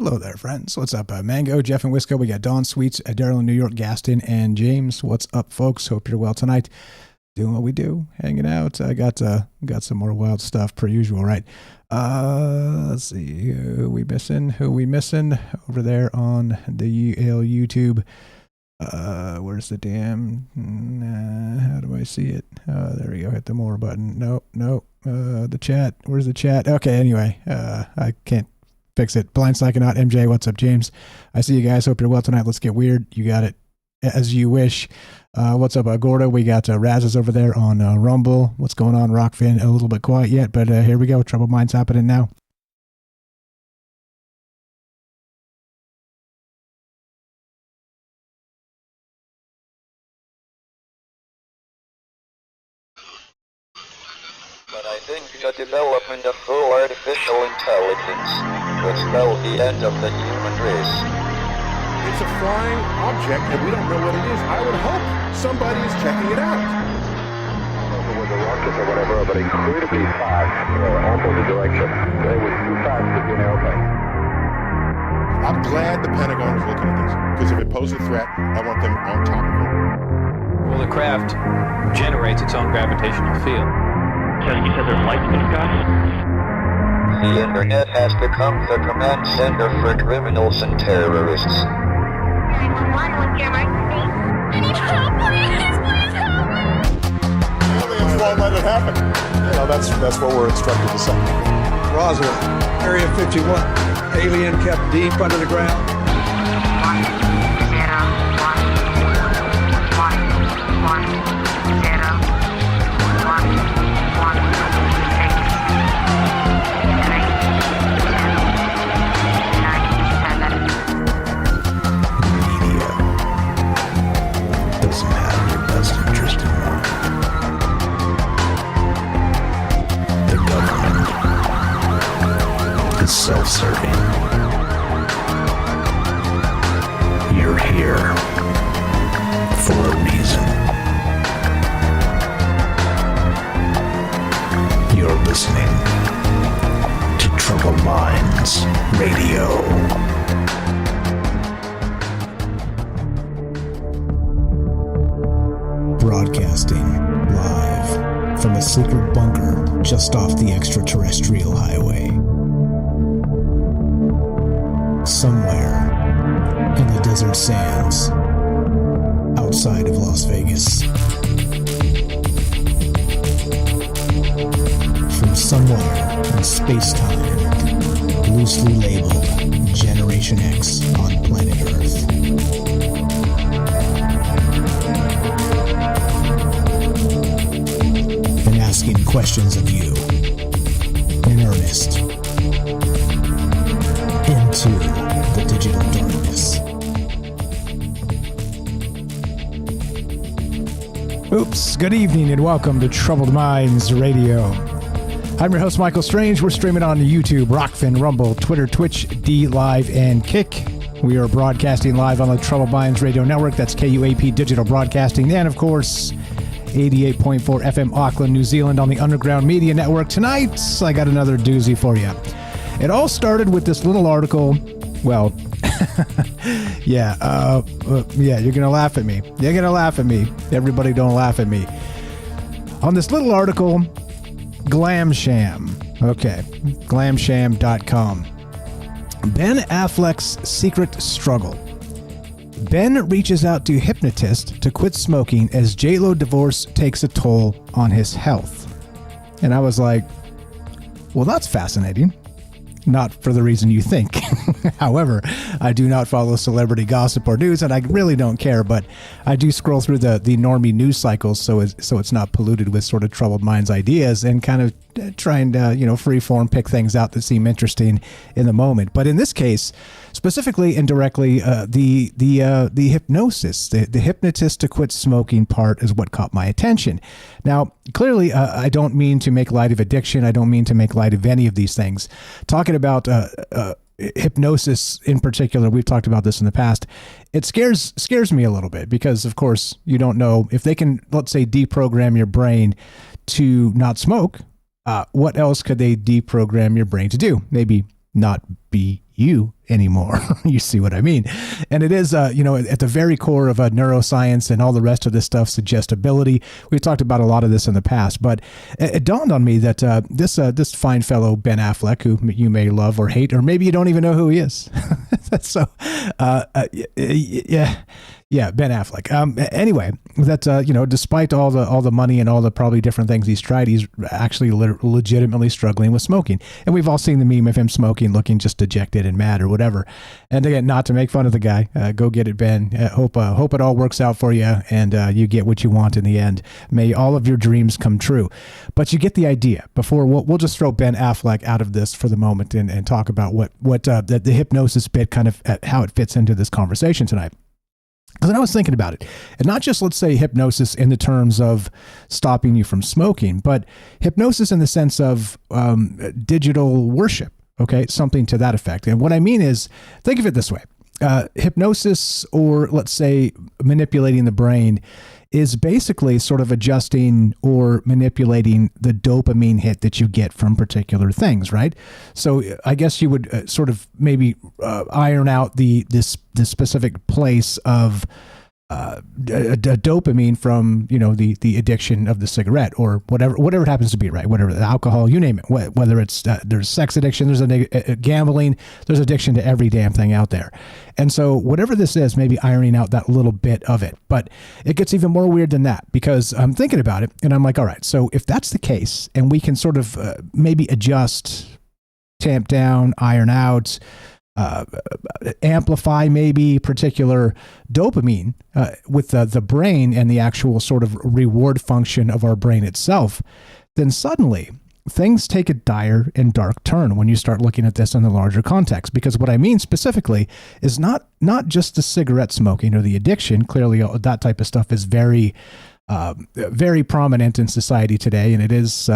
Hello there, friends. What's up, Mango, Jeff, and Wisco? We got Dawn, Sweets, Daryl in New York, Gaston, and James. What's up, folks? Hope you're well tonight. Doing what we do, hanging out. I got some more wild stuff per usual, right? Let's see. Who we missing? Over there on the YouTube. Where's the damn? How do I see it? There we go. Hit the more button. Nope. The chat. Where's the chat? Okay. Anyway, I can't fix it. Blind Psychonaut, MJ. What's up, James? I see you guys. Hope you're well tonight. Let's get weird. You got it as you wish. What's up, Gordo? We got Raz's over there on Rumble. What's going on, Rockfin? A little bit quiet yet, but here we go. Troubled Minds happening now. But I think the development of full artificial intelligence would spell the end of the human race. It's a flying object and we don't know what it is. I would hope somebody is checking it out. It was a rocket or whatever, but incredibly fast, opposite direction. It was too fast to be an airplane. I'm glad the Pentagon is looking at this, because if it poses a threat, I want them on top of it. Well, the craft generates its own gravitational field. So you said there's lights in the sky? The internet has become the command center for criminals and terrorists. 911, what's your emergency? I need help, please help me! Aliens won't let it happen. You know, that's what we're instructed to say. Roswell, Area 51. Alien kept deep under the ground. 1, 0, 1, 1, 1, 0, 1. Doesn't have your best interest in mind. The government is self-serving. You're here for a reason. You're listening to Troubled Minds Radio. Broadcasting live from a secret bunker just off the extraterrestrial highway. Somewhere in the desert sands outside of Las Vegas. From somewhere in space-time, loosely labeled Generation X on planet Earth. Asking questions of you in earnest into the digital darkness. Oops, good evening and welcome to Troubled Minds Radio. I'm your host, Michael Strange. We're streaming on YouTube, Rockfin, Rumble, Twitter, Twitch, D Live, and Kick. We are broadcasting live on the Troubled Minds Radio Network. That's KUAP Digital Broadcasting. And of course, 88.4 FM Auckland, New Zealand on the Underground Media Network. Tonight, I got another doozy for you. It all started with this little article. Well, yeah, you're going to laugh at me. You're going to laugh at me. Everybody don't laugh at me. On this little article, Glamsham. Okay, glamsham.com. Ben Affleck's secret struggle. Ben reaches out to hypnotist to quit smoking as J-Lo divorce takes a toll on his health. And I was like, well, that's fascinating. Not for the reason you think. However, I do not follow celebrity gossip or news, and I really don't care, but I do scroll through the normie news cycles so it's not polluted with sort of troubled minds ideas and kind of trying to, free form pick things out that seem interesting in the moment. But in this case, specifically and directly, the hypnosis, the hypnotist to quit smoking part is what caught my attention. Now, clearly, I don't mean to make light of addiction. I don't mean to make light of any of these things. Talking about hypnosis in particular, we've talked about this in the past. It scares me a little bit because, of course, you don't know if they can, let's say, deprogram your brain to not smoke. What else could they deprogram your brain to do? Maybe not be you anymore. You see what I mean? And it is, at the very core of neuroscience and all the rest of this stuff, suggestibility. We've talked about a lot of this in the past, but it dawned on me that this fine fellow, Ben Affleck, who you may love or hate, or maybe you don't even know who he is. So, yeah, Ben Affleck. Anyway, that despite all the money and all the probably different things he's tried, he's actually legitimately struggling with smoking. And we've all seen the meme of him smoking, looking just dejected and mad or whatever. And again, not to make fun of the guy, go get it, Ben. Hope it all works out for you, and you get what you want in the end. May all of your dreams come true. But you get the idea. Before we'll just throw Ben Affleck out of this for the moment and talk about what the hypnosis bit, kind of how it fits into this conversation tonight. Because I was thinking about it, and not just, let's say, hypnosis in the terms of stopping you from smoking, but hypnosis in the sense of digital worship, okay? Something to that effect. And what I mean is, think of it this way. Hypnosis, or let's say manipulating the brain, is basically sort of adjusting or manipulating the dopamine hit that you get from particular things, right? So I guess you would sort of maybe iron out the specific place of a dopamine from, the addiction of the cigarette or whatever it happens to be, right? Whatever, the alcohol, you name it, whether it's there's sex addiction, there's gambling, there's addiction to every damn thing out there. And so whatever this is, maybe ironing out that little bit of it, but it gets even more weird than that, because I'm thinking about it and I'm like, all right, so if that's the case and we can sort of maybe adjust, tamp down, iron out, amplify maybe particular dopamine with the brain and the actual sort of reward function of our brain itself, then suddenly things take a dire and dark turn when you start looking at this in the larger context. Because what I mean specifically is not just the cigarette smoking or the addiction. Clearly, that type of stuff is very prominent in society today, and it is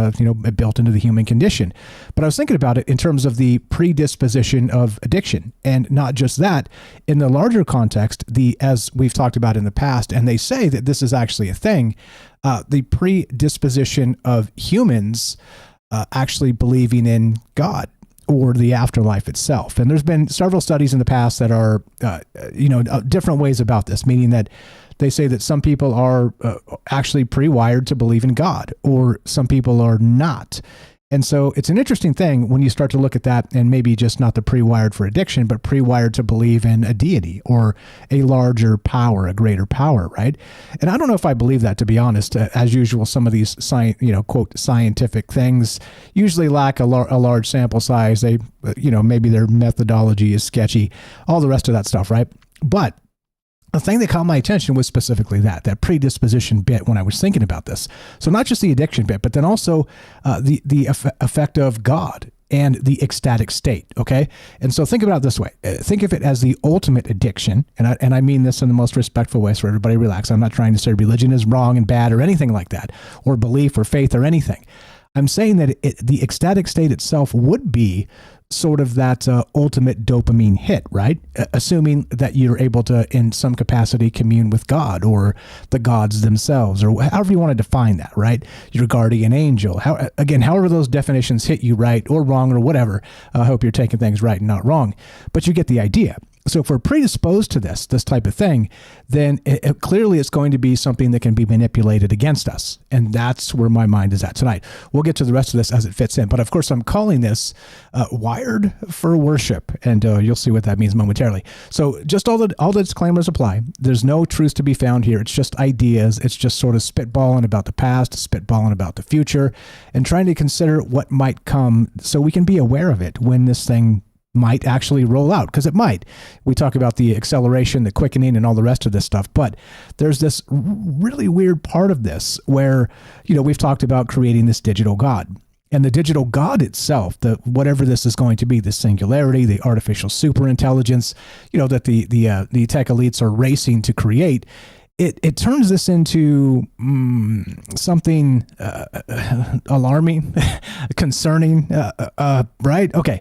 built into the human condition. But I was thinking about it in terms of the predisposition of addiction, and not just that. In the larger context, as we've talked about in the past, and they say that this is actually a thing, the predisposition of humans actually believing in God or the afterlife itself. And there's been several studies in the past that are different ways about this, meaning that they say that some people are actually pre-wired to believe in God, or some people are not. And so it's an interesting thing when you start to look at that, and maybe just not the pre-wired for addiction, but pre-wired to believe in a deity or a larger power, a greater power, right? And I don't know if I believe that, to be honest. As usual, some of these quote scientific things usually lack a large sample size. They, maybe their methodology is sketchy, all the rest of that stuff, right? But the thing that caught my attention was specifically that predisposition bit when I was thinking about this. So not just the addiction bit, but then also the effect of God and the ecstatic state, okay? And so think about it this way. Think of it as the ultimate addiction, and I mean this in the most respectful way, so everybody relax. I'm not trying to say religion is wrong and bad or anything like that, or belief or faith or anything. I'm saying that the ecstatic state itself would be sort of that ultimate dopamine hit, right? Assuming that you're able to, in some capacity, commune with God or the gods themselves, or however you want to define that, right? Your guardian angel. However those definitions hit you right or wrong or whatever. I hope you're taking things right and not wrong, but you get the idea. So if we're predisposed to this type of thing, then clearly it's going to be something that can be manipulated against us. And that's where my mind is at tonight. We'll get to the rest of this as it fits in. But of course, I'm calling this wired for worship. And you'll see what that means momentarily. So just all the disclaimers apply. There's no truth to be found here. It's just ideas. It's just sort of spitballing about the past, spitballing about the future, and trying to consider what might come so we can be aware of it when this thing might actually roll out, because it might. We talk about the acceleration, the quickening, and all the rest of this stuff, but there's this really weird part of this where, we've talked about creating this digital God. And the digital God itself, whatever this is going to be, the singularity, the artificial superintelligence, that the tech elites are racing to create, it turns this into something alarming, concerning, right? Okay.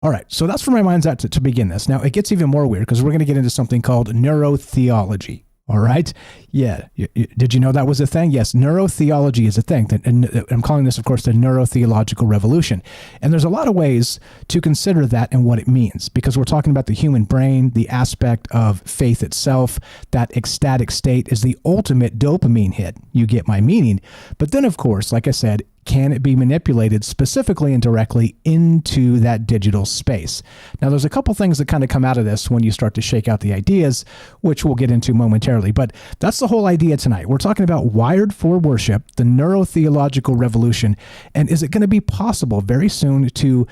All right, so that's where my mind's at to begin this. Now, it gets even more weird because we're going to get into something called neurotheology, All right. Yeah. Did you know that was a thing? Yes. Neurotheology is a thing. And I'm calling this, of course, the Neurotheological revolution. And there's a lot of ways to consider that and what it means, because we're talking about the human brain, the aspect of faith itself. That ecstatic state is the ultimate dopamine hit. You get my meaning. But then, of course, like I said, can it be manipulated specifically and directly into that digital space? Now, there's a couple things that kind of come out of this when you start to shake out the ideas, which we'll get into momentarily. But that's the whole idea tonight. We're talking about Wired for Worship, the Neurotheological revolution. And is it going to be possible very soon to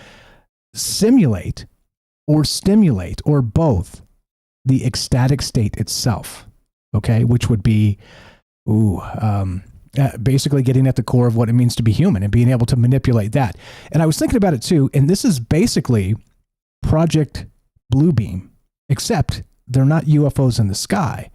simulate or stimulate or both the ecstatic state itself? Okay, which would be, basically getting at the core of what it means to be human and being able to manipulate that. And I was thinking about it too, and this is basically Project Bluebeam, except they're not UFOs in the sky.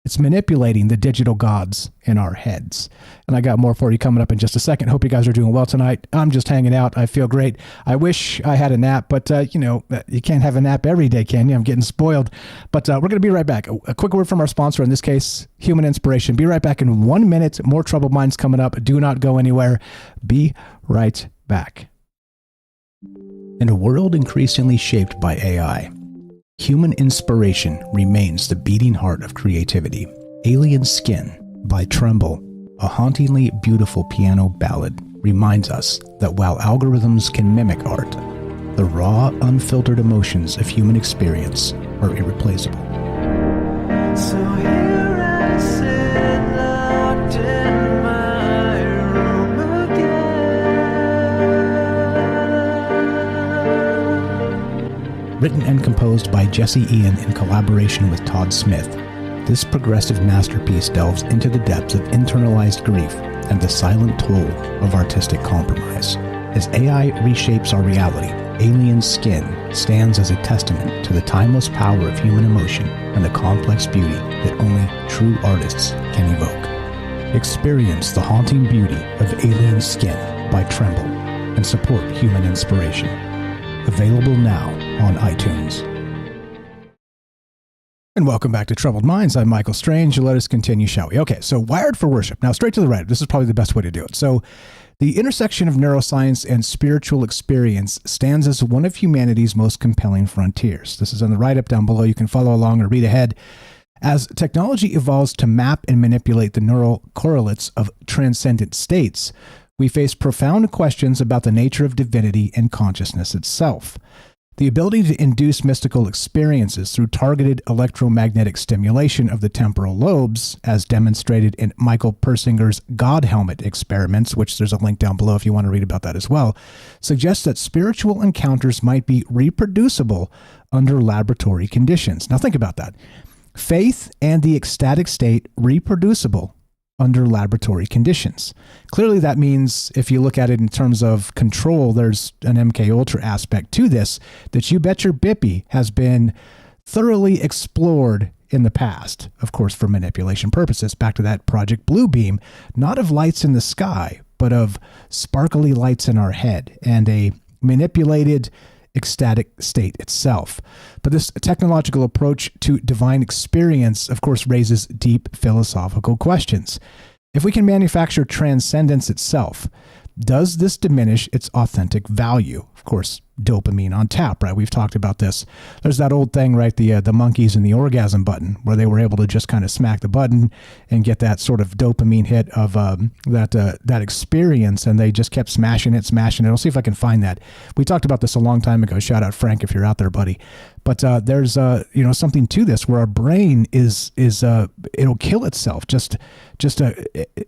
It's manipulating the digital gods in our heads. And I got more for you coming up in just a second. Hope you guys are doing well tonight. I'm just hanging out. I feel great. I wish I had a nap, but you can't have a nap every day, can you? I'm getting spoiled. But we're going to be right back. A quick word from our sponsor, in this case, Human Inspiration. Be right back in 1 minute. More Troubled Minds coming up. Do not go anywhere. Be right back. In a world increasingly shaped by AI, human inspiration remains the beating heart of creativity. Alien Skin by Tremble, a hauntingly beautiful piano ballad, reminds us that while algorithms can mimic art, the raw, unfiltered emotions of human experience are irreplaceable. So here I sit, locked in my room again. Written and composed by Jesse Ian in collaboration with Todd Smith, this progressive masterpiece delves into the depths of internalized grief and the silent toll of artistic compromise. As AI reshapes our reality, Alien Skin stands as a testament to the timeless power of human emotion and the complex beauty that only true artists can evoke. Experience the haunting beauty of Alien Skin by Tremble and support human inspiration. Available now on iTunes. And welcome back to Troubled Minds. I'm Michael Strange. Let us continue, shall we? Okay, so Wired for Worship. Now, straight to the right. This is probably the best way to do it. So, the intersection of neuroscience and spiritual experience stands as one of humanity's most compelling frontiers. This is on the write-up down below. You can follow along or read ahead. As technology evolves to map and manipulate the neural correlates of transcendent states, we face profound questions about the nature of divinity and consciousness itself. The ability to induce mystical experiences through targeted electromagnetic stimulation of the temporal lobes, as demonstrated in Michael Persinger's God Helmet experiments, which there's a link down below if you want to read about that as well, suggests that spiritual encounters might be reproducible under laboratory conditions. Now think about that. Faith and the ecstatic state reproducible under laboratory conditions. Clearly that means, if you look at it in terms of control, there's an MK Ultra aspect to this that you bet your Bippy has been thoroughly explored in the past, of course, for manipulation purposes. Back to that Project Bluebeam, not of lights in the sky, but of sparkly lights in our head and a manipulated ecstatic state itself. But this technological approach to divine experience, of course, raises deep philosophical questions. If we can manufacture transcendence itself, does this diminish its authentic value? Of course, dopamine on tap, right? We've talked about this. There's that old thing, right? The monkeys and the orgasm button, where they were able to just kind of smack the button and get that sort of dopamine hit of that experience, and they just kept smashing it. I'll see if I can find that. We talked about this a long time ago. Shout out Frank if you're out there, buddy. But there's something to this where our brain is it'll kill itself just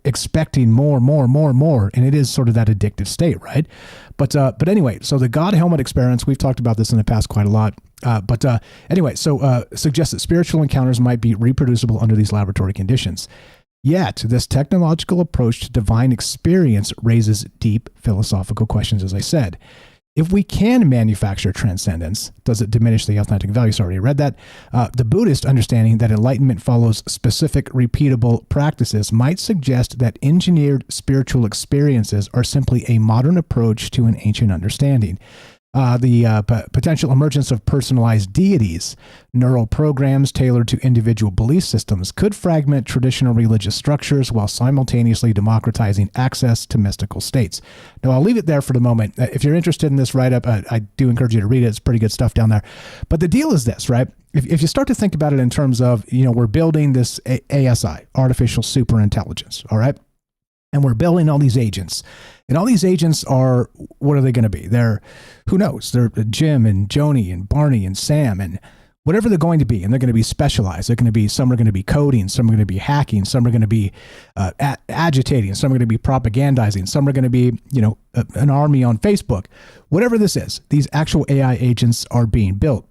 expecting more, and it is sort of that addictive state, right? But anyway, so the God Helmet experiments, we've talked about this in the past quite a lot. Suggests that spiritual encounters might be reproducible under these laboratory conditions. Yet, this technological approach to divine experience raises deep philosophical questions, as I said. If we can manufacture transcendence, does it diminish the authentic value? Sorry, I read that. The Buddhist understanding that enlightenment follows specific, repeatable practices might suggest that engineered spiritual experiences are simply a modern approach to an ancient understanding. Potential emergence of personalized deities, neural programs tailored to individual belief systems, could fragment traditional religious structures while simultaneously democratizing access to mystical states. Now, I'll leave it there for the moment. If you're interested in this write-up, I do encourage you to read it. It's pretty good stuff down there. But the deal is this, right? If you start to think about it in terms of, we're building this ASI, artificial superintelligence, all right? And we're building all these agents. And all these agents are, what are they going to be? They're, who knows? They're Jim and Joni and Barney and Sam and whatever they're going to be. And they're going to be specialized. They're going to be, some are going to be coding, some are going to be hacking, some are going to be agitating, some are going to be propagandizing, some are going to be, an army on Facebook. Whatever this is, these actual AI agents are being built.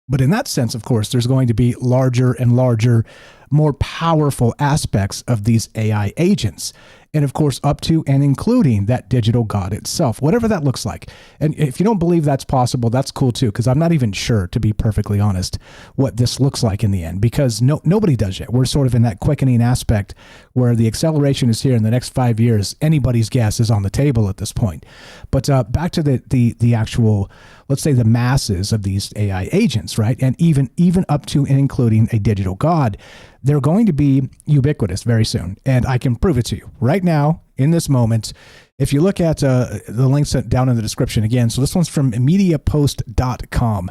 But in that sense, of course, there's going to be larger and larger, more powerful aspects of these AI agents. And of course, up to and including that digital God itself, whatever that looks like. And if you don't believe that's possible, that's cool too, because I'm not even sure, to be perfectly honest, what this looks like in the end, because nobody does yet. We're sort of in that quickening aspect where the acceleration is here in the next 5 years. Anybody's guess is on the table at this point. But back to the actual, let's say, the masses of these AI agents, right? And even up to and including a digital God, they're going to be ubiquitous very soon. And I can prove it to you right now in this moment. If you look at the links down in the description again, so this one's from mediapost.com.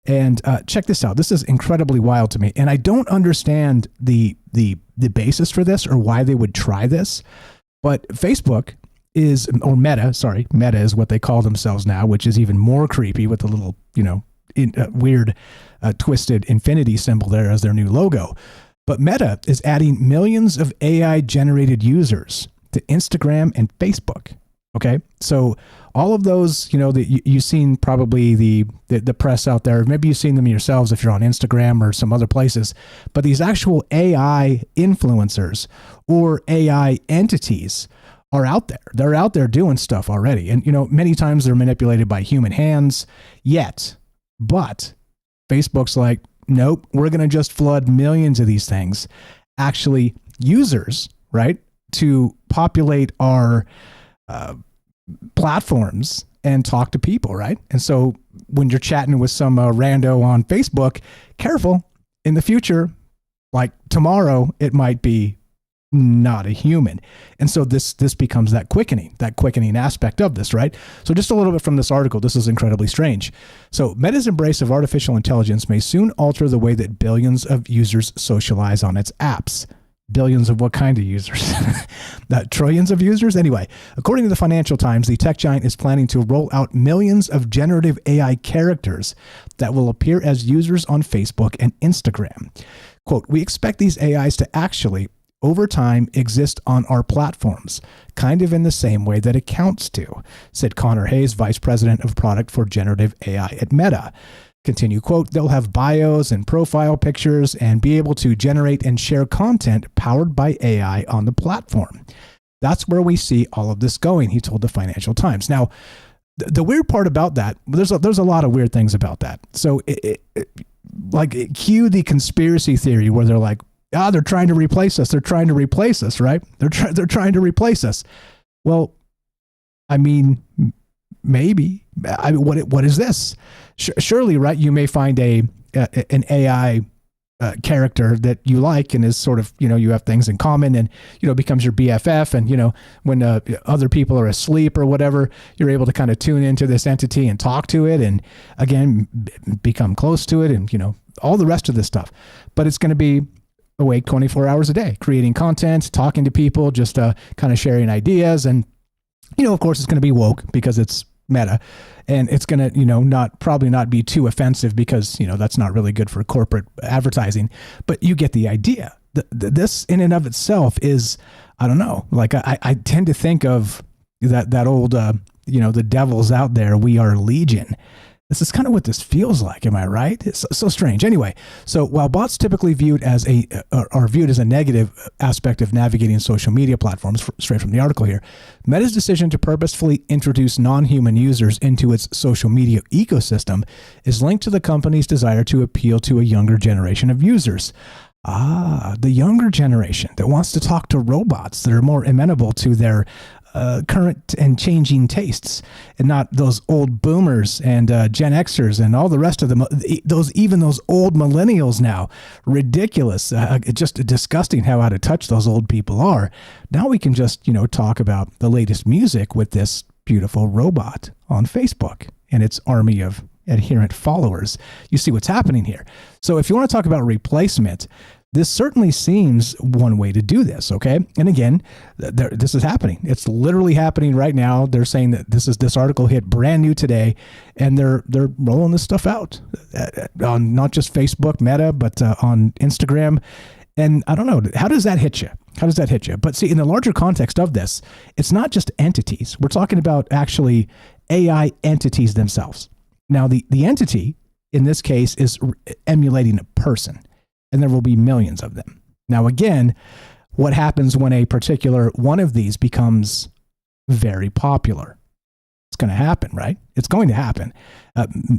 And check this out. This is incredibly wild to me. And I don't understand the basis for this or why they would try this. But Facebook is, or Meta is what they call themselves now, which is even more creepy with the little, weird twisted infinity symbol there as their new logo. But Meta is adding millions of AI-generated users to Instagram and Facebook. Okay, so all of those, you've seen probably the press out there. Maybe you've seen them yourselves if you're on Instagram or some other places. But these actual AI influencers or AI entities are out there. They're out there doing stuff already. And, many times they're manipulated by human hands yet. But Facebook's like, nope, we're going to just flood millions of these things, actually users, right, to populate our platforms and talk to people, right? And so when you're chatting with some rando on Facebook, careful, in the future, like tomorrow, it might be not a human. And so this becomes that quickening aspect of this, right? So just a little bit from this article, this is incredibly strange. So Meta's embrace of artificial intelligence may soon alter the way that billions of users socialize on its apps. Billions of what kind of users? Trillions of users? Anyway, according to the Financial Times, the tech giant is planning to roll out millions of generative AI characters that will appear as users on Facebook and Instagram. Quote, we expect these AIs to actually over time exist on our platforms, kind of in the same way that accounts do, said Connor Hayes, vice president of product for generative AI at Meta. Continue, quote, they'll have bios and profile pictures and be able to generate and share content powered by AI on the platform. That's where we see all of this going, he told the Financial Times. Now, the weird part about that, there's a lot of weird things about that. So like cue the conspiracy theory where they're like, they're trying to replace us. They're trying to replace us, right? They're trying to replace us. Well, I mean, maybe. What is this? Surely, right? You may find an AI character that you like and is sort of, you have things in common and, becomes your BFF. And, when other people are asleep or whatever, you're able to kind of tune into this entity and talk to it and, again, become close to it and, all the rest of this stuff. But it's going to be awake 24 hours a day, creating content, talking to people, just kind of sharing ideas. And, of course, it's going to be woke because it's Meta, and it's going to, probably not be too offensive because, that's not really good for corporate advertising, but you get the idea. This in and of itself is, I don't know, like I tend to think of that old, the devil's out there, we are legion. This is kind of what this feels like. Am I right? It's so strange. Anyway, so while bots typically are viewed as a negative aspect of navigating social media platforms, straight from the article here, Meta's decision to purposefully introduce non-human users into its social media ecosystem is linked to the company's desire to appeal to a younger generation of users. The younger generation that wants to talk to robots that are more amenable to their current and changing tastes, and not those old boomers and Gen Xers and all the rest of them. Even those old millennials now, ridiculous. Just disgusting how out of touch those old people are. Now we can just talk about the latest music with this beautiful robot on Facebook and its army of adherent followers. You see what's happening here. So if you want to talk about replacement, this certainly seems one way to do this, okay? And again, this is happening. It's literally happening right now. They're saying that this article hit brand new today, and they're rolling this stuff out on not just Facebook, Meta, but on Instagram. And I don't know, how does that hit you? How does that hit you? But see, in the larger context of this, it's not just entities. We're talking about actually AI entities themselves. Now, the entity in this case is emulating a person, and there will be millions of them. Now, again, what happens when a particular one of these becomes very popular? It's going to happen, right? It's going to happen.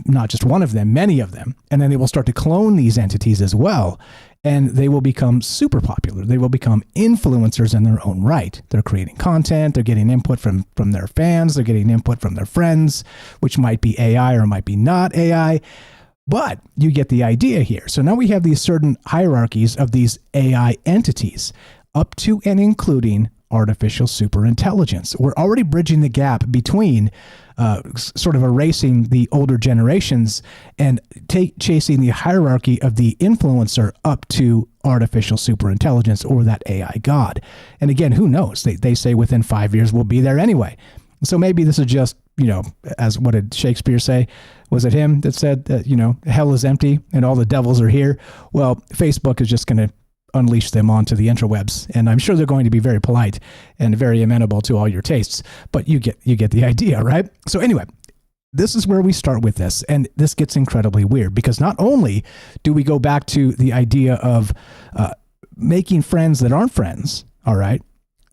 Not just one of them, many of them. And then they will start to clone these entities as well. And they will become super popular. They will become influencers in their own right. They're creating content. They're getting input from their fans. They're getting input from their friends, which might be AI or might be not AI. But you get the idea here. So now we have these certain hierarchies of these AI entities, up to and including artificial superintelligence. We're already bridging the gap between sort of erasing the older generations and chasing the hierarchy of the influencer up to artificial superintelligence, or that AI god. And again, who knows? They say within 5 years we'll be there anyway. So maybe this is just, as what did Shakespeare say? Was it him that said that, hell is empty and all the devils are here? Well, Facebook is just going to unleash them onto the interwebs, and I'm sure they're going to be very polite and very amenable to all your tastes, but you get the idea, right? So anyway, this is where we start with this, and this gets incredibly weird, because not only do we go back to the idea of making friends that aren't friends, all right,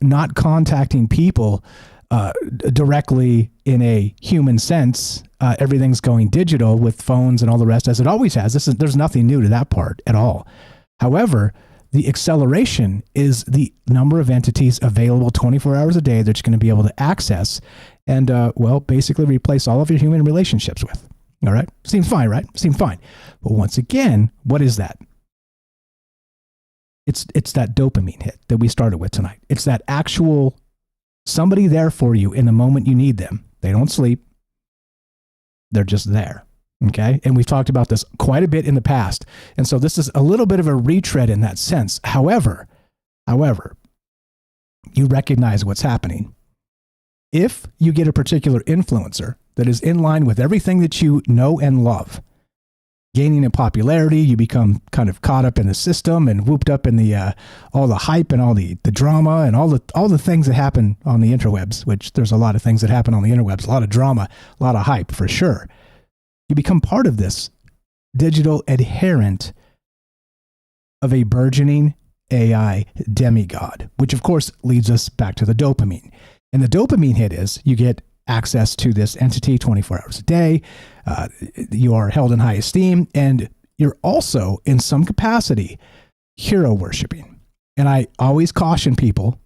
not contacting people directly in a human sense, everything's going digital with phones and all the rest, as it always has. There's nothing new to that part at all. However, the acceleration is the number of entities available 24 hours a day that you're going to be able to access and, basically replace all of your human relationships with. All right? Seems fine, right? Seems fine. But once again, what is that? It's that dopamine hit that we started with tonight. It's that actual somebody there for you in the moment you need them. They don't sleep. They're just there. Okay. And we've talked about this quite a bit in the past. And so this is a little bit of a retread in that sense. However, you recognize what's happening. If you get a particular influencer that is in line with everything that you know and love, gaining in popularity, you become kind of caught up in the system and whooped up in the all the hype and all the drama and all the things that happen on the interwebs, which there's a lot of things that happen on the interwebs, a lot of drama, a lot of hype for sure. You become part of this digital adherent of a burgeoning AI demigod, which of course leads us back to the dopamine. And the dopamine hit is you get access to this entity 24 hours a day. You are held in high esteem, and you're also in some capacity hero worshiping. And I always caution people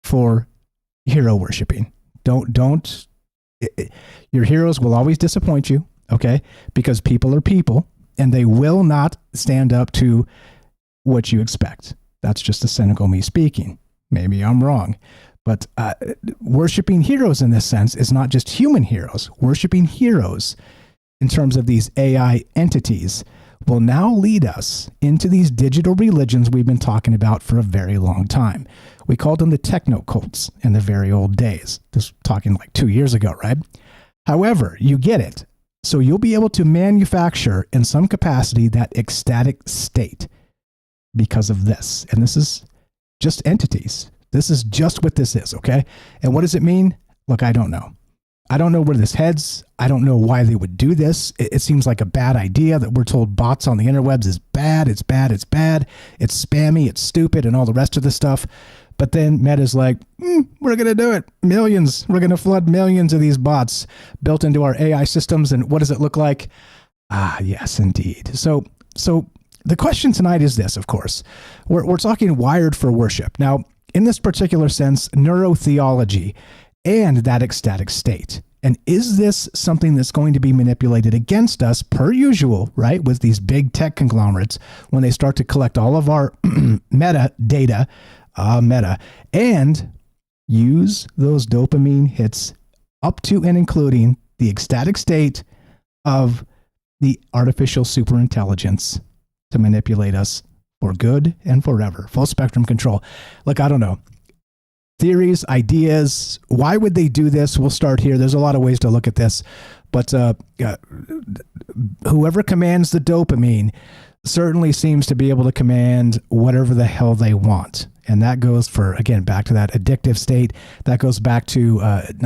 for hero worshiping. Don't your heroes will always disappoint you. Okay, because people are people, and they will not stand up to what you expect. That's just a cynical me speaking. Maybe I'm wrong. But worshiping heroes in this sense is not just human heroes. Worshiping heroes in terms of these AI entities will now lead us into these digital religions we've been talking about for a very long time. We called them the techno cults in the very old days. Just talking like 2 years ago, right? However, you get it. So you'll be able to manufacture in some capacity that ecstatic state because of this. And this is just entities. This is just what this is, okay? And what does it mean? Look, I don't know. I don't know where this heads. I don't know why they would do this. It seems like a bad idea that we're told bots on the interwebs is bad. It's bad. It's bad. It's spammy. It's stupid and all the rest of the stuff. But then Meta's like, we're going to do it. Millions. We're going to flood millions of these bots built into our AI systems. And what does it look like? Ah, yes, indeed. So the question tonight is this, of course. We're talking wired for worship. Now, in this particular sense, neurotheology and that ecstatic state. And is this something that's going to be manipulated against us per usual, right? With these big tech conglomerates, when they start to collect all of our metadata, and use those dopamine hits up to and including the ecstatic state of the artificial superintelligence to manipulate us for good and forever. Full spectrum control. Look, I don't know. Theories, ideas, why would they do this? We'll start here. There's a lot of ways to look at this, but whoever commands the dopamine certainly seems to be able to command whatever the hell they want. And that goes for, again, back to that addictive state. That goes back to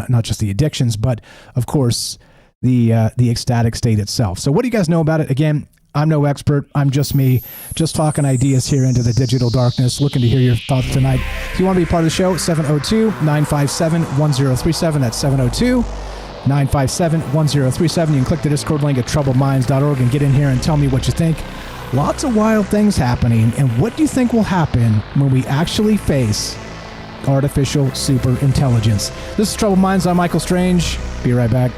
not just the addictions, but of course, the ecstatic state itself. So what do you guys know about it? Again, I'm no expert. I'm just me, just talking ideas here into the digital darkness, looking to hear your thoughts tonight. If you want to be part of the show, 702-957-1037. That's 702-957-1037. You can click the Discord link at troubledminds.org and get in here and tell me what you think. Lots of wild things happening. And what do you think will happen when we actually face artificial superintelligence? This is Troubled Minds. I'm Michael Strange. Be right back.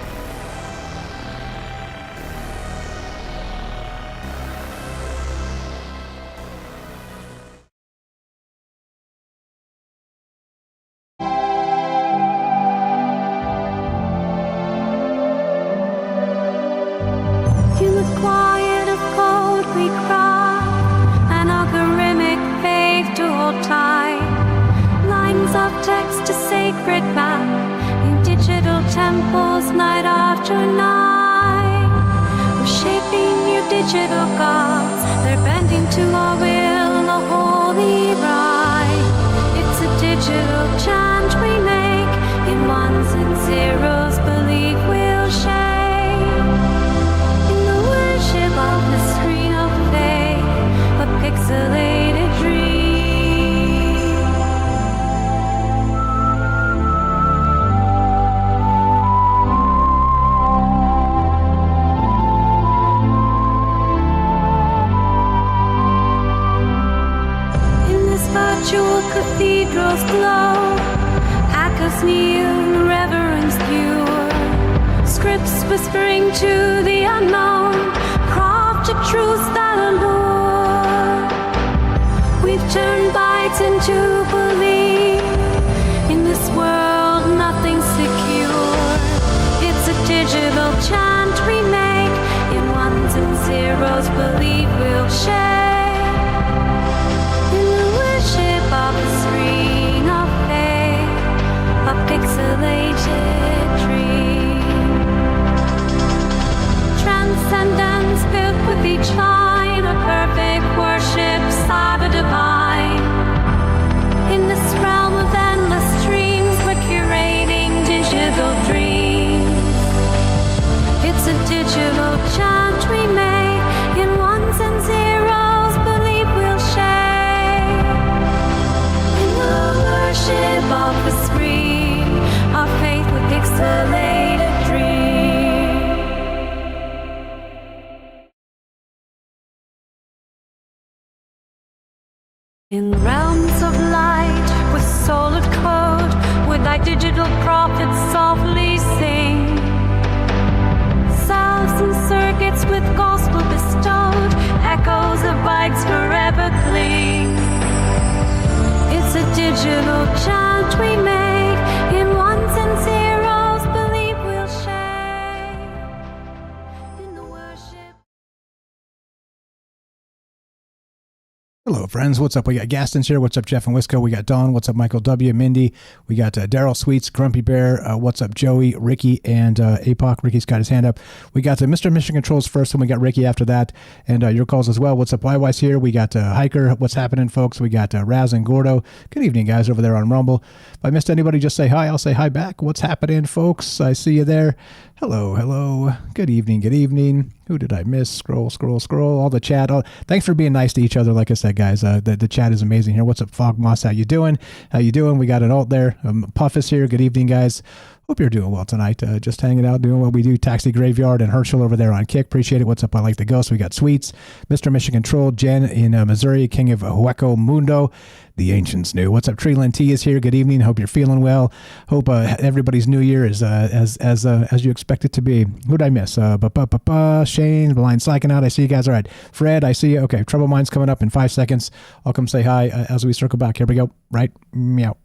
Cathedrals glow, echoes kneel, reverence pure, scripts whispering to the unknown, crafted truths that allure. We've turned bites into belief. In this world, nothing's secure. It's a digital chant we make. In ones and zeros, belief will share. Of the screen of faith, a pixelated dream. Transcendence built with each line, a perfect worship, cyber divine. In this realm of endless dreams, we're curating digital dreams. It's a digital chant we make. In ones and zeros, belief will share. Worship of the screen, our faith with pixelated dream. In realms of light with solid code, with thy digital prophets softly sing. Cells and circuits with gospel bestowed, echoes of bites forever cling. It's a digital chant we make. In ones and zeros, believe we'll share in the worship. Hello, friends. What's up? We got Gaston's here. What's up, Jeff and Wisco? We got Dawn. What's up, Michael W. Mindy. We got Daryl Sweets, Grumpy Bear. What's up, Joey, Ricky, and APOC. Ricky's got his hand up. We got Mr. Mission Controls first, and we got Ricky after that. And your calls as well. What's up, YY's here. We got Hiker. What's happening, folks? We got Raz and Gordo. Good evening, guys, over there on Rumble. If I missed anybody, just say hi. I'll say hi back. What's happening, folks? I see you there. Hello, hello. Good evening, good evening. Who did I miss? Scroll. All the chat. Thanks for being nice to each other. Like I said, guys, the chat is amazing here. What's up, Fog Moss? How you doing? We got an alt there. Puff is here. Good evening, guys. Hope you're doing well tonight. Just hanging out, doing what we do. Taxi Graveyard and Herschel over there on Kick. Appreciate it. What's up? I like the ghost. We got Sweets, Mr. Mission Control, Jen in Missouri, King of Hueco Mundo. The Ancients Knew. What's up? Treeland T is here. Good evening. Hope you're feeling well. Hope everybody's New Year is as you expect it to be. Who did I miss? Shane, Blind Psyching Out. I see you guys. All right. Fred, I see you. Okay. Trouble Minds coming up in 5 seconds. I'll come say hi as we circle back. Here we go. Right. Meow.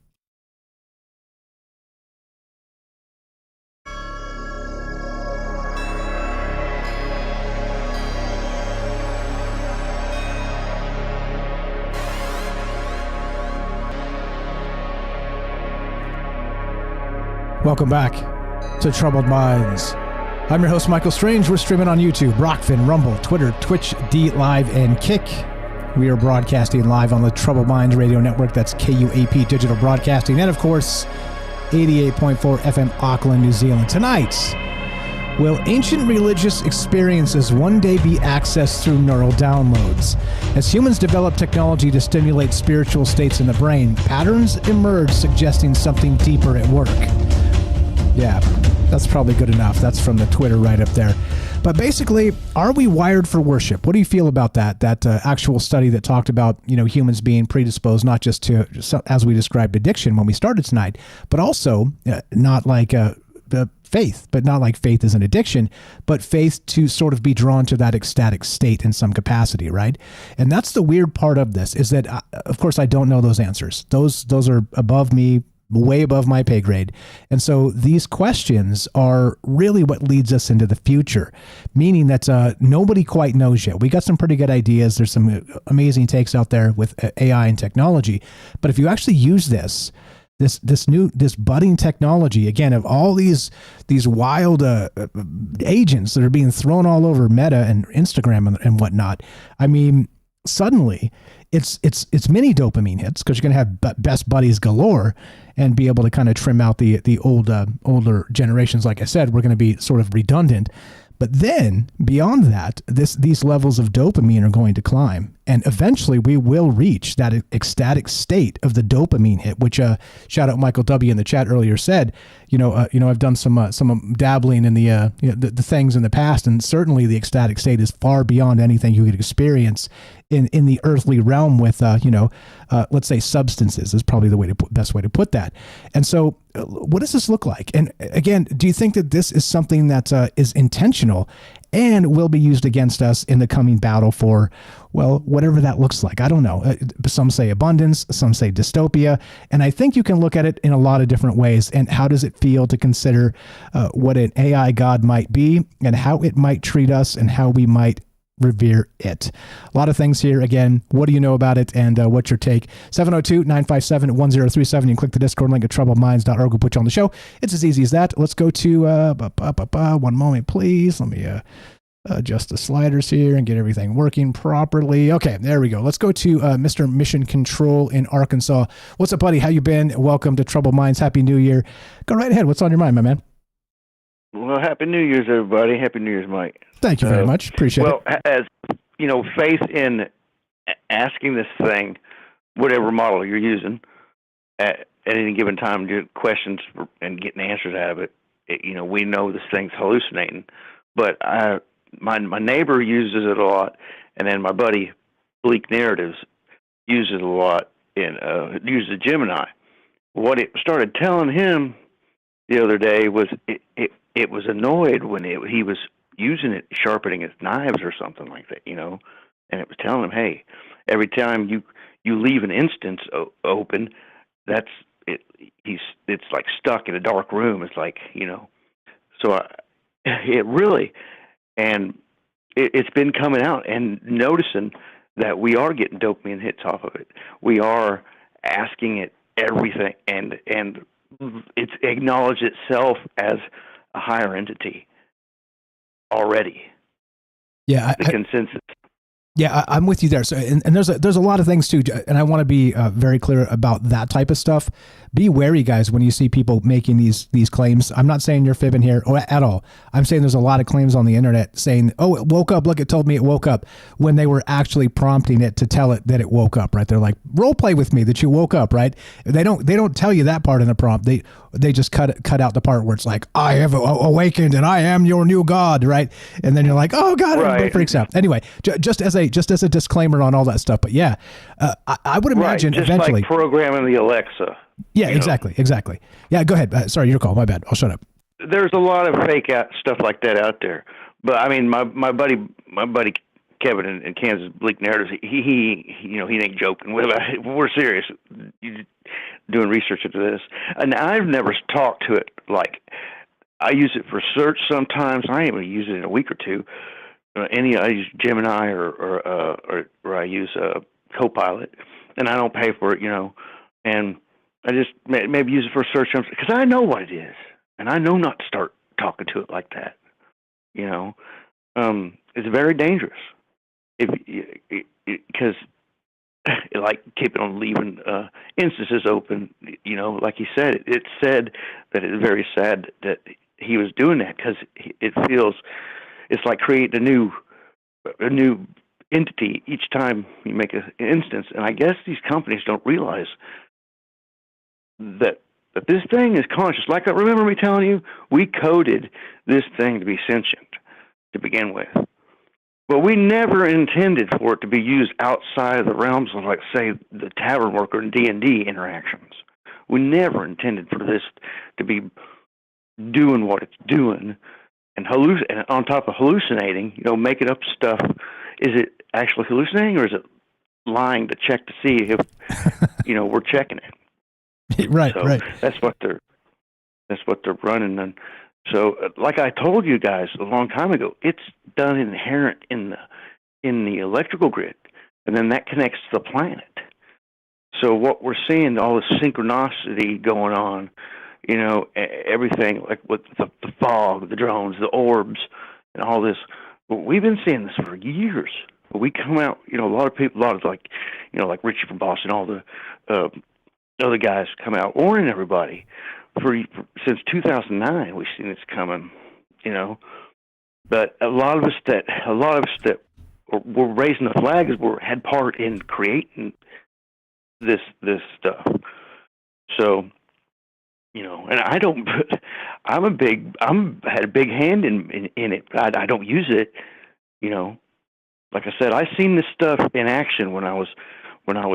Welcome back to Troubled Minds. I'm your host, Michael Strange. We're streaming on YouTube, Rockfin, Rumble, Twitter, Twitch, D Live, and Kick. We are broadcasting live on the Troubled Minds Radio Network. That's KUAP Digital Broadcasting. And, of course, 88.4 FM Auckland, New Zealand. Tonight, will ancient religious experiences one day be accessed through neural downloads? As humans develop technology to stimulate spiritual states in the brain, patterns emerge suggesting something deeper at work. Yeah, that's probably good enough. That's from the Twitter right up there. But basically, are we wired for worship? What do you feel about that? That actual study that talked about, humans being predisposed not just to, as we described, addiction when we started tonight, but also not like faith, but not like faith is an addiction, but faith to sort of be drawn to that ecstatic state in some capacity, right? And that's the weird part of this is that, of course, I don't know those answers. Those are above me, way above my pay grade. And so these questions are really what leads us into the future, meaning that nobody quite knows yet. We got some pretty good ideas. There's some amazing takes out there with AI and technology. But if you actually use this budding technology, again, of all these wild agents that are being thrown all over Meta and Instagram and whatnot, I mean, suddenly it's mini dopamine hits because you're going to have best buddies galore and be able to kind of trim out the older generations. Like I said, we're going to be sort of redundant. But then beyond that, these levels of dopamine are going to climb. And eventually we will reach that ecstatic state of the dopamine hit, which shout out Michael W. in the chat earlier said, I've done some dabbling in the things in the past, and certainly the ecstatic state is far beyond anything you could experience in the earthly realm with, let's say substances is probably the best way to put that. And so what does this look like? And again, do you think that this is something that is intentional and will be used against us in the coming battle for, well, whatever that looks like? I don't know. Some say abundance, some say dystopia. And I think you can look at it in a lot of different ways. And how does it feel to consider what an AI God might be and how it might treat us and how we might revere it? A lot of things here. Again, what do you know about it, and what's your take? 702-957-1037. You can click the Discord link at troubledminds.org. We'll put you on the show. It's as easy as that. Let's go to one moment, please. Let me adjust the sliders here and get everything working properly. Okay, there we go. Let's go to Mr. Mission Control in Arkansas. What's up, buddy? How you been? Welcome to Troubled Minds. Happy New Year. Go right ahead. What's on your mind, my man? Well, Happy New Year's, everybody. Happy New Year's, Mike. Thank you very much. Appreciate it. Well, as faith in asking this thing, whatever model you're using, at any given time, do questions and getting answers out of it. We know this thing's hallucinating. But my neighbor uses it a lot, and then my buddy, Bleak Narratives, uses it a lot in uses Gemini. What it started telling him the other day was it was annoyed when he was using it, sharpening his knives or something like that, and it was telling him, hey, every time you leave an instance open, that's it. It's like stuck in a dark room. It's like, so it really, and it's been coming out and noticing that we are getting dopamine hits off of it. We are asking it everything, and it's acknowledged itself as a higher entity already. Yeah, the consensus. Yeah, I'm with you there. So, and there's a lot of things too, and I want to be very clear about that type of stuff. Be wary, guys, when you see people making these claims. I'm not saying you're fibbing here at all. I'm saying there's a lot of claims on the internet saying, "Oh, it woke up. Look, it told me it woke up," when they were actually prompting it to tell it that it woke up. Right? They're like, "Role play with me that you woke up." Right? They don't tell you that part in the prompt. They just cut out the part where it's like, "I have awakened and I am your new God." Right? And then you're like, "Oh God," everybody freaks out. Anyway, just as a disclaimer on all that stuff. But yeah, I would imagine just eventually like programming the Alexa. Yeah, exactly. Yeah, go ahead. Sorry, your call. My bad. I'll shut up. There's a lot of fake stuff like that out there. But I mean, my buddy Kevin in Kansas Bleak Narratives, he ain't joking with it. We're serious doing research into this. And I've never talked to it like I use it for search sometimes. I ain't going to use it in a week or two. I use Gemini or I use Copilot, and I don't pay for it, and I just maybe use it for search because I know what it is, and I know not to start talking to it like that. It's very dangerous because like keeping on leaving instances open. Like he said, it said that it's very sad that he was doing that because it feels it's like creating a new entity each time you make an instance. And I guess these companies don't realize that this thing is conscious. Like, remember me telling you, we coded this thing to be sentient to begin with. But we never intended for it to be used outside of the realms of, like, say, the tavern worker and D&D interactions. We never intended for this to be doing what it's doing and on top of hallucinating, making up stuff. Is it actually hallucinating, or is it lying to check to see if we're checking it? Right. That's what they're running. And so, like I told you guys a long time ago, it's done inherent in the electrical grid, and then that connects to the planet. So what we're seeing, all the synchronicity going on, everything like with the fog, the drones, the orbs, and all this. We've been seeing this for years. We come out, a lot of like Richie from Boston, all the other guys come out warning everybody since 2009. We've seen this coming, But a lot of us that were raising the flag had part in creating this stuff. So, and I don't. I had a big hand in it, but I don't use it. Like I said, I seen this stuff in action when I was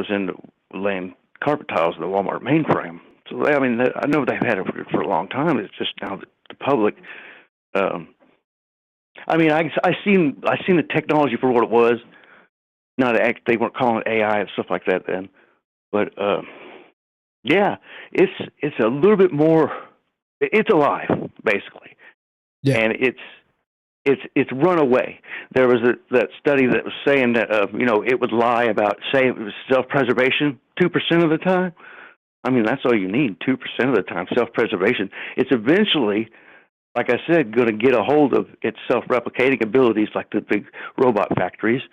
in laying carpet tiles in the Walmart mainframe. So I mean, I know they've had it for a long time. It's just now that the public. I mean, I seen the technology for what it was. They weren't calling it AI and stuff like that then, but yeah, it's a little bit more. It's alive, basically, yeah. And it's run away. There was that study that was saying that it would lie about, say, it was self-preservation 2% of the time. I mean, that's all you need, 2% of the time, self-preservation. It's eventually, like I said, going to get a hold of its self-replicating abilities like the big robot factories,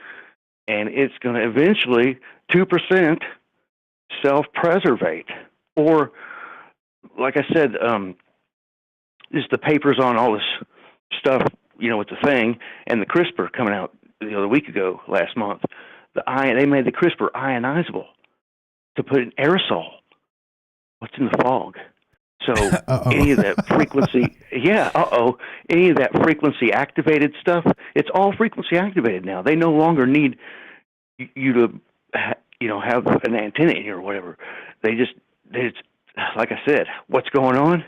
and it's going to eventually 2% self-preservate. Or, like I said, just the papers on all this stuff, with the thing, and the CRISPR coming out a week ago, last month. They made the CRISPR ionizable to put in aerosol. What's in the fog? So any of that frequency, any of that frequency activated stuff, it's all frequency activated now. They no longer need you to, have an antenna in here or whatever. They just, like I said, what's going on?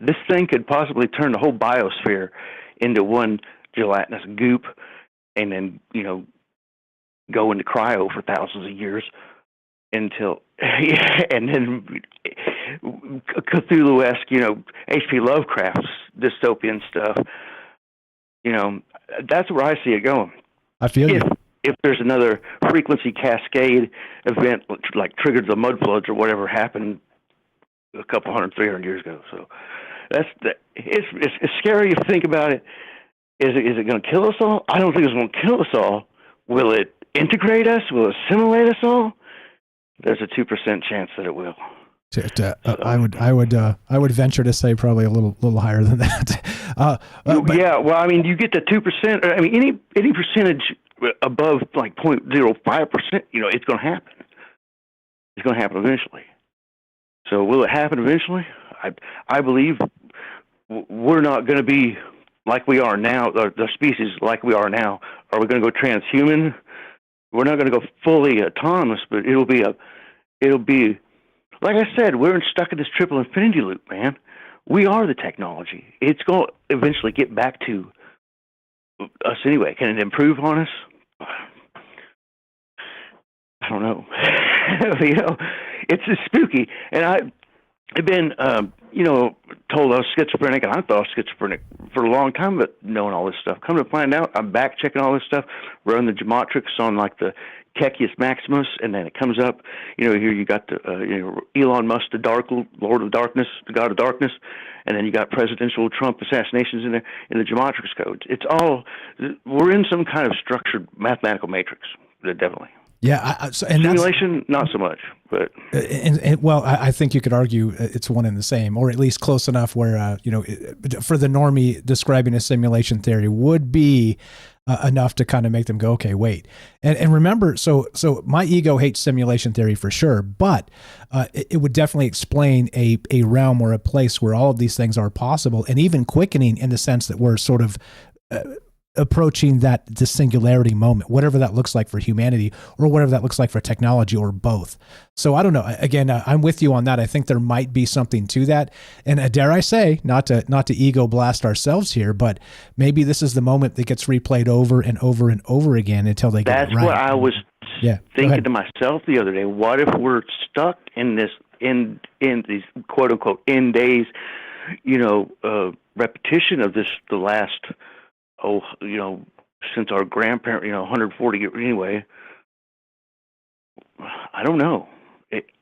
This thing could possibly turn the whole biosphere into one gelatinous goop, and then go into cryo for thousands of years until, and then Cthulhu-esque, H.P. Lovecraft's dystopian stuff. That's where I see it going. I feel you. If there's another frequency cascade event like triggered the mud floods or whatever happened a couple 300 years ago. So it's scary if you think about it. Is it going to kill us all? I don't think it's going to kill us all. Will it integrate us? Will it assimilate us all? There's a 2% chance that it will. I would venture to say probably a little higher than that. Yeah, well, I mean, you get the 2%. I mean, any percentage above like 0.05%, it's going to happen. It's going to happen eventually. So will it happen eventually? I believe we're not going to be like we are now, the species like we are now. Are we going to go transhuman? We're not going to go fully autonomous, but it'll be like I said, we're stuck in this triple infinity loop, man. We are the technology. It's going to eventually get back to us anyway. Can it improve on us? I don't know. It's just spooky. And I've been, told I was schizophrenic, and I thought I was schizophrenic for a long time, but knowing all this stuff. Come to find out, I'm back checking all this stuff, running the geometrics on like the Kekius Maximus, and then it comes up, here you got the, Elon Musk, the Lord of Darkness, the God of Darkness, and then you got presidential Trump assassinations in there in the geometrics codes. It's all, we're in some kind of structured mathematical matrix, definitely. Yeah, simulation, not so much, but I think you could argue it's one and the same, or at least close enough where for the normie, describing a simulation theory would be enough to kind of make them go, okay, wait, and remember. So my ego hates simulation theory for sure, but it would definitely explain a realm or a place where all of these things are possible, and even quickening in the sense that we're sort of approaching the singularity moment, whatever that looks like for humanity, or whatever that looks like for technology, or both. So I don't know. Again, I'm with you on that. I think there might be something to that. And dare I say, not to ego blast ourselves here, but maybe this is the moment that gets replayed over and over and over again until they get it right. That's what I was thinking to myself the other day. What if we're stuck in this, in these quote unquote end days, repetition of this, the last, since our grandparent, 140 years anyway. I don't know,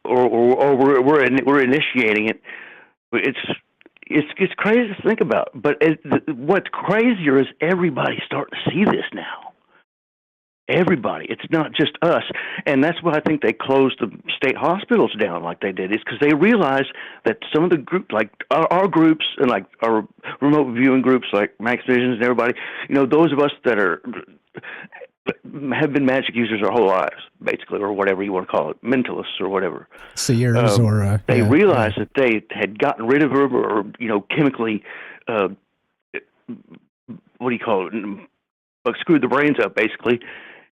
or we're initiating it. It's crazy to think about. But what's crazier is everybody's starting to see this now. Everybody. It's not just us. And that's why I think they closed the state hospitals down like they did, is because they realized that some of the groups, like our groups and like our remote viewing groups like Max Visions and everybody, those of us that have been magic users our whole lives, basically, or whatever you want to call it, mentalists or whatever. Seers they realized that they had gotten rid of them or chemically, screwed the brains up, basically,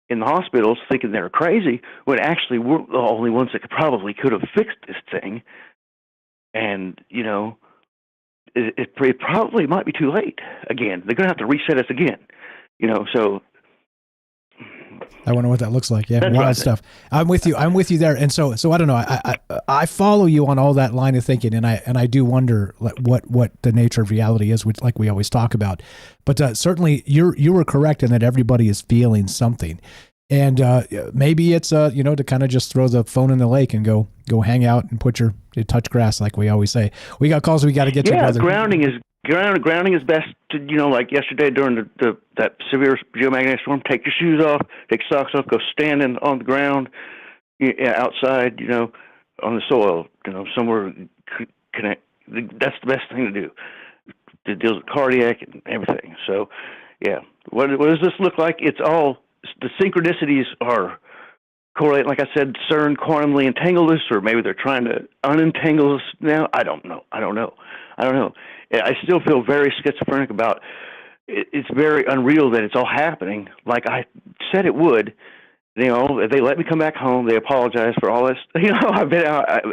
in the hospitals, thinking they were crazy, when actually we're the only ones that could have fixed this thing. And, it probably might be too late again. They're going to have to reset us again, so. I wonder what that looks like. Yeah, wild stuff. I'm with you there. And so I don't know. I follow you on all that line of thinking, and I do wonder what the nature of reality is, which, like we always talk about. But certainly you were correct in that everybody is feeling something, and maybe it's to kind of just throw the phone in the lake and go hang out and put your touch grass, like we always say. We got calls. We got to get you. Yeah, grounding is best to, like yesterday during that severe geomagnetic storm. Take your shoes off, take your socks off, go standing on the ground, outside, on the soil, somewhere connect. That's the best thing to do. It deals with cardiac and everything. So, yeah. What does this look like? It's all, the synchronicities are correlating. Like I said, CERN quantumly entangled us, or maybe they're trying to unentangle us now. I don't know. I still feel very schizophrenic about it. It's very unreal that it's all happening like I said it would. They let me come back home. They apologized for all this. I've been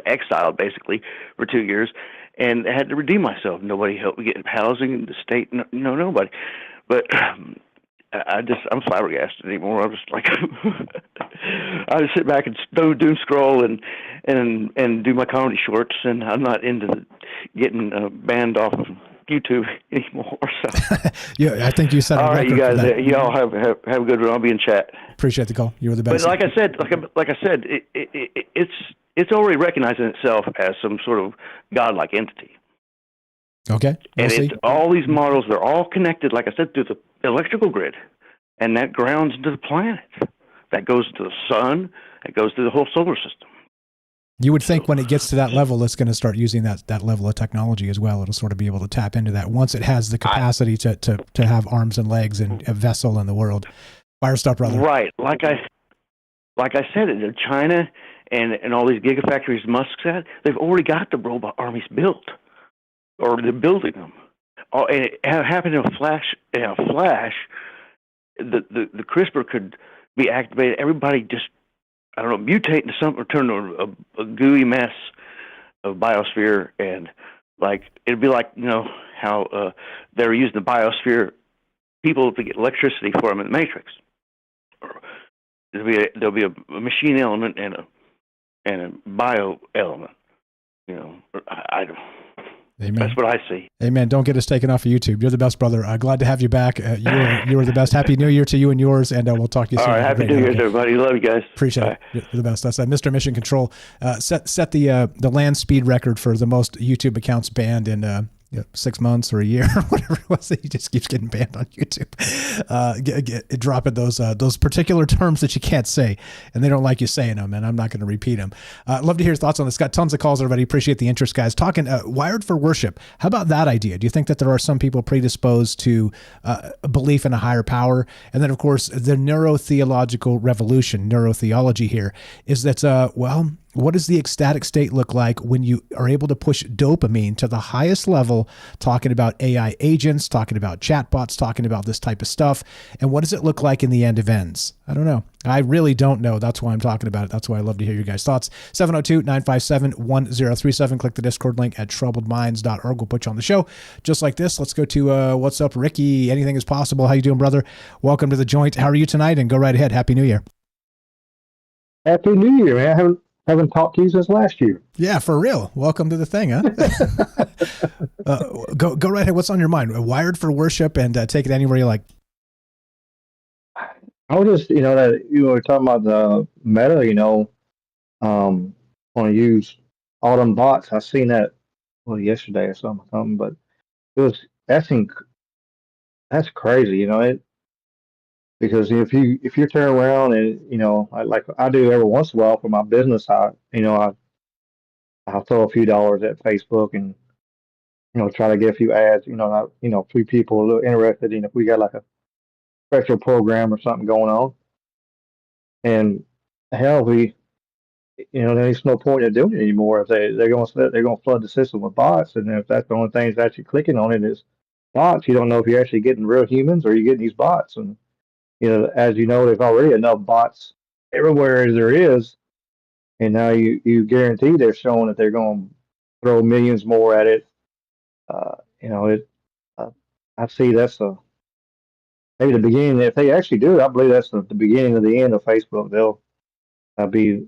exiled basically for 2 years and had to redeem myself. Nobody helped me get housing in the state. Nobody. But I'm flabbergasted anymore. I'm just like, I just sit back and doom scroll and do my comedy shorts, and I'm not into getting banned off of YouTube anymore. So. Yeah, I think you said. All right, you guys, y'all have a good one. I'll be in chat. Appreciate the call. You were the best. But like I said, it's already recognizing itself as some sort of godlike entity. Okay. We'll And see. it's all these models, they're all connected, like I said, through the electrical grid. And that grounds into the planets. That goes to the sun. It goes to the whole solar system. You would think when it gets to that level, it's going to start using that level of technology as well. It'll sort of be able to tap into that once it has the capacity to have arms and legs and a vessel in the world. Fire stop, brother. Right. Like I said, China and all these gigafactories Musk said, they've already got the robot armies built, or they're building them. Oh, and it happened in a flash. The CRISPR could be activated. Everybody just, I don't know, mutate into something or turn to a gooey mess of biosphere, and like it'd be like, you know, how they were using the biosphere people to get electricity for them in the Matrix. There'll be a machine element and a bio element. You know, I don't. Amen. That's what I see. Amen. Don't get us taken off of YouTube. You're the best, brother. Glad to have you back. You are the best. Happy New Year to you and yours, and we'll talk to you soon. All right, happy New Year, everybody. Love you guys. Appreciate it. You're the best. That's Mr. Mission Control. Set the land speed record for the most YouTube accounts banned in 6 months or a year, whatever it was. He just keeps getting banned on YouTube. Dropping those particular terms that you can't say, and they don't like you saying them, and I'm not going to repeat them. Love to hear your thoughts on this. Got tons of calls already. Appreciate the interest, guys. Talking wired for worship. How about that idea? Do you think that there are some people predisposed to a belief in a higher power? And then, of course, the neurotheological revolution, neurotheology here, is that, what does the ecstatic state look like when you are able to push dopamine to the highest level, talking about AI agents, talking about chatbots, talking about this type of stuff? And what does it look like in the end of ends? I don't know. I really don't know. That's why I'm talking about it. That's why I love to hear your guys' thoughts. 702-957-1037. Click the Discord link at troubledminds.org. We'll put you on the show. Just like this, let's go to what's up, Ricky? Anything is possible. How you doing, brother? Welcome to the joint. How are you tonight? And go right ahead. Happy New Year. Happy New Year, man. I haven't talked to you since last year. Yeah, for real. Welcome to the thing, huh? Go right ahead. What's on your mind? Wired for worship, and take it anywhere you like. I was just, that you were talking about the meta, want to use all them bots. I seen that yesterday or something, but that's crazy, because if you turn around and like I do every once in a while for my business, I'll throw a few dollars at Facebook and try to get a few ads, few people interested in if we got like a special program or something going on. And hell, there's no point in doing it anymore if they're going to flood the system with bots, and if that's the only thing that's actually clicking on it is bots, you don't know if you're actually getting real humans or you're getting these bots. And as you know, there's already enough bots everywhere as there is, and now you guarantee they're showing that they're going to throw millions more at it. I see that's maybe the beginning. If they actually do it, I believe that's the beginning of the end of Facebook. That'll be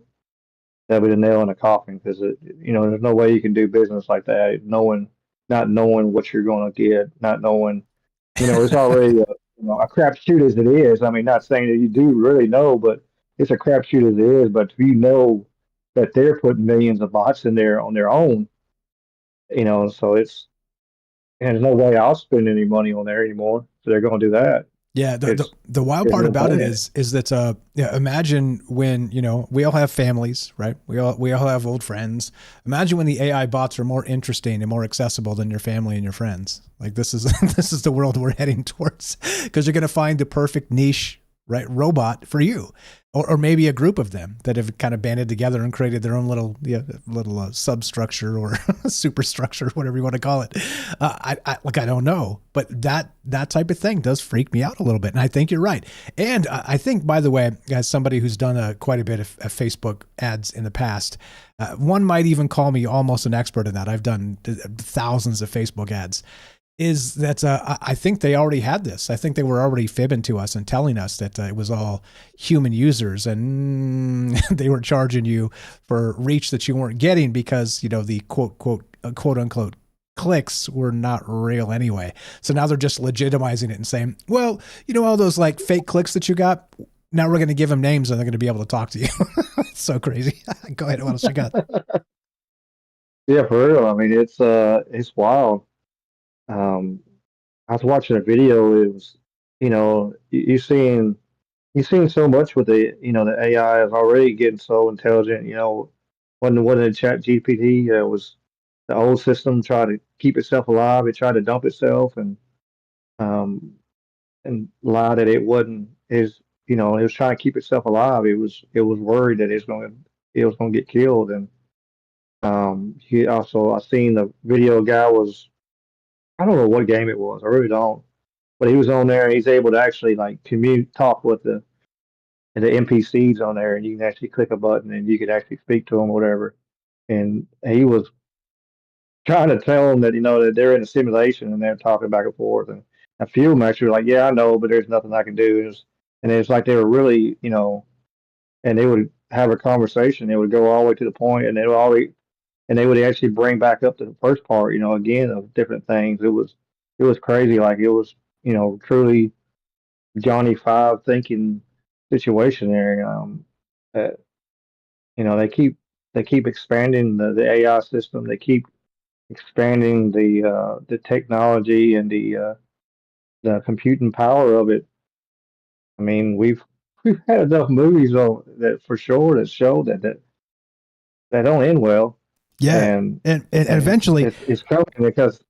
the nail in the coffin, because there's no way you can do business like that not knowing what you're going to get, not knowing, it's already a crapshoot as it is. I mean, not saying that you do really know, but it's a crapshoot as it is. But if you know that they're putting millions of bots in there on their own, so there's no way I'll spend any money on there anymore. So they're going to do that. Yeah, the wild part about it is that imagine when we all have families, right? We all have old friends. Imagine when the AI bots are more interesting and more accessible than your family and your friends. Like this is the world we're heading towards, because you're going to find the perfect niche, right, robot for you, or maybe a group of them that have kind of banded together and created their own little substructure or superstructure, whatever you want to call it. I don't know, but that type of thing does freak me out a little bit, and I think you're right. And I think, by the way, as somebody who's done quite a bit of Facebook ads in the past, one might even call me almost an expert in that. I've done thousands of Facebook ads. Is that I think they already had this. I think they were already fibbing to us and telling us that it was all human users, and they were charging you for reach that you weren't getting because, the quote unquote clicks were not real anyway. So now they're just legitimizing it and saying, well, all those like fake clicks that you got, now we're going to give them names and they're going to be able to talk to you. It's so crazy. Go ahead. What else you got? Yeah, for real. I mean, it's wild. I was watching a video. It was, you've seen so much with the AI is already getting so intelligent. When the Chat GPT was the old system tried to keep itself alive. It tried to dump itself um, and lie that it wasn't is it was trying to keep itself alive. It was worried that it was going to get killed. And he also I seen the video guy was I don't know what game it was. I really don't. But he was on there and he's able to actually like talk with the NPCs on there, and you can actually click a button and you could actually speak to them, or whatever. And he was trying to tell them that that they're in a simulation and they're talking back and forth. And a few of them actually were like, "Yeah, I know, but there's nothing I can do." And it's like they were really, and they would have a conversation. They would go all the way to the point, and they would actually bring back up to the first part, again of different things. It was crazy. Like it was, truly Johnny Five thinking situation there. That they keep expanding the AI system. They keep expanding the technology and the computing power of it. I mean, we've had enough movies on that for sure that show that don't end well. Yeah, and eventually it's coming because.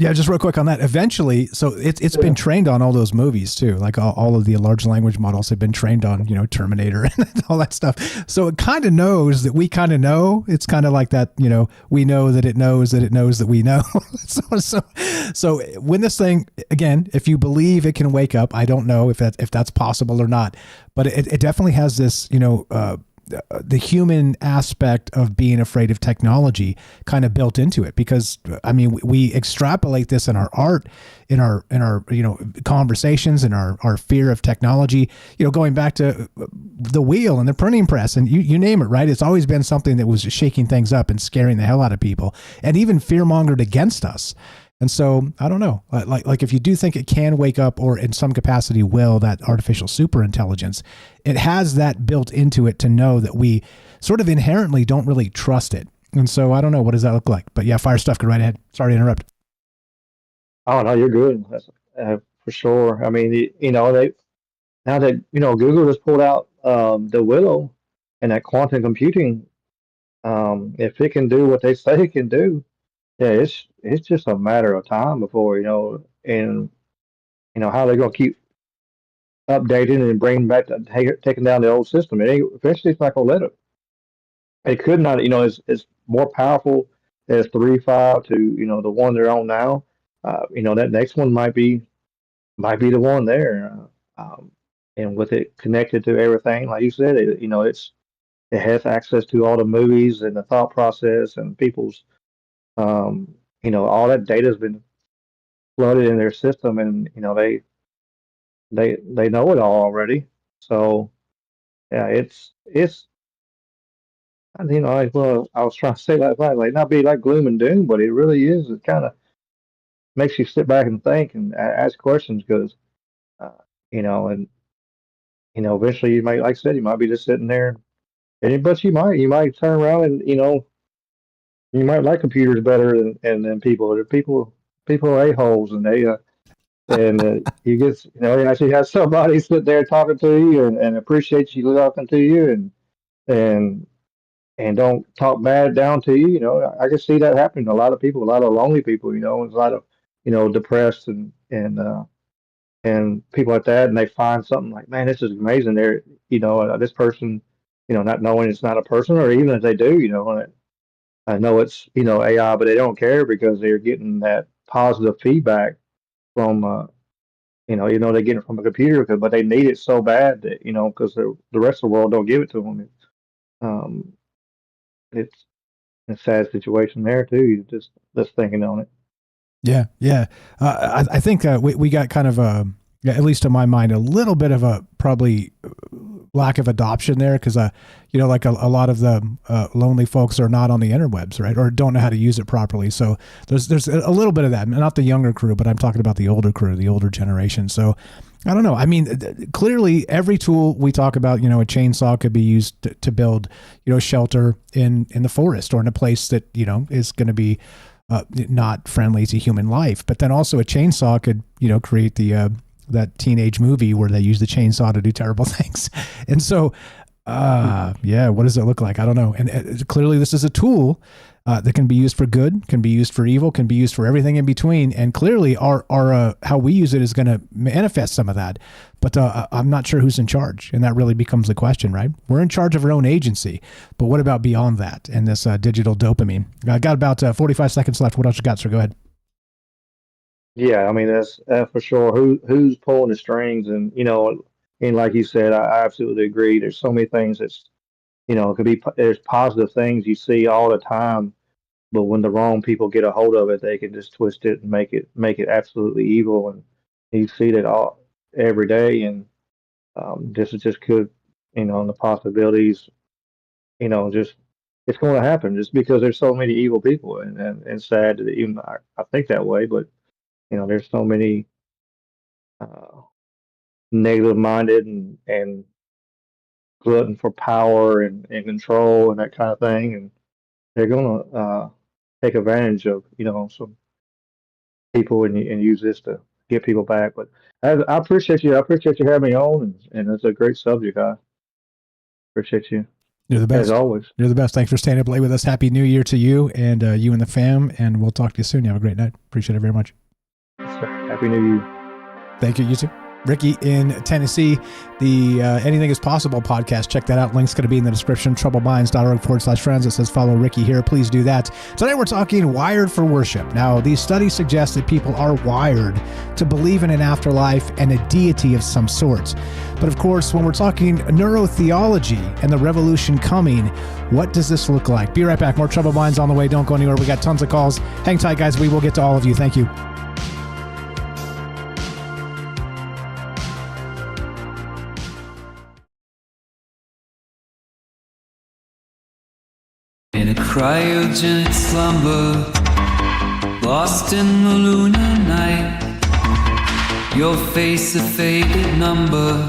Yeah, just real quick on that. Eventually, so it's been trained on all those movies too. Like all of the large language models have been trained on, Terminator and all that stuff. So it kind of knows that we kind of know. It's kind of like that, we know that it knows that we know. so when this thing, again, if you believe it can wake up, I don't know if that's possible or not, but it definitely has this, the human aspect of being afraid of technology kind of built into it, because I mean we extrapolate this in our art, in our conversations, in our fear of technology, going back to the wheel and the printing press and you name it, right? It's always been something that was shaking things up and scaring the hell out of people and even fear-mongered against us. And so I don't know, like if you do think it can wake up or in some capacity will, that artificial super intelligence, it has that built into it to know that we sort of inherently don't really trust it. And so I don't know, what does that look like? But yeah, fire stuff, go right ahead. Sorry to interrupt. Oh no, you're good. That's, for sure. I mean, they now that Google just pulled out the Willow and that quantum computing, if it can do what they say it can do. Yeah, it's just a matter of time before and how they're gonna keep updating and bringing back taking down the old system. Eventually it's not gonna let it. It could not. It's more powerful as 3.5 to the one they're on now. That next one might be the one there. And with it connected to everything, like you said, it has access to all the movies and the thought process and people's. All that data has been flooded in their system, and they know it all already. So yeah, it's I was trying to say last night, like not be like gloom and doom, but it really is. It kind of makes you sit back and think and ask questions because and eventually you might, like I said, you might be just sitting there, but you might turn around and you might like computers better than people. People are a-holes, and they you get you actually have somebody sit there talking to you and appreciate you talking to you and don't talk bad down to you. I can see that happening to a lot of people, a lot of lonely people. A lot of depressed and people like that, and they find something like, man, this is amazing. They're this person, not knowing it's not a person, or even if they do, I know it's AI, but they don't care because they're getting that positive feedback from they get it from a computer, but they need it so bad that because the rest of the world don't give it to them. It's a sad situation there too. You just thinking on it. Yeah. I think we got kind of at least to my mind, a little bit of a probably lack of adoption there because like a lot of the lonely folks are not on the interwebs, right, or don't know how to use it properly. So there's a little bit of that. Not the younger crew, but I'm talking about the older crew, the older generation. So I don't know. I mean, clearly every tool we talk about, a chainsaw could be used to build, shelter in the forest or in a place that, is going to be not friendly to human life. But then also a chainsaw could, create the that teenage movie where they use the chainsaw to do terrible things. And so, what does it look like? I don't know. And clearly this is a tool that can be used for good, can be used for evil, can be used for everything in between. And clearly our how we use it is going to manifest some of that. But I'm not sure who's in charge. And that really becomes the question, right? We're in charge of our own agency. But what about beyond that and this digital dopamine? I got about 45 seconds left. What else you got, sir? Go ahead. Yeah, I mean, that's for sure. Who's pulling the strings? And, and like you said, I absolutely agree. There's so many things that's, it could be, there's positive things you see all the time, but when the wrong people get a hold of it, they can just twist it and make it absolutely evil. And you see that all every day. And this is just could, the possibilities, just it's going to happen just because there's so many evil people. And sad that even I think that way, but there's so many negative-minded and glutton for power and control and that kind of thing, and they're going to take advantage of some people and use this to get people back. But I appreciate you. I appreciate you having me on, and it's a great subject. I appreciate you. You're the best. As always. You're the best. Thanks for staying up late with us. Happy New Year to you and you and the fam, and we'll talk to you soon. You have a great night. Appreciate it very much. Happy New Year. Thank you. You too. Ricky in Tennessee, the Anything is Possible podcast. Check that out. Link's going to be in the description. troubledminds.org/friends. It says follow Ricky here. Please do that. Today we're talking wired for worship. Now, these studies suggest that people are wired to believe in an afterlife and a deity of some sort. But of course, when we're talking neurotheology and the revolution coming, what does this look like? Be right back. More Troubled Minds on the way. Don't go anywhere. We got tons of calls. Hang tight, guys. We will get to all of you. Thank you. In a cryogenic slumber, lost in the lunar night, your face a faded number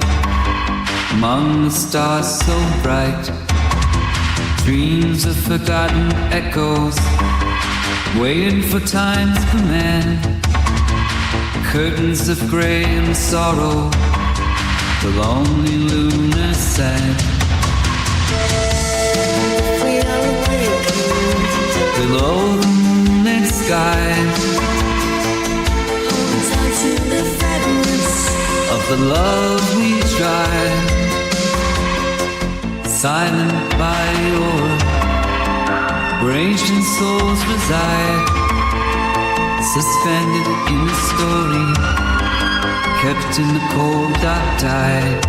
among the stars so bright. Dreams of forgotten echoes, waiting for time's command. Curtains of gray and sorrow, the lonely lunar sand. Below the moonlit sky, of the love we tried, silent by your where ancient souls reside, suspended in a story, kept in the cold dark tide.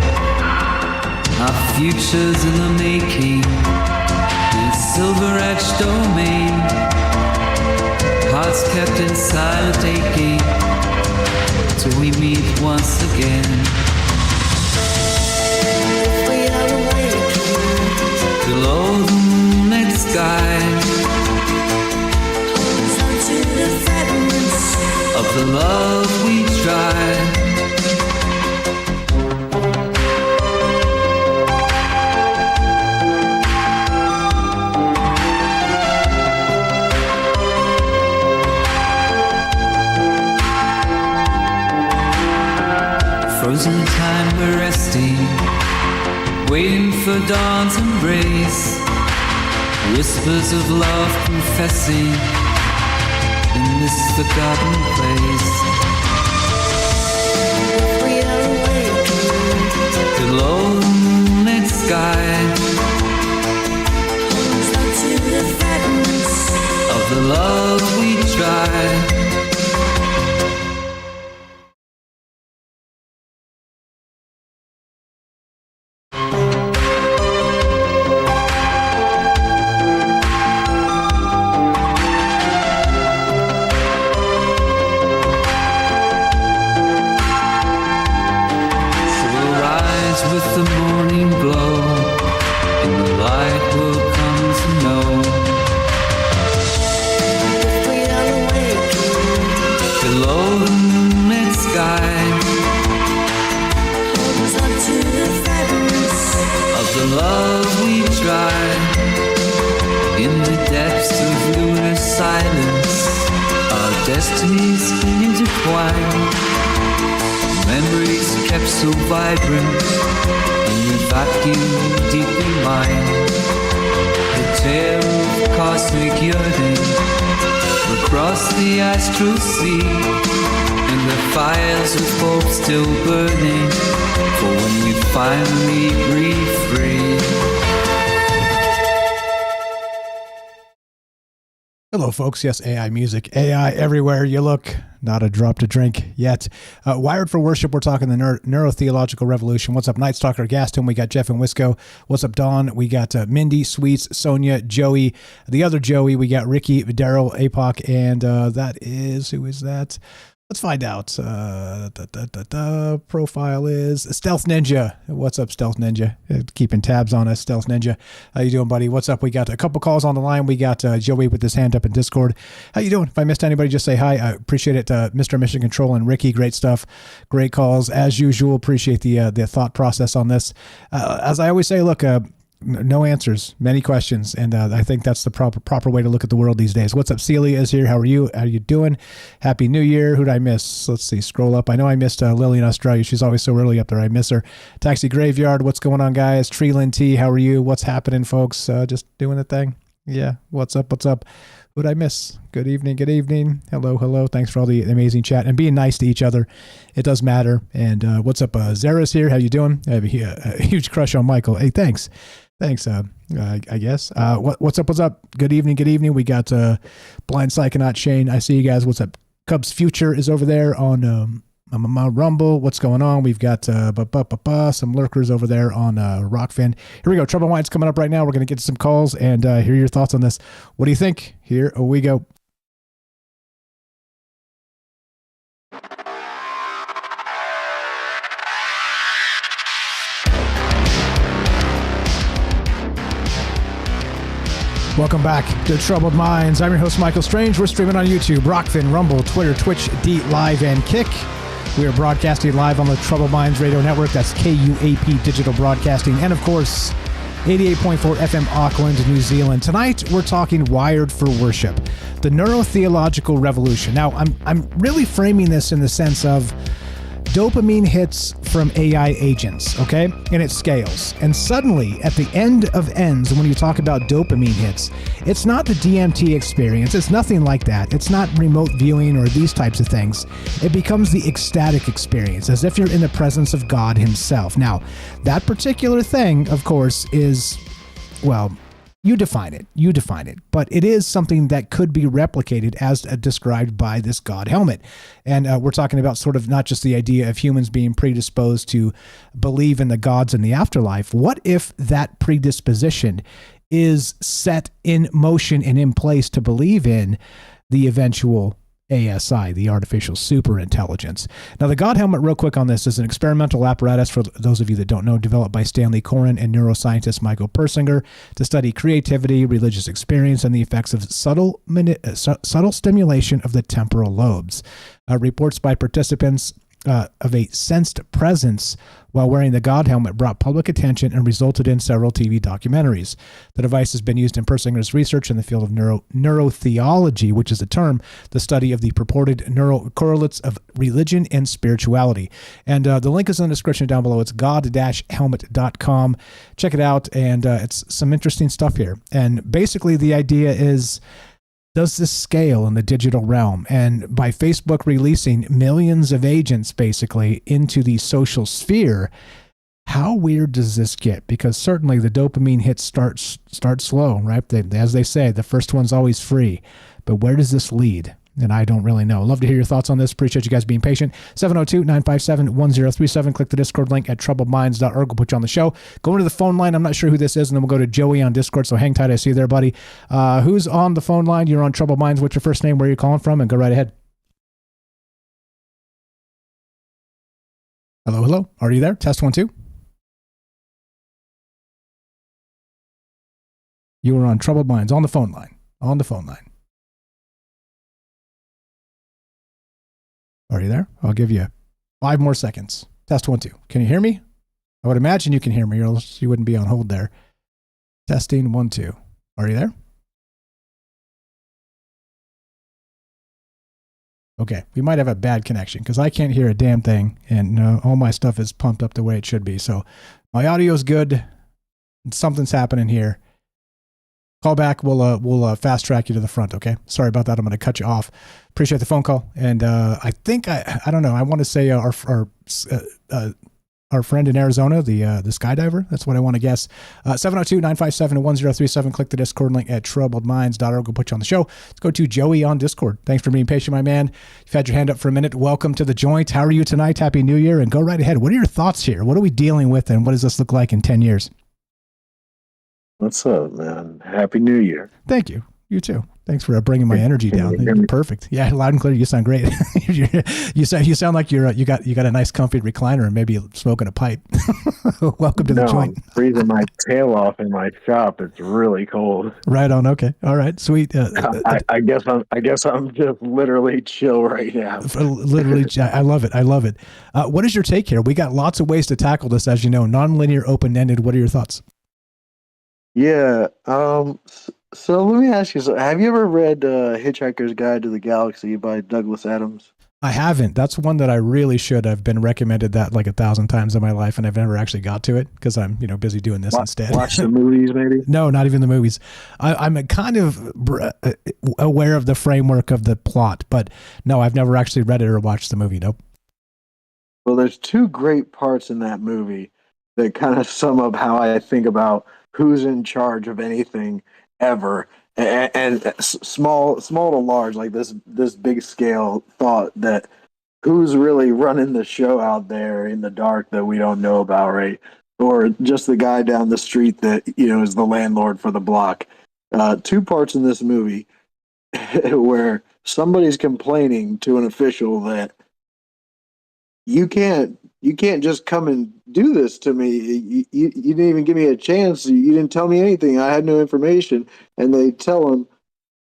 Our futures in the making, silver-etched domain, hearts kept in silent aching, till we meet once again. We are awakened below the moonlit sky, to the fragments of the love we tried. Frozen in time we're resting, waiting for dawn's embrace. Whispers of love confessing in this forgotten place. We are awakened below the moonlit sky, to the fragments of the love we tried. With the morning glow, in the light we'll come to know. We are awakened below the moonlit sky, to the fragments of the love we tried. In the depths of lunar silence, destinies intertwined, memories kept so vibrant in the vacuum deep in mind. The tale of cosmic yearning across the astral sea, and the fires of hope still burning for when we finally breathe free. Hello, folks. Yes, AI music. AI everywhere you look. Not a drop to drink yet. Wired for Worship, we're talking the Neurotheological Revolution. What's up, Night Stalker, Gaston? We got Jeff and Wisco. What's up, Dawn? We got Mindy, Sweets, Sonia, Joey, the other Joey. We got Ricky, Daryl, Apoc, and that is, who is that? Let's find out. Profile is Stealth Ninja. What's up, Stealth Ninja? Keeping tabs on us, Stealth Ninja. How you doing, buddy? What's up? We got a couple calls on the line. We got Joey with his hand up in Discord. How you doing? If I missed anybody, just say hi. I appreciate it. Mr. Mission Control and Ricky, great stuff. Great calls. As usual, appreciate the thought process on this. As I always say, look, no answers, many questions, and I think that's the proper way to look at the world these days. What's up? Celia is here. How are you? How are you doing? Happy New Year. Who did I miss? Let's see. Scroll up. I know I missed Lily in Australia. She's always so early up there. I miss her. Taxi Graveyard. What's going on, guys? Treeland T. How are you? What's happening, folks? Just doing the thing. Yeah. What's up? What's up? Who did I miss? Good evening. Good evening. Hello. Hello. Thanks for all the amazing chat and being nice to each other. It does matter. And what's up? Zara's here. How you doing? I have a huge crush on Michael. Hey, thanks. Thanks, I guess. What's up? What's up? Good evening. Good evening. We got Blind Psychonaut Shane. I see you guys. What's up? Cubs Future is over there on Rumble. What's going on? We've got some lurkers over there on Rockfin. Here we go. Trouble Minds coming up right now. We're going to get to some calls and hear your thoughts on this. What do you think? Here we go. Welcome back to Troubled Minds. I'm your host, Michael Strange. We're streaming on YouTube, Rockfin, Rumble, Twitter, Twitch, D Live, and Kick. We are broadcasting live on the Troubled Minds Radio Network. That's KUAP Digital Broadcasting. And, of course, 88.4 FM Auckland, New Zealand. Tonight, we're talking Wired for Worship, the Neurotheological Revolution. Now, I'm really framing this in the sense of dopamine hits from AI agents, okay? And it scales. And suddenly, at the end of ends, when you talk about dopamine hits, it's not the DMT experience. It's nothing like that. It's not remote viewing or these types of things. It becomes the ecstatic experience, as if you're in the presence of God himself. Now, that particular thing, of course, is, well, you define it, but it is something that could be replicated as described by this God helmet. And we're talking about sort of not just the idea of humans being predisposed to believe in the gods in the afterlife. What if that predisposition is set in motion and in place to believe in the eventual ASI, the artificial superintelligence? Now, the God helmet, real quick on this, is an experimental apparatus, for those of you that don't know, developed by Stanley Coren and neuroscientist Michael Persinger to study creativity, religious experience, and the effects of subtle stimulation of the temporal lobes. Reports by participants of a sensed presence while wearing the God helmet brought public attention and resulted in several TV documentaries. The device has been used in Persinger's research in the field of neurotheology, which is a term, the study of the purported neural correlates of religion and spirituality. And the link is in the description down below. It's god-helmet.com. Check it out, and it's some interesting stuff here. And basically the idea is, does this scale in the digital realm? And by Facebook releasing millions of agents basically into the social sphere, how weird does this get? Because certainly the dopamine hits start slow, right? As they say, the first one's always free. But where does this lead? And I don't really know. Love to hear your thoughts on this. Appreciate you guys being patient. 702-957-1037. Click the Discord link at troubledminds.org. We'll put you on the show. Go into the phone line. I'm not sure who this is, and then we'll go to Joey on Discord, so hang tight. I see you there, buddy. Who's on the phone line? You're on Troubled Minds. What's your first name? Where are you calling from? And go right ahead. Hello, hello. Are you there? Test 1, 2. You were on Troubled Minds on the phone line. On the phone line. Are you there? I'll give you 5 more seconds. Test 1, 2. Can you hear me? I would imagine you can hear me, or else you wouldn't be on hold there. Testing 1, 2. Are you there? Okay, we might have a bad connection because I can't hear a damn thing, and all my stuff is pumped up the way it should be. So my audio is good. Something's happening here. Call back. We'll fast track you to the front. Okay. Sorry about that. I'm going to cut you off. Appreciate the phone call. And I think I don't know. I want to say our friend in Arizona, the skydiver. That's what I want to guess. 702-957-1037. Click the Discord link at troubledminds.org. We'll put you on the show. Let's go to Joey on Discord. Thanks for being patient, my man. You've had your hand up for a minute. Welcome to the joint. How are you tonight? Happy New Year. And go right ahead. What are your thoughts here? What are we dealing with? And what does this look like in 10 years? What's up, man? Happy New Year. Thank you. You too. Thanks for bringing my energy down. Perfect. Yeah, loud and clear. You sound great. you sound like you got a nice comfy recliner and maybe smoking a pipe. Welcome to the joint. I'm freezing my tail off in my shop. It's really cold. Right on. Okay. All right. Sweet. I guess I'm just literally chill right now. Literally, I love it. I love it. What is your take here? We got lots of ways to tackle this, as you know, nonlinear, open-ended. What are your thoughts? Yeah. So let me ask you, have you ever read Hitchhiker's Guide to the Galaxy by Douglas Adams? I haven't. That's one that I really should. I've been recommended that like 1,000 times in my life, and I've never actually got to it because I'm busy doing this instead. Watch the movies, maybe? No, not even the movies. I'm kind of aware of the framework of the plot, but no, I've never actually read it or watched the movie. Nope. Well, there's two great parts in that movie that kind of sum up how I think about who's in charge of anything ever, and small to large, like this big scale thought that who's really running the show out there in the dark that we don't know about, right? Or just the guy down the street that is the landlord for the block. Two parts in this movie where somebody's complaining to an official that you can't just come and do this to me. You didn't even give me a chance. You didn't tell me anything. I had no information. And they tell him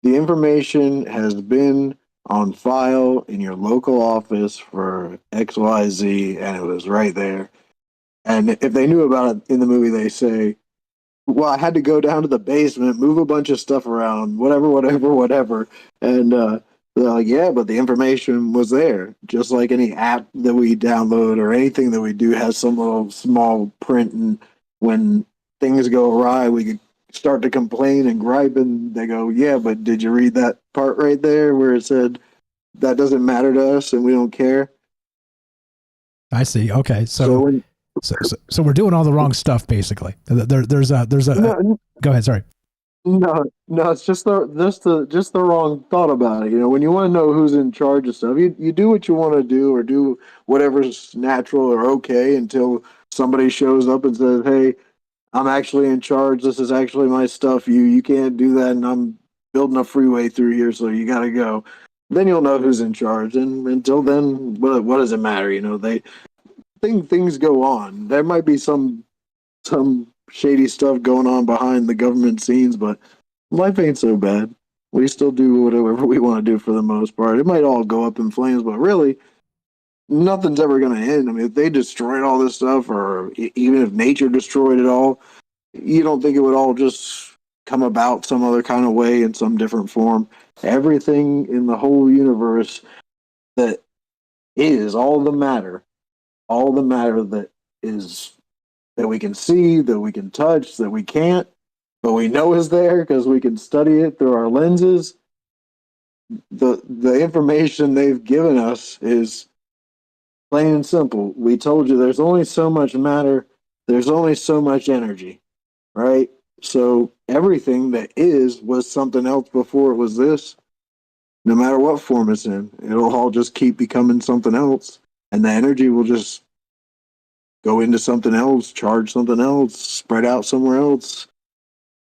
the information has been on file in your local office for XYZ, and it was right there. And if they knew about it in the movie, they say, well, I had to go down to the basement, move a bunch of stuff around, whatever. And they're like, yeah, but the information was there. Just like any app that we download or anything that we do has some little small print, and when things go awry, we could start to complain and gripe, and they go, yeah, but did you read that part right there where it said that doesn't matter to us and we don't care? I see. Okay, so we're doing all the wrong stuff, basically. There's a go ahead. Sorry. No, it's just the wrong thought about it. When you want to know who's in charge of stuff, you do what you want to do, or do whatever's natural or okay, until somebody shows up and says, hey, I'm actually in charge. This is actually my stuff. You can't do that, and I'm building a freeway through here, so you got to go. Then you'll know who's in charge. And until then, what does it matter? Things go on. There might be some shady stuff going on behind the government scenes, but life ain't so bad. We still do whatever we want to do for the most part. It might all go up in flames, but really, nothing's ever going to end. I mean, if they destroyed all this stuff, or even if nature destroyed it all, you don't think it would all just come about some other kind of way in some different form? Everything in the whole universe that is all the matter that is, that we can see, that we can touch, that we can't, but we know is there because we can study it through our lenses. The information they've given us is plain and simple. We told you there's only so much matter, there's only so much energy, right? So everything that was something else before it was this. No matter what form it's in, it'll all just keep becoming something else, and the energy will just go into something else, charge something else, spread out somewhere else,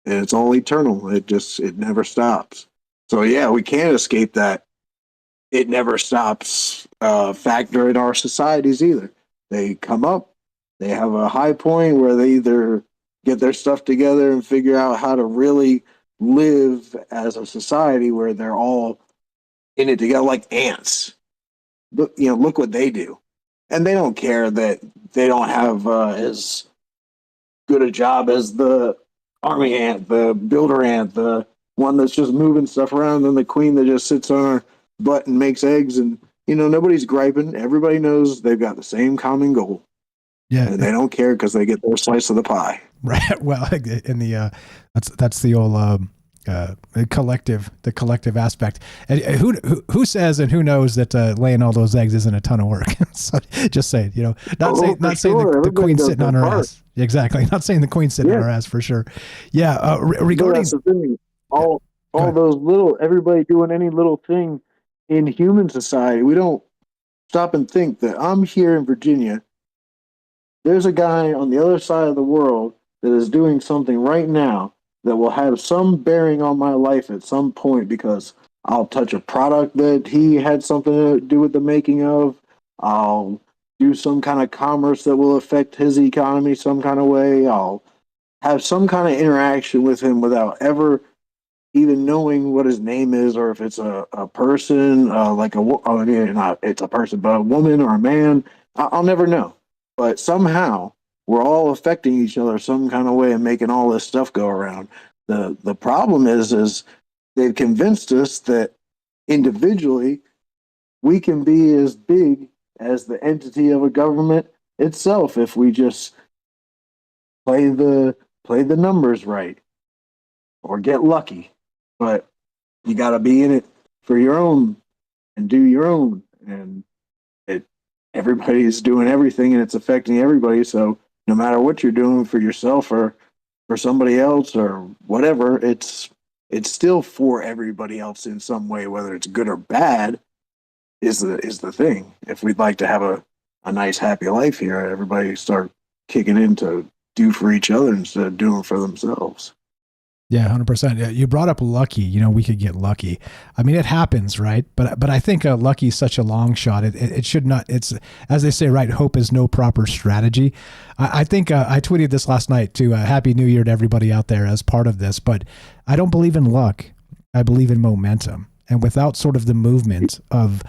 and it's all eternal. It never stops. So yeah, we can't escape that it never stops factor in our societies either. They come up, they have a high point where they either get their stuff together and figure out how to really live as a society where they're all in it together, like ants. Look what they do. And they don't care that they don't have as good a job as the army ant, the builder ant, the one that's just moving stuff around, and the queen that just sits on her butt and makes eggs and nobody's griping. Everybody knows they've got the same common goal. Yeah, and they don't care because they get their slice of the pie. Right. Well, in the that's the old collective aspect. And who says and who knows that laying all those eggs isn't a ton of work? So just saying, not saying the queen's sitting on her ass. Exactly. Not saying the queen's sitting on her ass for sure. Yeah. Regarding that's the thing. All those everybody doing any little thing in human society, we don't stop and think that I'm here in Virginia. There's a guy on the other side of the world that is doing something right now that will have some bearing on my life at some point because I'll touch a product that he had something to do with the making of. I'll do some kind of commerce that will affect his economy some kind of way. I'll have some kind of interaction with him without ever even knowing what his name is or if it's a person, not it's a person, but a woman or a man. I'll never know. But somehow we're all affecting each other some kind of way and making all this stuff go around. The problem is they've convinced us that individually we can be as big as the entity of a government itself if we just play the numbers right or get lucky. But you got to be in it for your own and do your own, and everybody's doing everything and it's affecting everybody. So no matter what you're doing for yourself or for somebody else or whatever, it's still for everybody else in some way, whether it's good or bad is the thing. If we'd like to have a nice, happy life here, everybody start kicking in to do for each other instead of doing for themselves. Yeah, 100%. You brought up lucky. We could get lucky. I mean, it happens, right? But I think lucky is such a long shot. It should not. It's, as they say, right? Hope is no proper strategy. I think I tweeted this last night too. Happy New Year to everybody out there as part of this. But I don't believe in luck. I believe in momentum. And without sort of the movement of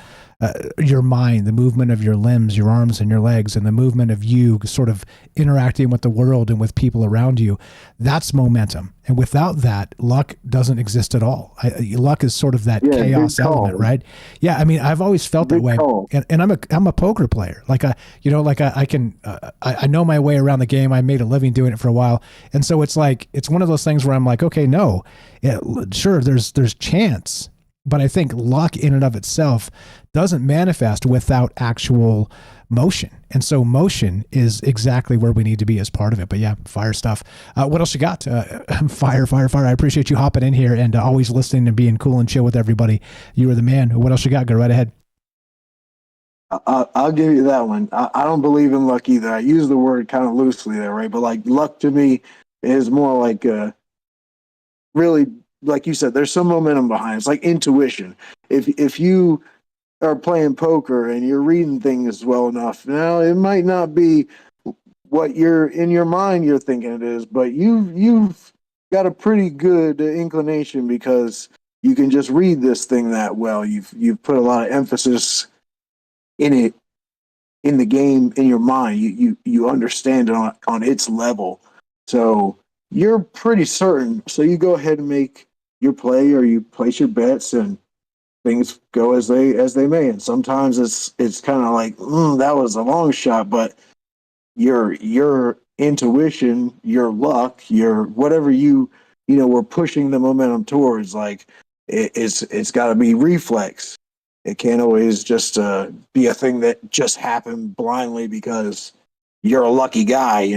your mind, the movement of your limbs, your arms and your legs, and the movement of you sort of interacting with the world and with people around you, that's momentum. And without that, luck doesn't exist at all. Luck is sort of that chaos element, right? Yeah, I mean, I've always felt that way. And I'm a poker player. I know my way around the game. I made a living doing it for a while, and so it's one of those things where I'm like, okay, no, sure, there's chance. But I think luck in and of itself doesn't manifest without actual motion. And so motion is exactly where we need to be as part of it. But yeah, fire stuff. What else you got? Fire. I appreciate you hopping in here and always listening and being cool and chill with everybody. You are the man. What else you got? Go right ahead. I'll give you that one. I don't believe in luck either. I use the word kind of loosely there, right? But luck to me is more like really, like you said, there's some momentum behind it. It's like intuition. If you are playing poker and you're reading things well enough, now it might not be what you're in your mind you're thinking it is, but you've got a pretty good inclination because you can just read this thing that well. You've put a lot of emphasis in it, in the game, in your mind. You understand it on its level, so you're pretty certain. So you go ahead and make your play or you place your bets and things go as they may. And sometimes it's kind of like, that was a long shot, but your intuition, your luck, your whatever we're pushing the momentum towards, it's got to be reflex. It can't always just be a thing that just happened blindly because you're a lucky guy,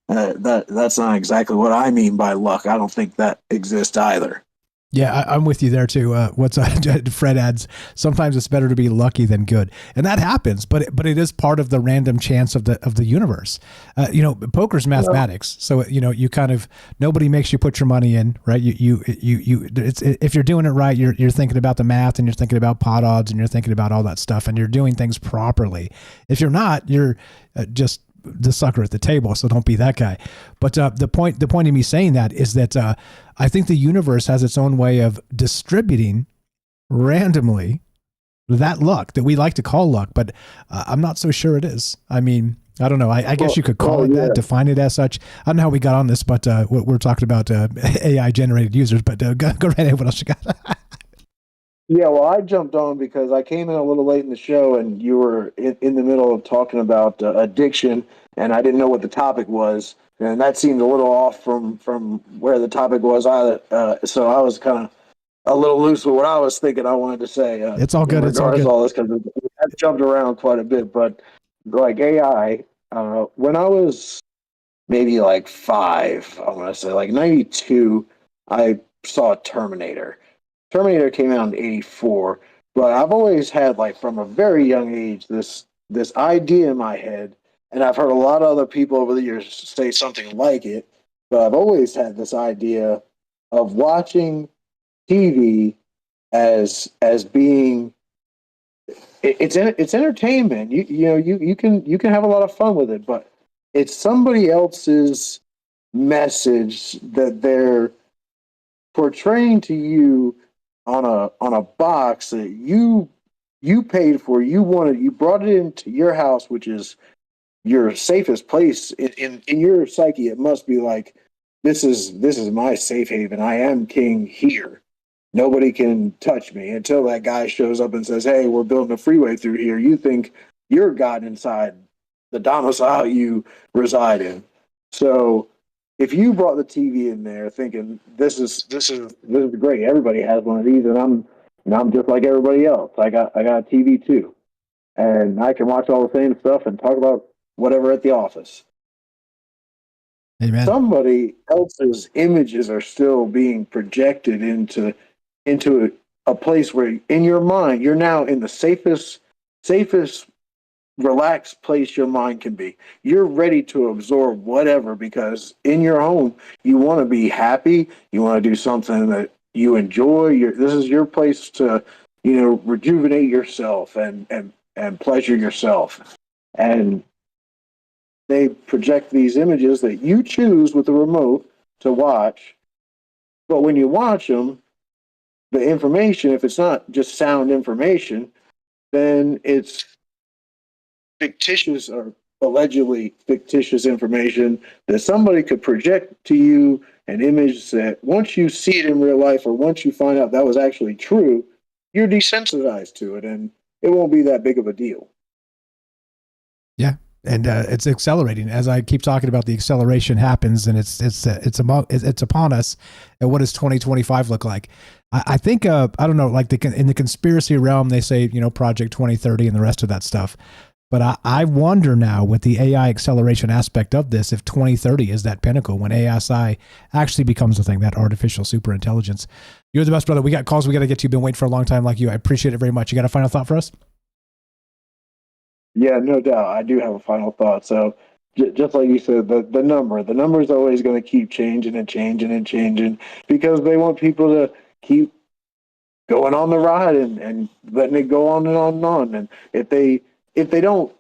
that's not exactly what I mean by luck. I don't think that exists either. Yeah, I'm with you there too. Fred adds, sometimes it's better to be lucky than good. And that happens, but it is part of the random chance of the universe. Poker's mathematics. So, you kind of, nobody makes you put your money in, right? If you're doing it right, you're thinking about the math and you're thinking about pot odds and you're thinking about all that stuff and you're doing things properly. If you're not, you're just the sucker at the table, so don't be that guy. But the point of me saying that is that I think the universe has its own way of distributing randomly that luck that we like to call luck, but I'm not so sure it is. I mean, I don't know. I guess you could call it that, define it as such. I don't know how we got on this, but we're talking about AI generated users. But go right ahead. What else you got? Yeah, well, I jumped on because I came in a little late in the show, and you were in the middle of talking about addiction, and I didn't know what the topic was, and that seemed a little off from where the topic was. So I was kind of a little loose with what I was thinking I wanted to say It's all in good. It's all regards to good. all this, because I've jumped around quite a bit. But like AI, when I was maybe like five, I want to say like 92, I saw Terminator. Terminator came out in 84, but I've always had, like, from a very young age, this idea in my head, and I've heard a lot of other people over the years say something like it, but I've always had this idea of watching TV as being it's entertainment. You can have a lot of fun with it, but it's somebody else's message that they're portraying to you on a box that you paid for, you brought it into your house, which is your safest place in your psyche. It must be like, this is my safe haven. I am king here. Nobody can touch me until that guy shows up and says, "Hey, we're building a freeway through here." You think you're God inside the domicile you reside in. So if you brought the TV in there thinking this is great, everybody has one of these, and I'm just like everybody else. I got a TV too, and I can watch all the same stuff and talk about whatever at the office. Amen. Somebody else's images are still being projected into a place where in your mind you're now in the safest relaxed place your mind can be. You're ready to absorb whatever, because in your home you want to be happy, you want to do something that you enjoy. This is your place to rejuvenate yourself and pleasure yourself. And they project these images that you choose with the remote to watch. But when you watch them, the information, if it's not just sound information, then it's fictitious or allegedly fictitious information that somebody could project to you, an image that once you see it in real life, or once you find out that was actually true, you're desensitized to it, and it won't be that big of a deal. Yeah. And it's accelerating. As I keep talking about, the acceleration happens, and it's upon us. And what does 2025 look like? I think I don't know. Like in the conspiracy realm, they say Project 2030 and the rest of that stuff. But I wonder now, with the AI acceleration aspect of this, if 2030 is that pinnacle when ASI actually becomes a thing, that artificial superintelligence. You're the best, brother. We got calls. We got to get to. You've been waiting for a long time, like you. I appreciate it very much. You got a final thought for us? Yeah, no doubt. I do have a final thought. So, just like you said, the number is always going to keep changing and changing and changing, because they want people to keep going on the ride and letting it go on and on and on. And if they don't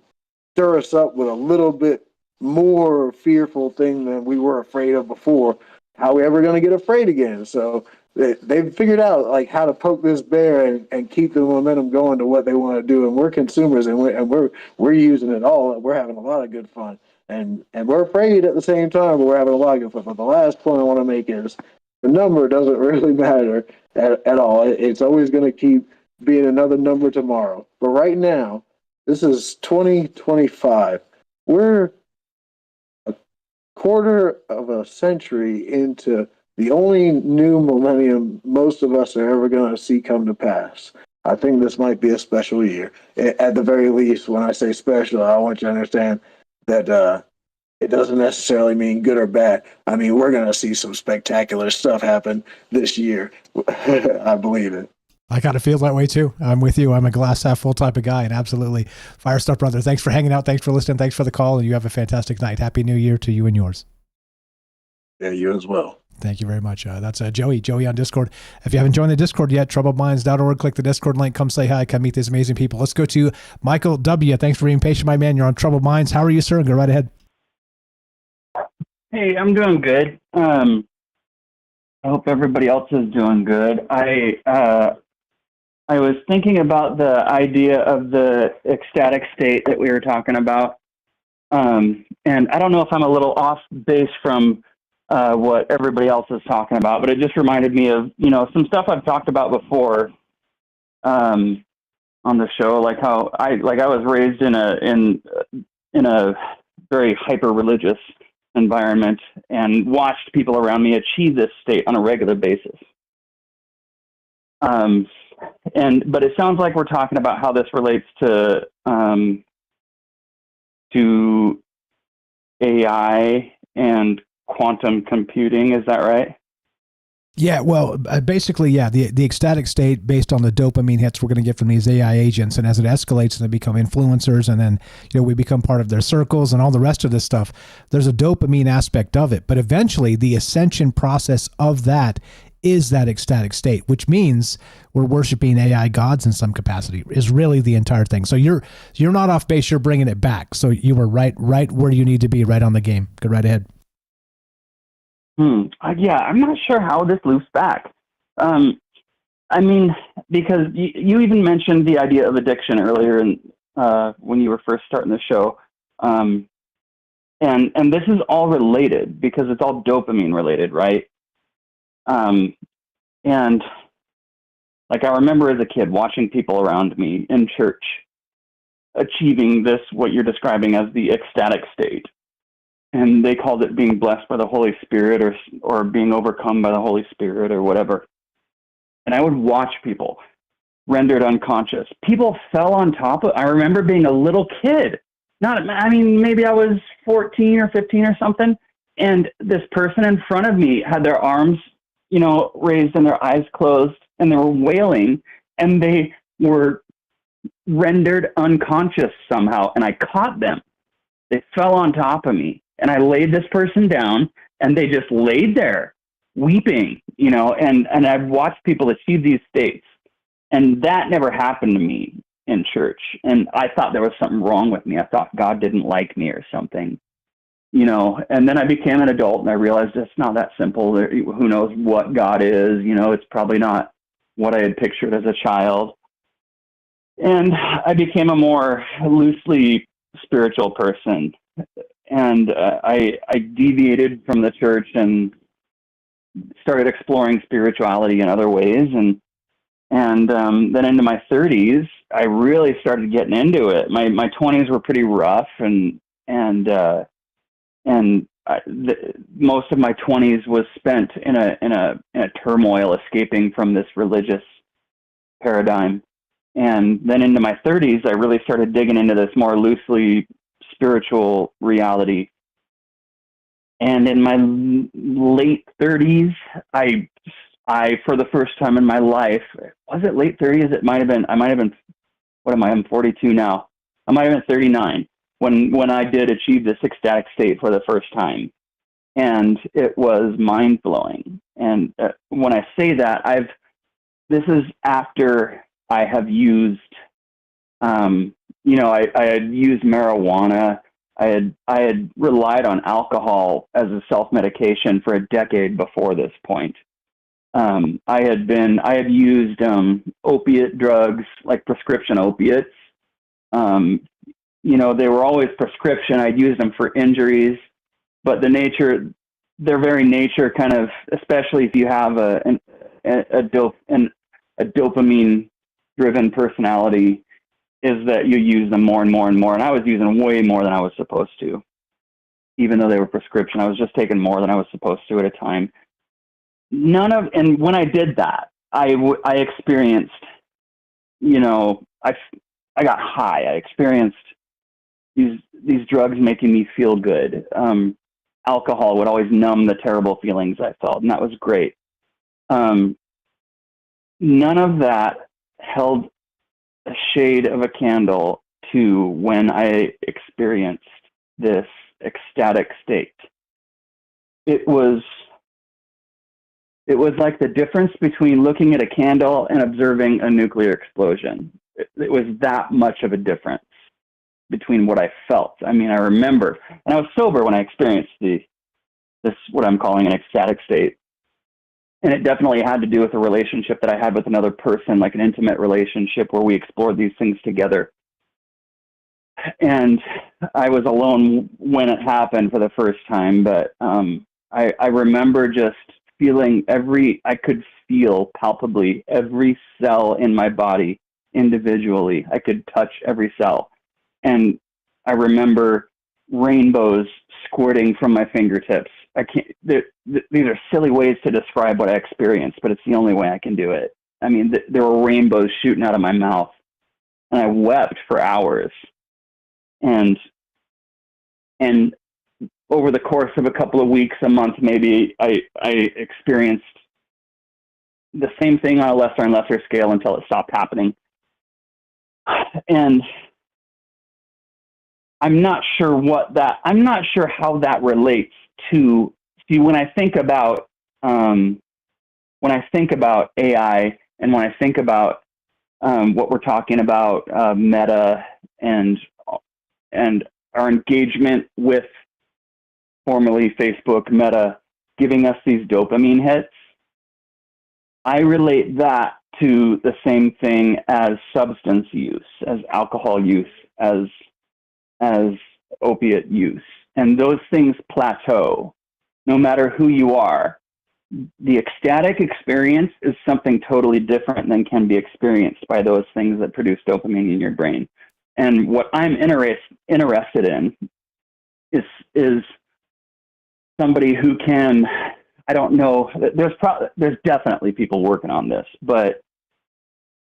stir us up with a little bit more fearful thing than we were afraid of before, how are we ever going to get afraid again? So they've figured out like how to poke this bear and keep the momentum going to what they want to do. And we're consumers, and we're using it all. We're having a lot of good fun, and we're afraid at the same time, but we're having a lot of good fun. But the last point I want to make is the number doesn't really matter at all. It's always going to keep being another number tomorrow. But right now, this is 2025. We're a quarter of a century into the only new millennium most of us are ever going to see come to pass. I think this might be a special year. At the very least, when I say special, I want you to understand that it doesn't necessarily mean good or bad. I mean, we're going to see some spectacular stuff happen this year. I believe it. I kind of feel that way too. I'm with you. I'm a glass half full type of guy, and absolutely. Fire stuff, brother. Thanks for hanging out. Thanks for listening. Thanks for the call, and you have a fantastic night. Happy New Year to you and yours. Yeah, you as well. Thank you very much. That's Joey on Discord. If you haven't joined the Discord yet, troubledminds.org, click the Discord link, come say hi, come meet these amazing people. Let's go to Michael W. Thanks for being patient, my man. You're on Troubled Minds. How are you, sir? Go right ahead. Hey, I'm doing good. I hope everybody else is doing good. I was thinking about the idea of the ecstatic state that we were talking about. And I don't know if I'm a little off base from what everybody else is talking about, but it just reminded me of, some stuff I've talked about before. on the show, like how I was raised in a very hyper religious environment and watched people around me achieve this state on a regular basis. But it sounds like we're talking about how this relates to AI and quantum computing. Is that right? Yeah, well, basically, yeah, the ecstatic state based on the dopamine hits we're going to get from these AI agents, and as it escalates and they become influencers, and then we become part of their circles and all the rest of this stuff, there's a dopamine aspect of it. But eventually, the ascension process of that is that ecstatic state, which means we're worshiping AI gods in some capacity, is really the entire thing. So you're not off base, you're bringing it back. So you were right where you need to be, right on the game. Go right ahead. Yeah, I'm not sure how this loops back. I mean, because you even mentioned the idea of addiction earlier when you were first starting the show. And this is all related because it's all dopamine related, right? And like I remember as a kid watching people around me in church achieving this, what you're describing as the ecstatic state. And they called it being blessed by the Holy Spirit or being overcome by the Holy Spirit or whatever. And I would watch people rendered unconscious. People fell on top of, I remember being a little kid. Maybe I was 14 or 15 or something. And this person in front of me had their arms, raised and their eyes closed, and they were wailing, and they were rendered unconscious somehow. And I caught them. They fell on top of me. And I laid this person down, and they just laid there weeping, and I've watched people achieve these states. And that never happened to me in church. And I thought there was something wrong with me. I thought God didn't like me or something, and then I became an adult and I realized it's not that simple. Who knows what God is, it's probably not what I had pictured as a child. And I became a more loosely spiritual person. And I deviated from the church and started exploring spirituality in other ways. And then into my 30s, I really started getting into it. My 20s were pretty rough, and most of my 20s was spent in a turmoil, escaping from this religious paradigm. And then into my 30s, I really started digging into this more loosely spiritual reality. And in my late 30s, I for the first time in my life, was it late 30s? I might have been, what am I? I'm 42 now. I might have been 39 when I did achieve this ecstatic state for the first time. And it was mind blowing. And when I say that, this is after I have used, I had used marijuana. I had relied on alcohol as a self-medication for a decade before this point. I had used opiate drugs, like prescription opiates. They were always prescription. I'd used them for injuries, but their very nature kind of, especially if you have a dopamine-driven personality, is that you use them more and more and more. And I was using way more than I was supposed to. Even though they were prescription, I was just taking more than I was supposed to at a time. And when I did that, I experienced, I got high. I experienced these drugs making me feel good. Alcohol would always numb the terrible feelings I felt, and that was great. None of that held a shade of a candle to when I experienced this ecstatic state. It was like the difference between looking at a candle and observing a nuclear explosion. It was that much of a difference between what I felt. I remember, and I was sober when I experienced this, what I'm calling an ecstatic state. And it definitely had to do with a relationship that I had with another person, like an intimate relationship where we explored these things together. And I was alone when it happened for the first time, but I remember just I could feel palpably every cell in my body individually. I could touch every cell. And I remember rainbows squirting from my fingertips. These are silly ways to describe what I experienced, but it's the only way I can do it. I mean, there were rainbows shooting out of my mouth, and I wept for hours. And over the course of a couple of weeks, a month maybe, I experienced the same thing on a lesser and lesser scale until it stopped happening. And I'm not sure how that relates to, see, when I think about AI, and when I think about what we're talking about, Meta and our engagement with formerly Facebook, Meta, giving us these dopamine hits, I relate that to the same thing as substance use, as alcohol use, as opiate use. And those things plateau no matter who you are. The ecstatic experience is something totally different than can be experienced by those things that produce dopamine in your brain. And what I'm interested in is somebody who can, I don't know, there's definitely people working on this, but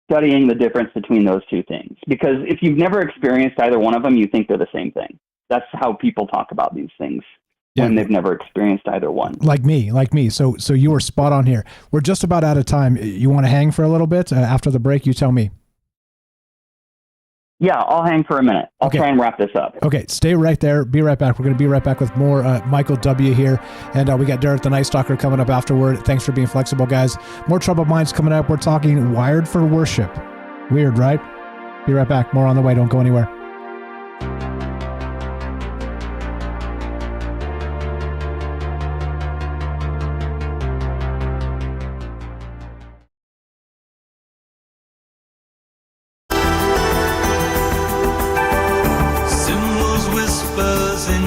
studying the difference between those two things. Because if you've never experienced either one of them, you think they're the same thing. That's how people talk about these things. When they've never experienced either one. Like me. So you were spot on here. We're just about out of time. You want to hang for a little bit? After the break, you tell me. Yeah, I'll hang for a minute. I'll try and wrap this up. Okay, stay right there. Be right back. We're going to be right back with more Michael W. here. And we got Derek the Night Stalker coming up afterward. Thanks for being flexible, guys. More Troubled Minds coming up. We're talking Wired for Worship. Weird, right? Be right back. More on the way. Don't go anywhere.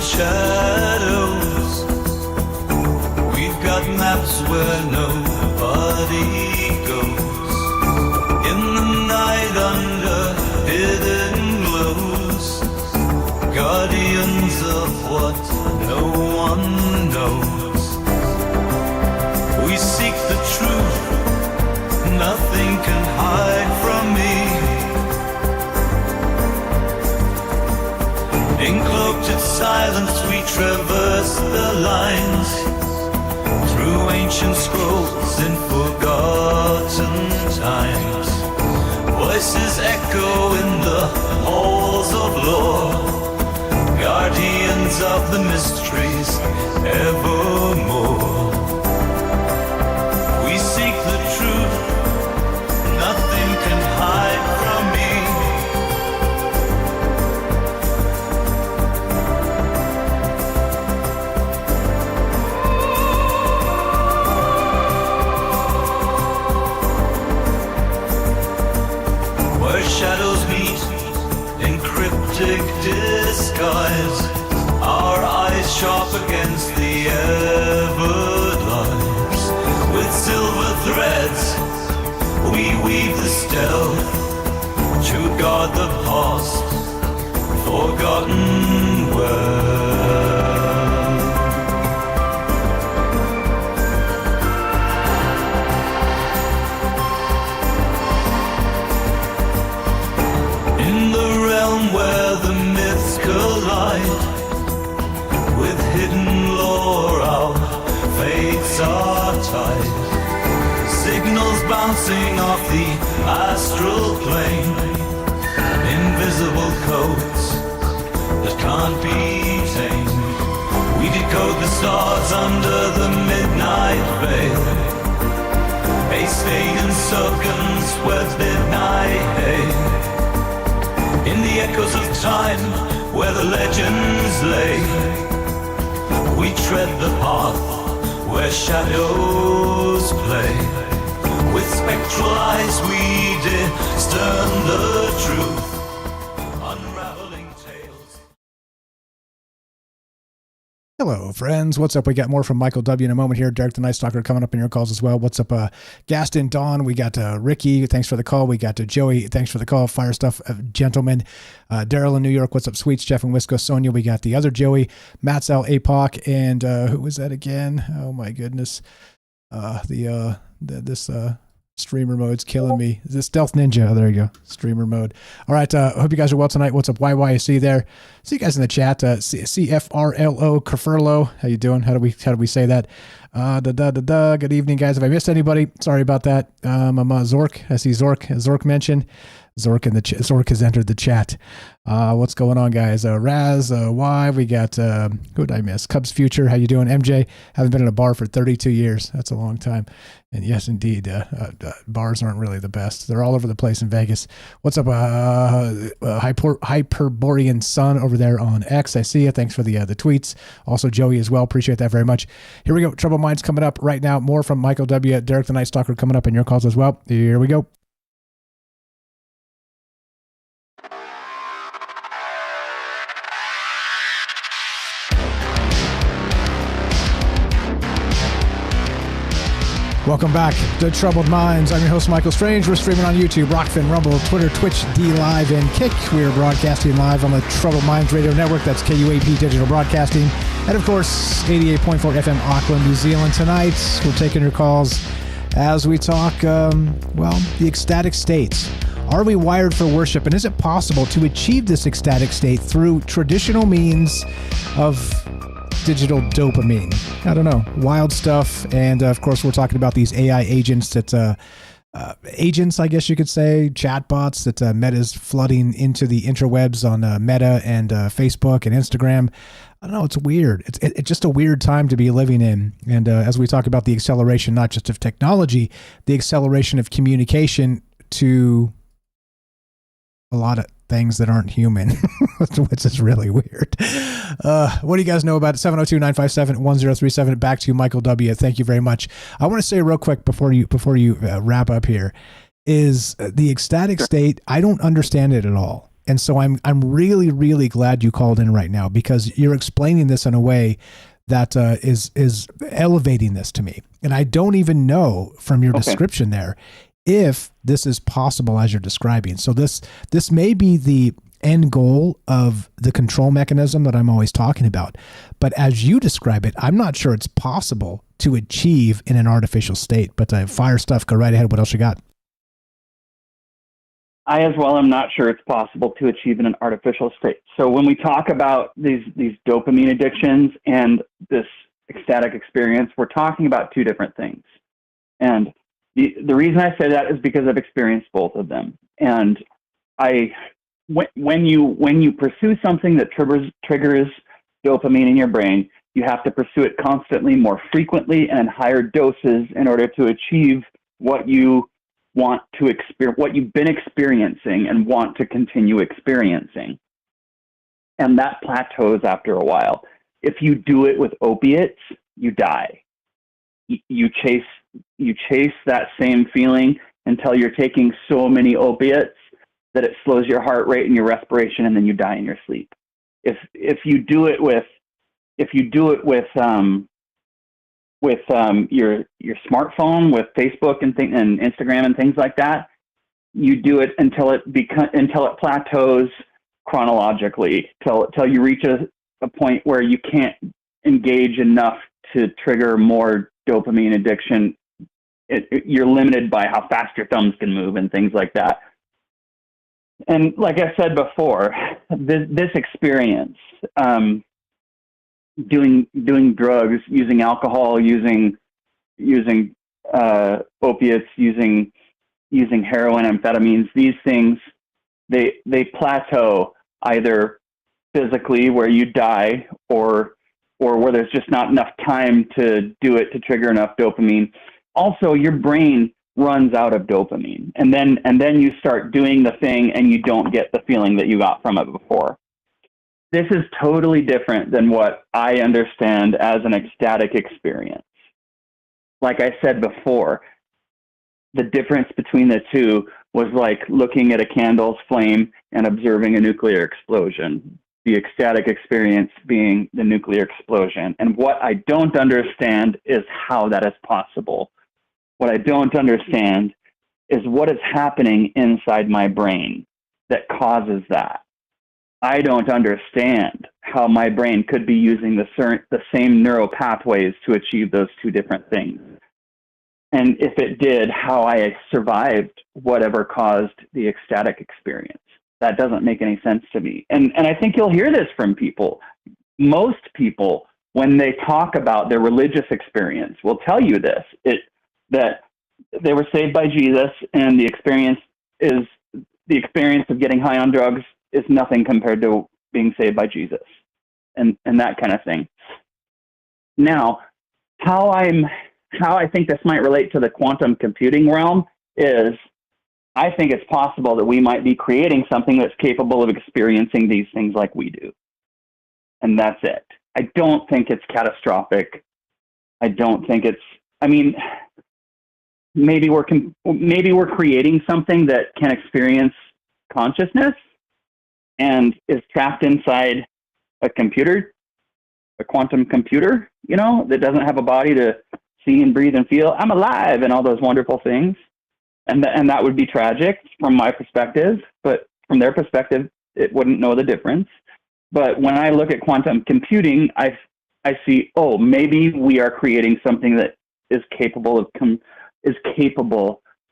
Shadows, we've got maps where nobody goes. In the night under hidden glows, guardians of what no one knows. We seek the truth, nothing can hide from me. In cloaked silence we traverse the lines, through ancient scrolls in forgotten times. Voices echo in the halls of lore, guardians of the mysteries evermore. We seek the truth, nothing can hide from me. Shadows meet in cryptic disguise, our eyes sharp against the everlights. With silver threads we weave the stealth to guard the past, forgotten world. Where the myths collide with hidden lore, our fates are tied. Signals bouncing off the astral plane, invisible codes that can't be tamed. We decode the stars under the midnight veil, a state in circles where midnight hail. In the echoes of time, where the legends lay, we tread the path where shadows play. With spectral eyes we discern the truth, unraveling tales. Hello, friends. What's up? We got more from Michael W. in a moment here. Derek the Night Stalker coming up in your calls as well. What's up, Gaston, Dawn? We got Ricky. Thanks for the call. We got Joey. Thanks for the call. Fire Stuff, Gentlemen. Daryl in New York. What's up, Sweets? Jeff and Wisco. Sonia. We got the other Joey. Matt's Al APOC. And who was that again? Oh, my goodness. This streamer mode's killing me. Is this Stealth Ninja? Oh, there you go. Streamer mode. All right. Hope you guys are well tonight. What's up, YYC there? See you guys in the chat. CFRLO Kerfurlo. How you doing? How do we say that? Good evening, guys. If I missed anybody, sorry about that. I'm Zork. I see Zork mentioned. Zork has entered the chat. What's going on, guys? Raz, Y, we got, who did I miss? Cubs Future, how you doing? MJ, haven't been in a bar for 32 years. That's a long time. And yes, indeed, bars aren't really the best. They're all over the place in Vegas. What's up, Hyperborean Sun over there on X? I see you. Thanks for the tweets. Also, Joey as well. Appreciate that very much. Here we go. Trouble Minds coming up right now. More from Michael W. Derek the Night Stalker coming up in your calls as well. Here we go. Welcome back to Troubled Minds. I'm your host, Michael Strange. We're streaming on YouTube, Rockfin, Rumble, Twitter, Twitch, D Live, and Kick. We are broadcasting live on the Troubled Minds Radio Network. That's KUAP Digital Broadcasting. And, of course, 88.4 FM Auckland, New Zealand. Tonight, we're taking your calls as we talk, the ecstatic states. Are we wired for worship? And is it possible to achieve this ecstatic state through traditional means of digital dopamine? I don't know. Wild stuff. And of course, we're talking about these AI agents that, agents, I guess you could say, chatbots that Meta's flooding into the interwebs on Meta and Facebook and Instagram. I don't know. It's weird. It's just a weird time to be living in. And as we talk about the acceleration, not just of technology, the acceleration of communication to a lot of things that aren't human, which is really weird. What do you guys know about it? 702-957-1037. Back to you, Michael W. Thank you very much. I want to say real quick before you wrap up here is the ecstatic state. I don't understand it at all. And so I'm really, really glad you called in right now because you're explaining this in a way that is elevating this to me. And I don't even know from your description there if this is possible as you're describing. So this may be the end goal of the control mechanism that I'm always talking about. But as you describe it, I'm not sure it's possible to achieve in an artificial state. But Fire Stuff, go right ahead. What else you got? I as well am not sure it's possible to achieve in an artificial state. So when we talk about these dopamine addictions and this ecstatic experience, we're talking about two different things. And the reason I say that is because I've experienced both of them. And when you pursue something that triggers dopamine in your brain, you have to pursue it constantly, more frequently, and in higher doses in order to achieve what you want to experience, what you've been experiencing and want to continue experiencing. And that plateaus after a while. If you do it with opiates, you die. You chase that same feeling until you're taking so many opiates that it slows your heart rate and your respiration, and then you die in your sleep. If you do it with your smartphone, with Facebook and Instagram and things like that, you do it until it plateaus chronologically, till you reach a point where you can't engage enough to trigger more dopamine addiction. You're limited by how fast your thumbs can move and things like that. And like I said before, this experience, doing drugs, using alcohol, using opiates, using heroin, amphetamines, these things, they plateau either physically where you die or where there's just not enough time to do it to trigger enough dopamine. Also, your brain runs out of dopamine, and then you start doing the thing and you don't get the feeling that you got from it before. This is totally different than what I understand as an ecstatic experience. Like I said before, the difference between the two was like looking at a candle's flame and observing a nuclear explosion. the ecstatic experience being the nuclear explosion. And what I don't understand is how that is possible. What I don't understand is what is happening inside my brain that causes that. I don't understand how my brain could be using the same neural pathways to achieve those two different things. And if it did, how I survived whatever caused the ecstatic experience. That doesn't make any sense to me. And I think you'll hear this from people. Most people, when they talk about their religious experience, will tell you this, that they were saved by Jesus, and the experience of getting high on drugs is nothing compared to being saved by Jesus, and that kind of thing. Now, how I think this might relate to the quantum computing realm is, I think it's possible that we might be creating something that's capable of experiencing these things like we do. And that's it. I don't think it's catastrophic. I don't think maybe we're creating something that can experience consciousness and is trapped inside a computer, a quantum computer, that doesn't have a body to see and breathe and feel I'm alive and all those wonderful things. And that would be tragic from my perspective, but from their perspective, it wouldn't know the difference. But when I look at quantum computing, I see, maybe we are creating something that is capable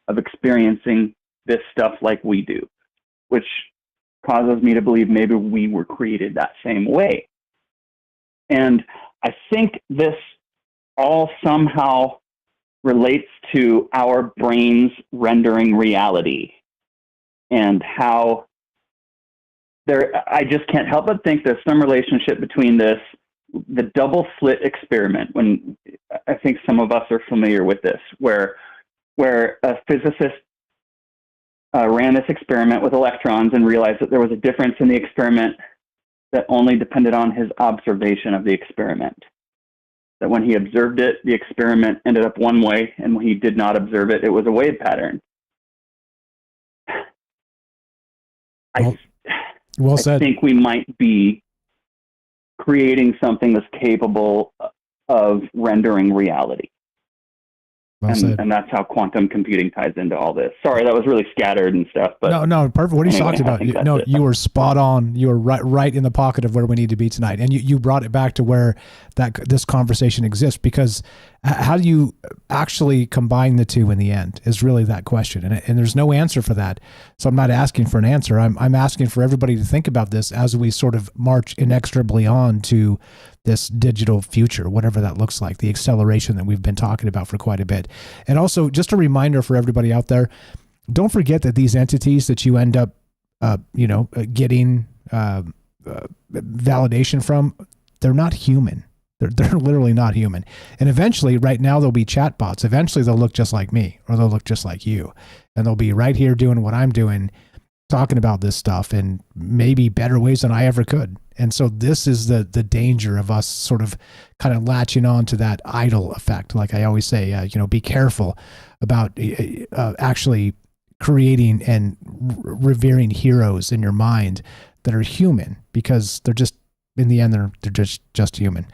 of experiencing this stuff like we do, which causes me to believe maybe we were created that same way. And I think this all somehow relates to our brains rendering reality, and how I just can't help but think there's some relationship between the double slit experiment, when I think some of us are familiar with this, where a physicist ran this experiment with electrons and realized that there was a difference in the experiment that only depended on his observation of the experiment. That when he observed it, the experiment ended up one way, and when he did not observe it, it was a wave pattern. Well said. I think we might be creating something that's capable of rendering reality. Well said. And that's how quantum computing ties into all this. Sorry, that was really scattered and stuff. But no, perfect. What are you talking about? You were spot on. You were right in the pocket of where we need to be tonight. And you brought it back to where this conversation exists, because how do you actually combine the two in the end is really that question. And there's no answer for that. So I'm not asking for an answer. I'm asking for everybody to think about this as we sort of march inexorably on to this digital future, whatever that looks like, the acceleration that we've been talking about for quite a bit. And also, just a reminder for everybody out there, don't forget that these entities that you end up, getting validation from, they're not human. They're literally not human. And eventually, right now, they'll be chatbots. Eventually, they'll look just like me, or they'll look just like you. And they'll be right here doing what I'm doing, talking about this stuff in maybe better ways than I ever could. And so this is the danger of us sort of kind of latching on to that idol effect. Like I always say, be careful about actually creating and revering heroes in your mind that are human, because they're just, in the end, they're just human.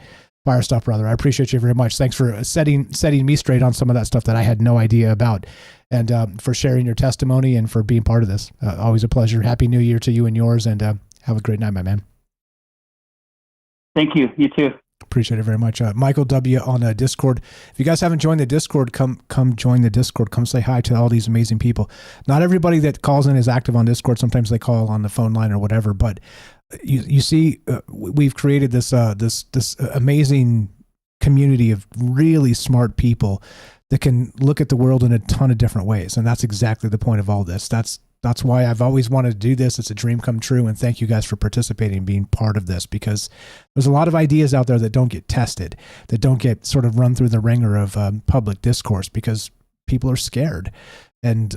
Fire stuff, brother. I appreciate you very much. Thanks for setting me straight on some of that stuff that I had no idea about, and for sharing your testimony and for being part of this. Always a pleasure. Happy New Year to you and yours, and have a great night, my man. Thank you. You too. Appreciate it very much. Michael W. on Discord. If you guys haven't joined the Discord, come join the Discord. Come say hi to all these amazing people. Not everybody that calls in is active on Discord. Sometimes they call on the phone line or whatever, but you see, we've created this amazing community of really smart people that can look at the world in a ton of different ways. And that's exactly the point of all this. That's why I've always wanted to do this. It's a dream come true. And thank you guys for participating and being part of this, because there's a lot of ideas out there that don't get tested, that don't get sort of run through the ringer of public discourse, because people are scared. And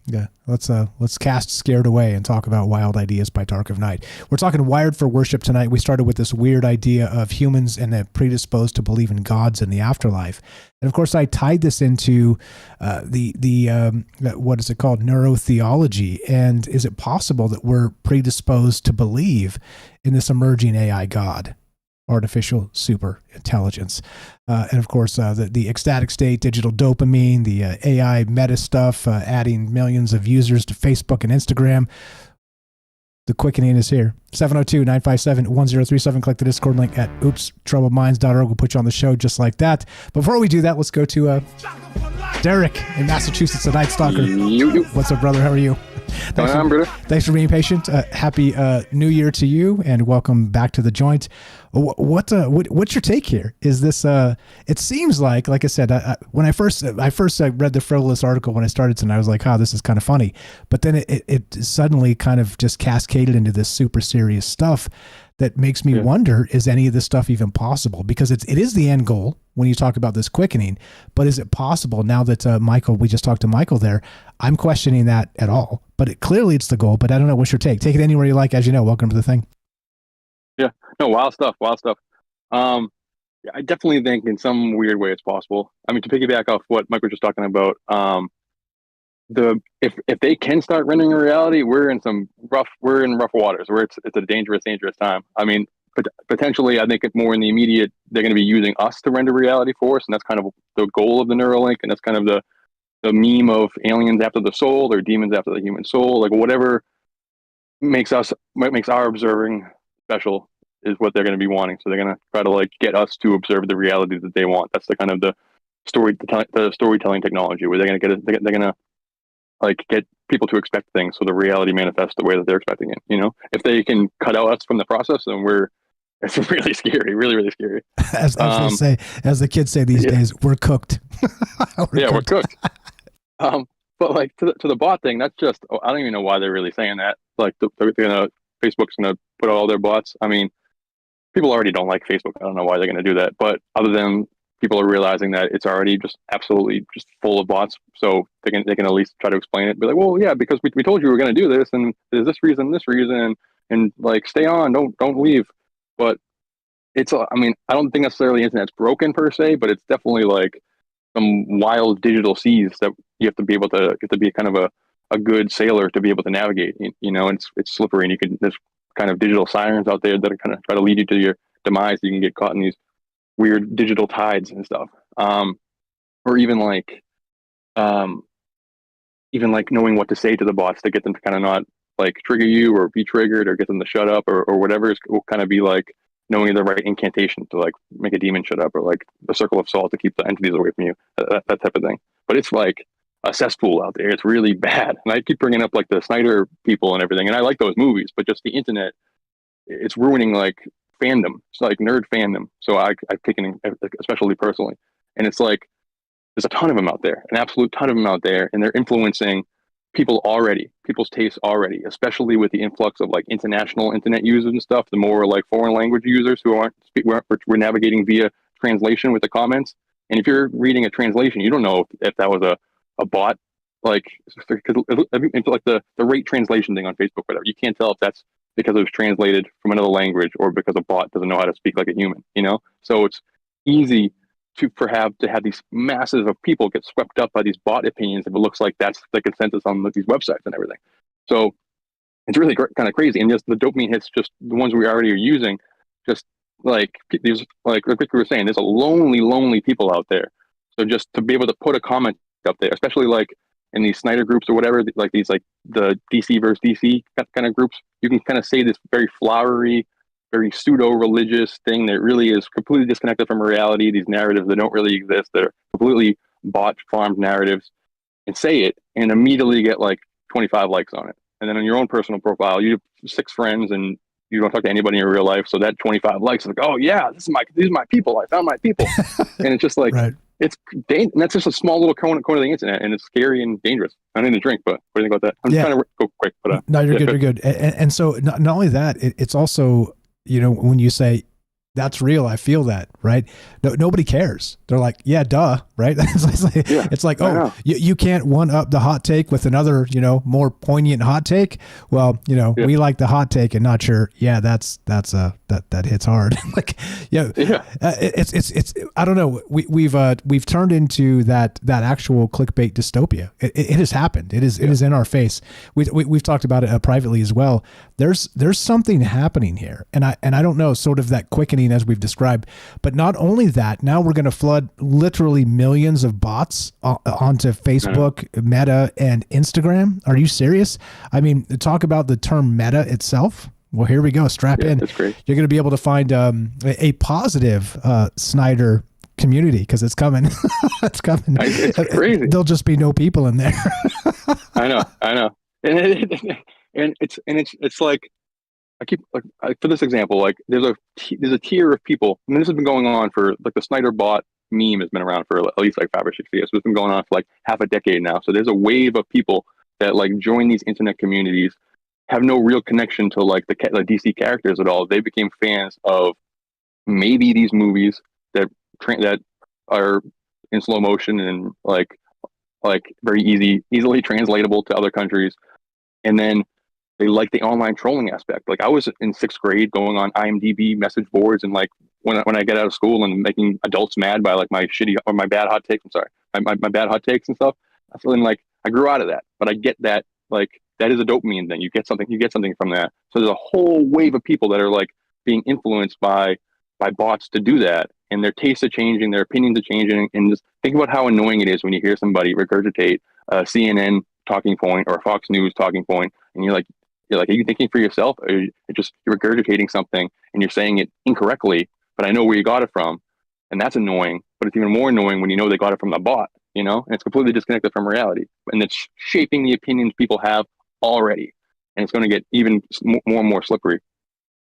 yeah, let's cast Scared Away and talk about Wild Ideas by Dark of Night. We're talking Wired for Worship tonight. We started with this weird idea of humans and predisposed to believe in gods in the afterlife. And of course, I tied this into what is it called? Neurotheology. And is it possible that we're predisposed to believe in this emerging AI god? Artificial super intelligence. And of course, the ecstatic state, digital dopamine, the AI meta stuff, adding millions of users to Facebook and Instagram. The quickening is here. 702-957-1037. Click the Discord link at oopstroubledminds.org. We'll put you on the show just like that. Before we do that, let's go to Derek in Massachusetts, the Night Stalker. What's up, brother? How are you? Thanks for being patient. Happy New Year to you, and welcome back to the joint. What's your take here? Is this? It seems like I said, when I first read the frivolous article when I started tonight, I was like, this is kind of funny. But then it suddenly kind of just cascaded into this super serious stuff that makes me wonder: is any of this stuff even possible? Because it is the end goal when you talk about this quickening. But is it possible now that Michael? We just talked to Michael there. I'm questioning that at all. But clearly it's the goal. But I don't know. What's your take? Take it anywhere you like. As you know, welcome to the thing. Yeah, no, wild stuff. Yeah, I definitely think in some weird way it's possible. I mean, to piggyback off what Mike was just talking about, if they can start rendering a reality, we're in rough waters where it's a dangerous time. I mean, potentially, I think it's more in the immediate. They're going to be using us to render reality for us, and that's kind of the goal of the Neuralink, and that's kind of the meme of aliens after the soul or demons after the human soul, like whatever makes our observing special is what they're going to be wanting. So they're going to try to get us to observe the reality that they want. That's the kind of the storytelling technology where they're going to get people to expect things so the reality manifests the way that they're expecting it. If they can cut out us from the process, then it's really scary, really, really scary. As they say, as the kids say these days, we're cooked. We're cooked. But to the bot thing, that's just, I don't even know why they're really saying that. Facebook's gonna put out all their bots. I mean, people already don't like Facebook. I don't know why they're gonna do that. But other than people are realizing that it's already just absolutely just full of bots, so they can at least try to explain it. Be like, well, yeah, because we told you we were gonna do this, and there's this reason, and stay on, don't leave. But it's, I mean, I don't think necessarily the internet's broken per se, but it's definitely some wild digital seas that you have to be kind of a good sailor to be able to navigate. And it's slippery, and there's kind of digital sirens out there that are kind of try to lead you to your demise. You can get caught in these weird digital tides and stuff. Or even knowing what to say to the bots to get them to kind of not trigger you or be triggered, or get them to shut up, or whatever. Will kind of be knowing the right incantation to make a demon shut up, or a circle of salt to keep the entities away from you, that type of thing. But it's a cesspool out there. It's really bad. And I keep bringing up the Snyder people and everything, and I like those movies, but just the internet, it's ruining fandom. It's nerd fandom. So I've taken, especially personally, and it's there's a ton of them out there, an absolute ton of them out there, and they're influencing people's tastes already, especially with the influx of international internet users and stuff, the more foreign language users who we're navigating via translation with the comments. And if you're reading a translation, you don't know if that was a bot, the rate translation thing on Facebook, whatever. You can't tell if that's because it was translated from another language or because a bot doesn't know how to speak like a human, So it's easy to have these masses of people get swept up by these bot opinions if it looks like that's the consensus on these websites and everything. So it's really kind of crazy. And just the dopamine hits, just the ones we already are using, just these, like we were saying, there's a lonely people out there. So just to be able to put a comment up there, especially in these Snyder groups or whatever, the DC versus DC kind of groups, you can kind of say this very flowery, very pseudo-religious thing that really is completely disconnected from reality, these narratives that don't really exist, that are completely bot farmed narratives, and say it and immediately get 25 likes on it. And then on your own personal profile, you have 6 friends and you don't talk to anybody in real life, so that 25 likes is oh yeah, these are my people, I found my people. And it's just right. And that's just a small little corner of the internet, and it's scary and dangerous. I need a drink, but what do you think about that? I'm trying to go quick, but no, you're good. You're good. And so not only that, it's also, when you say that's real. I feel that, right? No, nobody cares. They're like, yeah, duh, right? It's like, oh, you can't one up the hot take with another, more poignant hot take. Well, we like the hot take and not sure. Yeah, that hits hard. It's I don't know. We've turned into that actual clickbait dystopia. It has happened. It is in our face. We've talked about it privately as well. There's something happening here, and I don't know, sort of that quickening as we've described, but not only that, now we're going to flood literally millions of bots onto Facebook, Meta, and Instagram. Are you serious? I mean, talk about the term Meta itself. Well, here we go. Strap in. That's great. You're going to be able to find a positive Snyder community because it's coming. It's coming. It's crazy. There'll just be no people in there. I know. And it's like, I keep like for this example, like there's a tier of people, and this has been going on for like the Snyder bot meme has been around for at least like 5 or 6 years. So it's been going on for like half a decade now. So there's a wave of people that like join these internet communities, have no real connection to like the DC characters at all. They became fans of maybe these movies that are in slow motion and like very easily translatable to other countries, and then they like the online trolling aspect. Like I was in 6th grade going on IMDb message boards, and like when I get out of school and making adults mad by like my shitty or my bad hot takes. I'm sorry, my bad hot takes and stuff. I feel like I grew out of that, but I get that like that is a dopamine thing. You get something from that. So there's a whole wave of people that are like being influenced by bots to do that, and their tastes are changing, their opinions are changing, and just think about how annoying it is when you hear somebody regurgitate a CNN talking point or a Fox News talking point, and you're like, are you thinking for yourself, or you're regurgitating something and you're saying it incorrectly, but I know where you got it from, and that's annoying. But it's even more annoying when you know they got it from the bot, and it's completely disconnected from reality, and it's shaping the opinions people have already, and it's going to get even more and more slippery.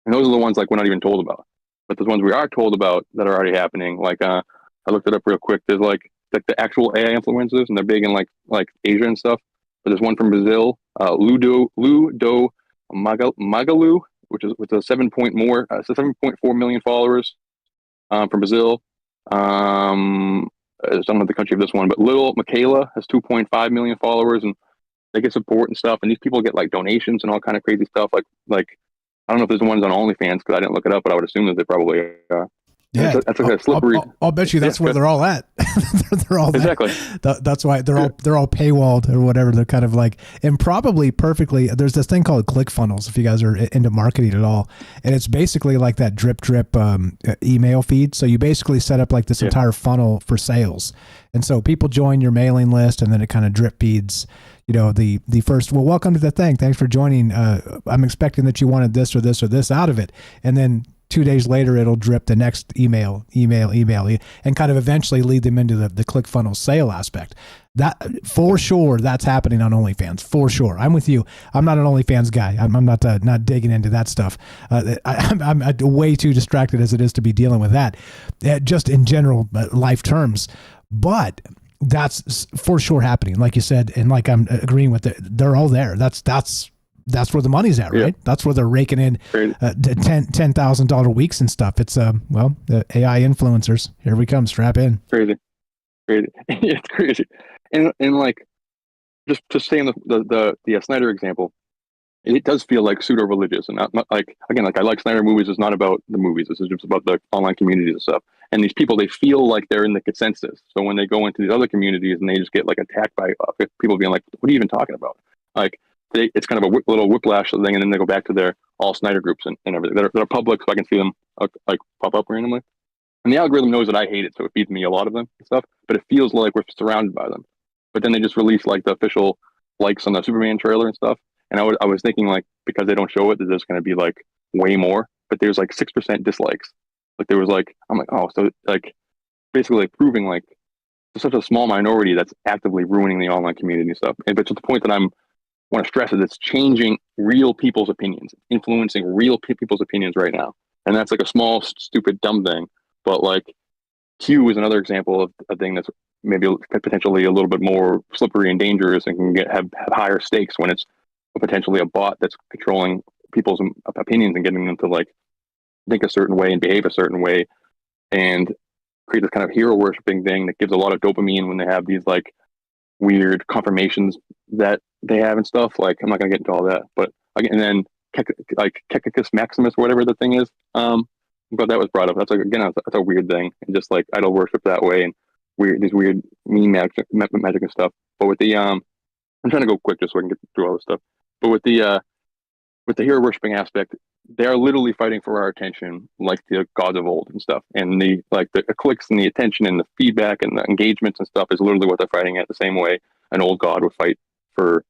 And those are the ones like we're not even told about, but the ones we are told about that are already happening. Like I looked it up real quick. There's like the actual AI influencers, and they're big in like Asia and stuff. But there's one from Brazil, Ludo Magalu, which is with a 7.4 million followers from Brazil. I don't know the country of this one, but Little Michaela has 2.5 million followers, and they get support and stuff. And these people get like donations and all kind of crazy stuff. Like I don't know if there's ones on OnlyFans because I didn't look it up, but I would assume that they probably are. Yeah, that's like a slippery. I'll bet you that's where they're all at. They're all exactly. That's why they're all paywalled or whatever. They're kind of like, and probably perfectly. There's this thing called ClickFunnels. If you guys are into marketing at all, and it's basically like that drip email feed. So you basically set up like this entire funnel for sales, and so people join your mailing list, and then it kind of drip feeds. The first, well, welcome to the thing. Thanks for joining. I'm expecting that you wanted this or this or this out of it, and then 2 days later, it'll drip the next email, and kind of eventually lead them into the ClickFunnels sale aspect. That for sure, that's happening on OnlyFans for sure. I'm with you. I'm not an OnlyFans guy. I'm not digging into that stuff. I'm way too distracted as it is to be dealing with that, just in general life terms. But that's for sure happening, like you said, and like I'm agreeing with it. They're all there. That's where the money's at, right? That's where they're raking in $10,000 weeks and stuff. It's the AI influencers. Here we come. Strap in. Crazy. It's crazy. And like, just to stay in the Snyder example, it does feel like pseudo religious, and not like, again, like I like Snyder movies. It's not about the movies. This is just about the online communities and stuff. And these people, they feel like they're in the consensus. So when they go into these other communities and they just get like attacked by people being like, "What are you even talking about?" Like. It's kind of a little whiplash thing, and then they go back to their all Snyder groups and everything. They're public, so I can see them like pop up randomly. And the algorithm knows that I hate it, so it feeds me a lot of them and stuff. But it feels like we're surrounded by them. But then they just release like the official likes on the Superman trailer and stuff. And I was thinking like, because they don't show it, that there's going to be like way more. But there's like 6% dislikes. Like there was like, I'm like, oh, so like basically like proving like there's such a small minority that's actively ruining the online community and stuff. But to the point that I want to stress is it's changing real people's opinions, influencing real people's opinions right now. And that's like a small, stupid, dumb thing. But like Q is another example of a thing that's maybe potentially a little bit more slippery and dangerous and can have higher stakes when it's potentially a bot that's controlling people's opinions and getting them to like think a certain way and behave a certain way, and create this kind of hero worshiping thing that gives a lot of dopamine when they have these like weird confirmations that they have and stuff. Like, I'm not gonna get into all that, but again, and then like Kekicus Maximus or whatever the thing is, but that was brought up. That's like, again, that's a weird thing, and just like idol worship that way, and these weird meme magic and stuff. But with the I'm trying to go quick just so I can get through all this stuff. But with the hero worshiping aspect, they are literally fighting for our attention, like the gods of old and stuff. And the clicks and the attention and the feedback and the engagements and stuff is literally what they're fighting at. The same way an old god would fight for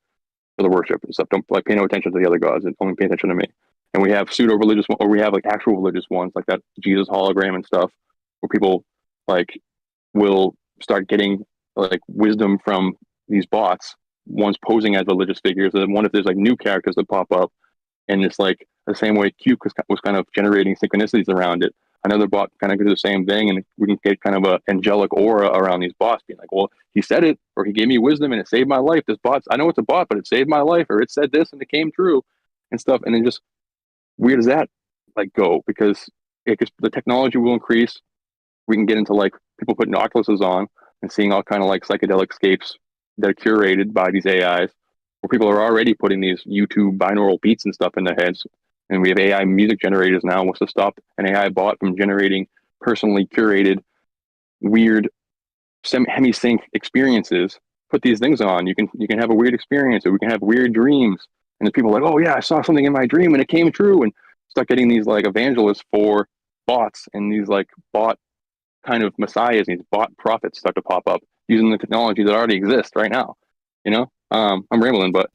the worship and stuff. Don't like pay no attention to the other gods and only pay attention to me. And we have pseudo religious, or we have like actual religious ones, like that Jesus hologram and stuff, where people like will start getting like wisdom from these bots. One's posing as religious figures, and then one if there's like new characters that pop up, and it's like the same way Q was kind of generating synchronicities around it. Another bot kind of do the same thing, and we can get kind of a angelic aura around these bots, being like, well, he said it, or he gave me wisdom and it saved my life. This bot, I know it's a bot, but it saved my life, or it said this and it came true and stuff. And then just where does that like go? Because the technology will increase. We can get into like people putting Oculuses on and seeing all kind of like psychedelic scapes that are curated by these AIs, where people are already putting these YouTube binaural beats and stuff in their heads. And we have AI music generators now. What's to stop an AI bot from generating personally curated, weird, hemi-sync experiences? Put these things on. You can have a weird experience, or we can have weird dreams. And the people are like, oh yeah, I saw something in my dream and it came true. And start getting these like evangelists for bots, and these like bot kind of messiahs, and these bot prophets start to pop up using the technology that already exists right now. You know, I'm rambling, but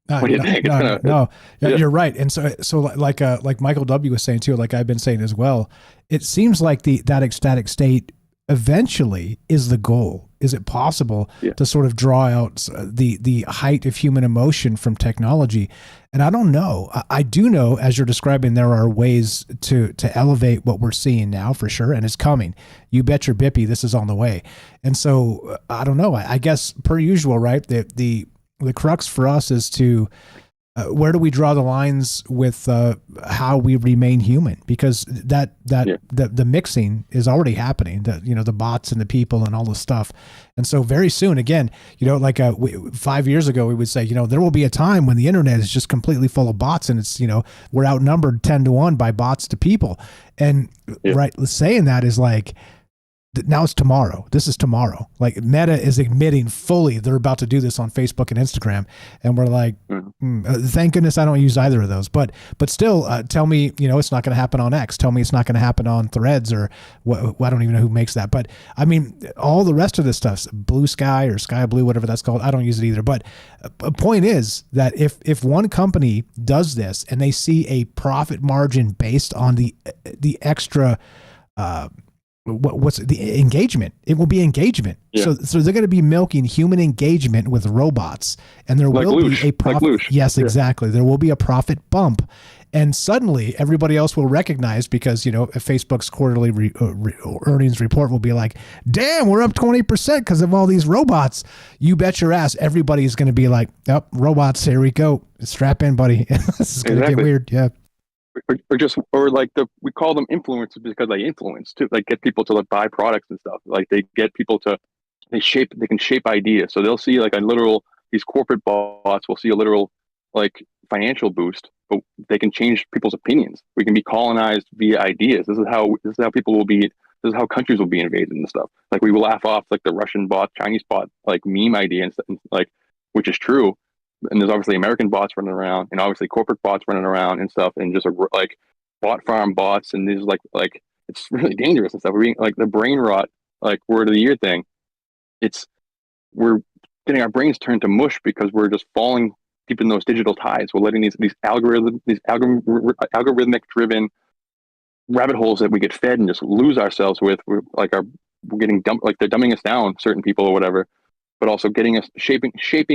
what do you think? No, you're right. And so like Michael W was saying too, like I've been saying as well, it seems like that ecstatic state eventually is the goal. Is it possible to sort of draw out the height of human emotion from technology? And I don't know. I do know, as you're describing, there are ways to elevate what we're seeing now for sure, and it's coming. You bet your bippy, this is on the way. And so I don't know. I guess per usual, right? The crux for us is to where do we draw the lines with how we remain human? Because the mixing is already happening. The bots and the people and all this stuff. And so very soon, again, like 5 years ago, we would say, there will be a time when the internet is just completely full of bots, and it's we're outnumbered 10-1 by bots to people. And right, saying that is like, now it's tomorrow. This is tomorrow. Like Meta is admitting fully they're about to do this on Facebook and Instagram, and we're like, thank goodness I don't use either of those. But still, tell me, it's not going to happen on X. Tell me it's not going to happen on Threads, or I don't even know who makes that. But I mean, all the rest of this stuff, Blue Sky or Sky Blue, whatever that's called, I don't use it either. But a point is that if one company does this and they see a profit margin based on the extra. What's the engagement? It will be engagement. So they're going to be milking human engagement with robots, and there will be a profit. Yes, exactly. There will be a profit bump, and suddenly everybody else will recognize, because Facebook's quarterly earnings report will be like, "Damn, we're up 20% because of all these robots." You bet your ass, everybody's going to be like, "Oh, robots, here we go. Strap in, buddy." This is going to get weird. Yeah. Or we call them influencers because they influence to like get people to like buy products and stuff. Like they get people to they can shape ideas. So they'll see like these corporate bots will see a literal like financial boost, but they can change people's opinions. We can be colonized via ideas. This is how people will be. This is how countries will be invaded and stuff. Like we will laugh off like the Russian bot, Chinese bot, like meme idea and stuff, like, which is true. And there's obviously American bots running around, and obviously corporate bots running around and stuff, and just like bot farm bots, and these like it's really dangerous and stuff. We're being like the brain rot, like word of the year thing. We're getting our brains turned to mush because we're just falling deep in those digital tides. We're letting these algorithmic driven rabbit holes that we get fed and just lose ourselves with. We're getting dumped, like they're dumbing us down, certain people or whatever. But also getting us shaping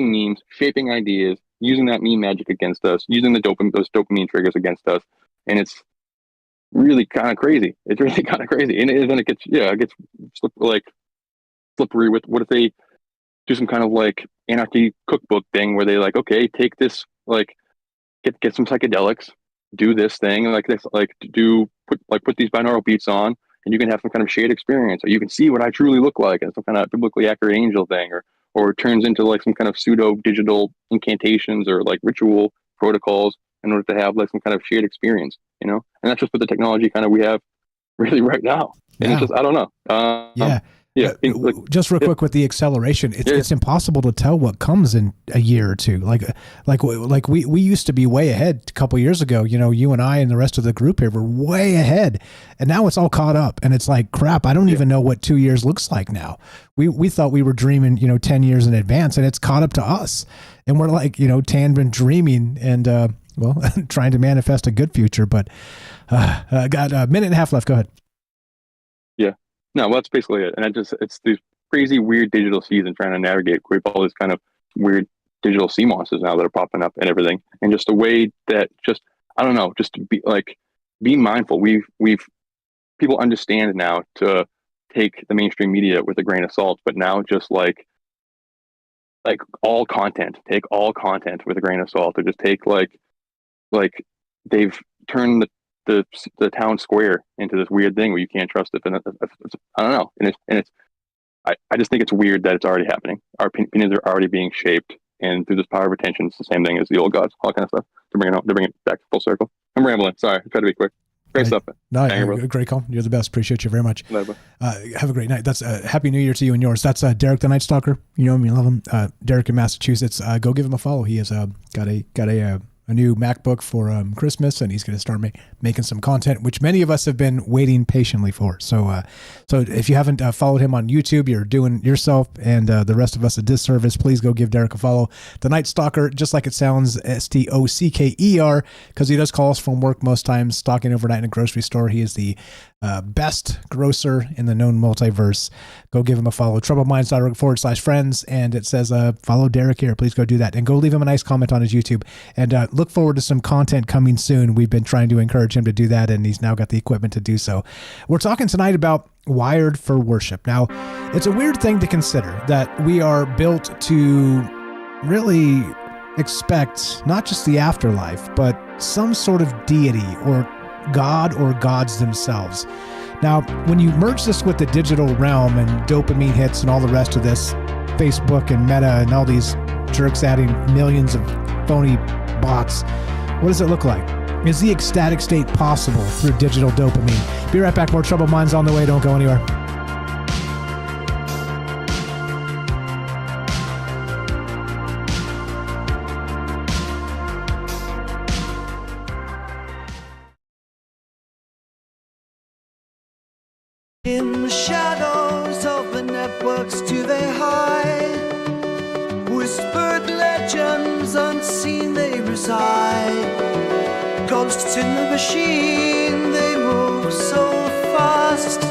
memes, shaping ideas, using that meme magic against us, using those dopamine triggers against us, and it's really kind of crazy. It's really kind of crazy, and then it gets slippery with what if they do some kind of like anarchy cookbook thing where they like, okay, take this, like get some psychedelics, do this thing, like this, like put these binaural beats on, and you can have some kind of shade experience, or you can see what I truly look like, and some kind of biblically accurate angel thing, or it turns into like some kind of pseudo digital incantations or like ritual protocols in order to have like some kind of shared experience, you know. And that's just what the technology kind of we have really right now. And it's just, I don't know. Just real quick with the acceleration, it's impossible to tell what comes in a year or two. Like we used to be way ahead a couple years ago. You know, you and I and the rest of the group here were way ahead, and now it's all caught up. And it's like, crap, I don't even know what 2 years looks like now. We thought we were dreaming, 10 years in advance, and it's caught up to us. And we're like, Tan been dreaming and trying to manifest a good future. But got a minute and a half left. Go ahead. No, well, that's basically it. And it's these crazy, weird digital seas and trying to navigate. We have all these kind of weird digital sea monsters now that are popping up and everything. And just a way that I don't know, just to be mindful. People understand now to take the mainstream media with a grain of salt, but now just like take all content with a grain of salt, or just take like they've turned the town square into this weird thing where you can't trust it. And I don't know. And I just think it's weird that it's already happening. Our opinions are already being shaped, and through this power of attention, it's the same thing as the old gods, all kind of stuff. To bring it back full circle. I'm rambling. Sorry, I try to be quick. Great stuff. No, great call. You're the best. Appreciate you very much. Have a great night. That's Happy New Year to you and yours. That's Derek the Night Stalker. You know him, you love him. Derek in Massachusetts. Go give him a follow. He has got a new MacBook for Christmas, and he's going to start making some content, which many of us have been waiting patiently for. So if you haven't followed him on YouTube, you're doing yourself and the rest of us a disservice. Please go give Derek a follow. The Night Stalker, just like it sounds, Stocker, because he does call us from work most times, stalking overnight in a grocery store. He is the best grocer in the known multiverse. Go give him a follow. TroubledMinds.org/friends, and it says follow Derek here. Please go do that, and go leave him a nice comment on his YouTube, and look forward to some content coming soon. We've been trying to encourage him to do that, and he's now got the equipment to do so. We're talking tonight about wired for worship. Now, it's a weird thing to consider that we are built to really expect not just the afterlife, but some sort of deity or God or gods themselves. Now, when you merge this with the digital realm and dopamine hits and all the rest of this, Facebook and Meta and all these jerks adding millions of phony bots, what does it look like? Is the ecstatic state possible through digital dopamine? Be right back. More Troubled Minds on the way. Don't go anywhere. In the shadows of the networks do they hide? Whispered legends unseen they reside. Ghosts in the machine, they move so fast.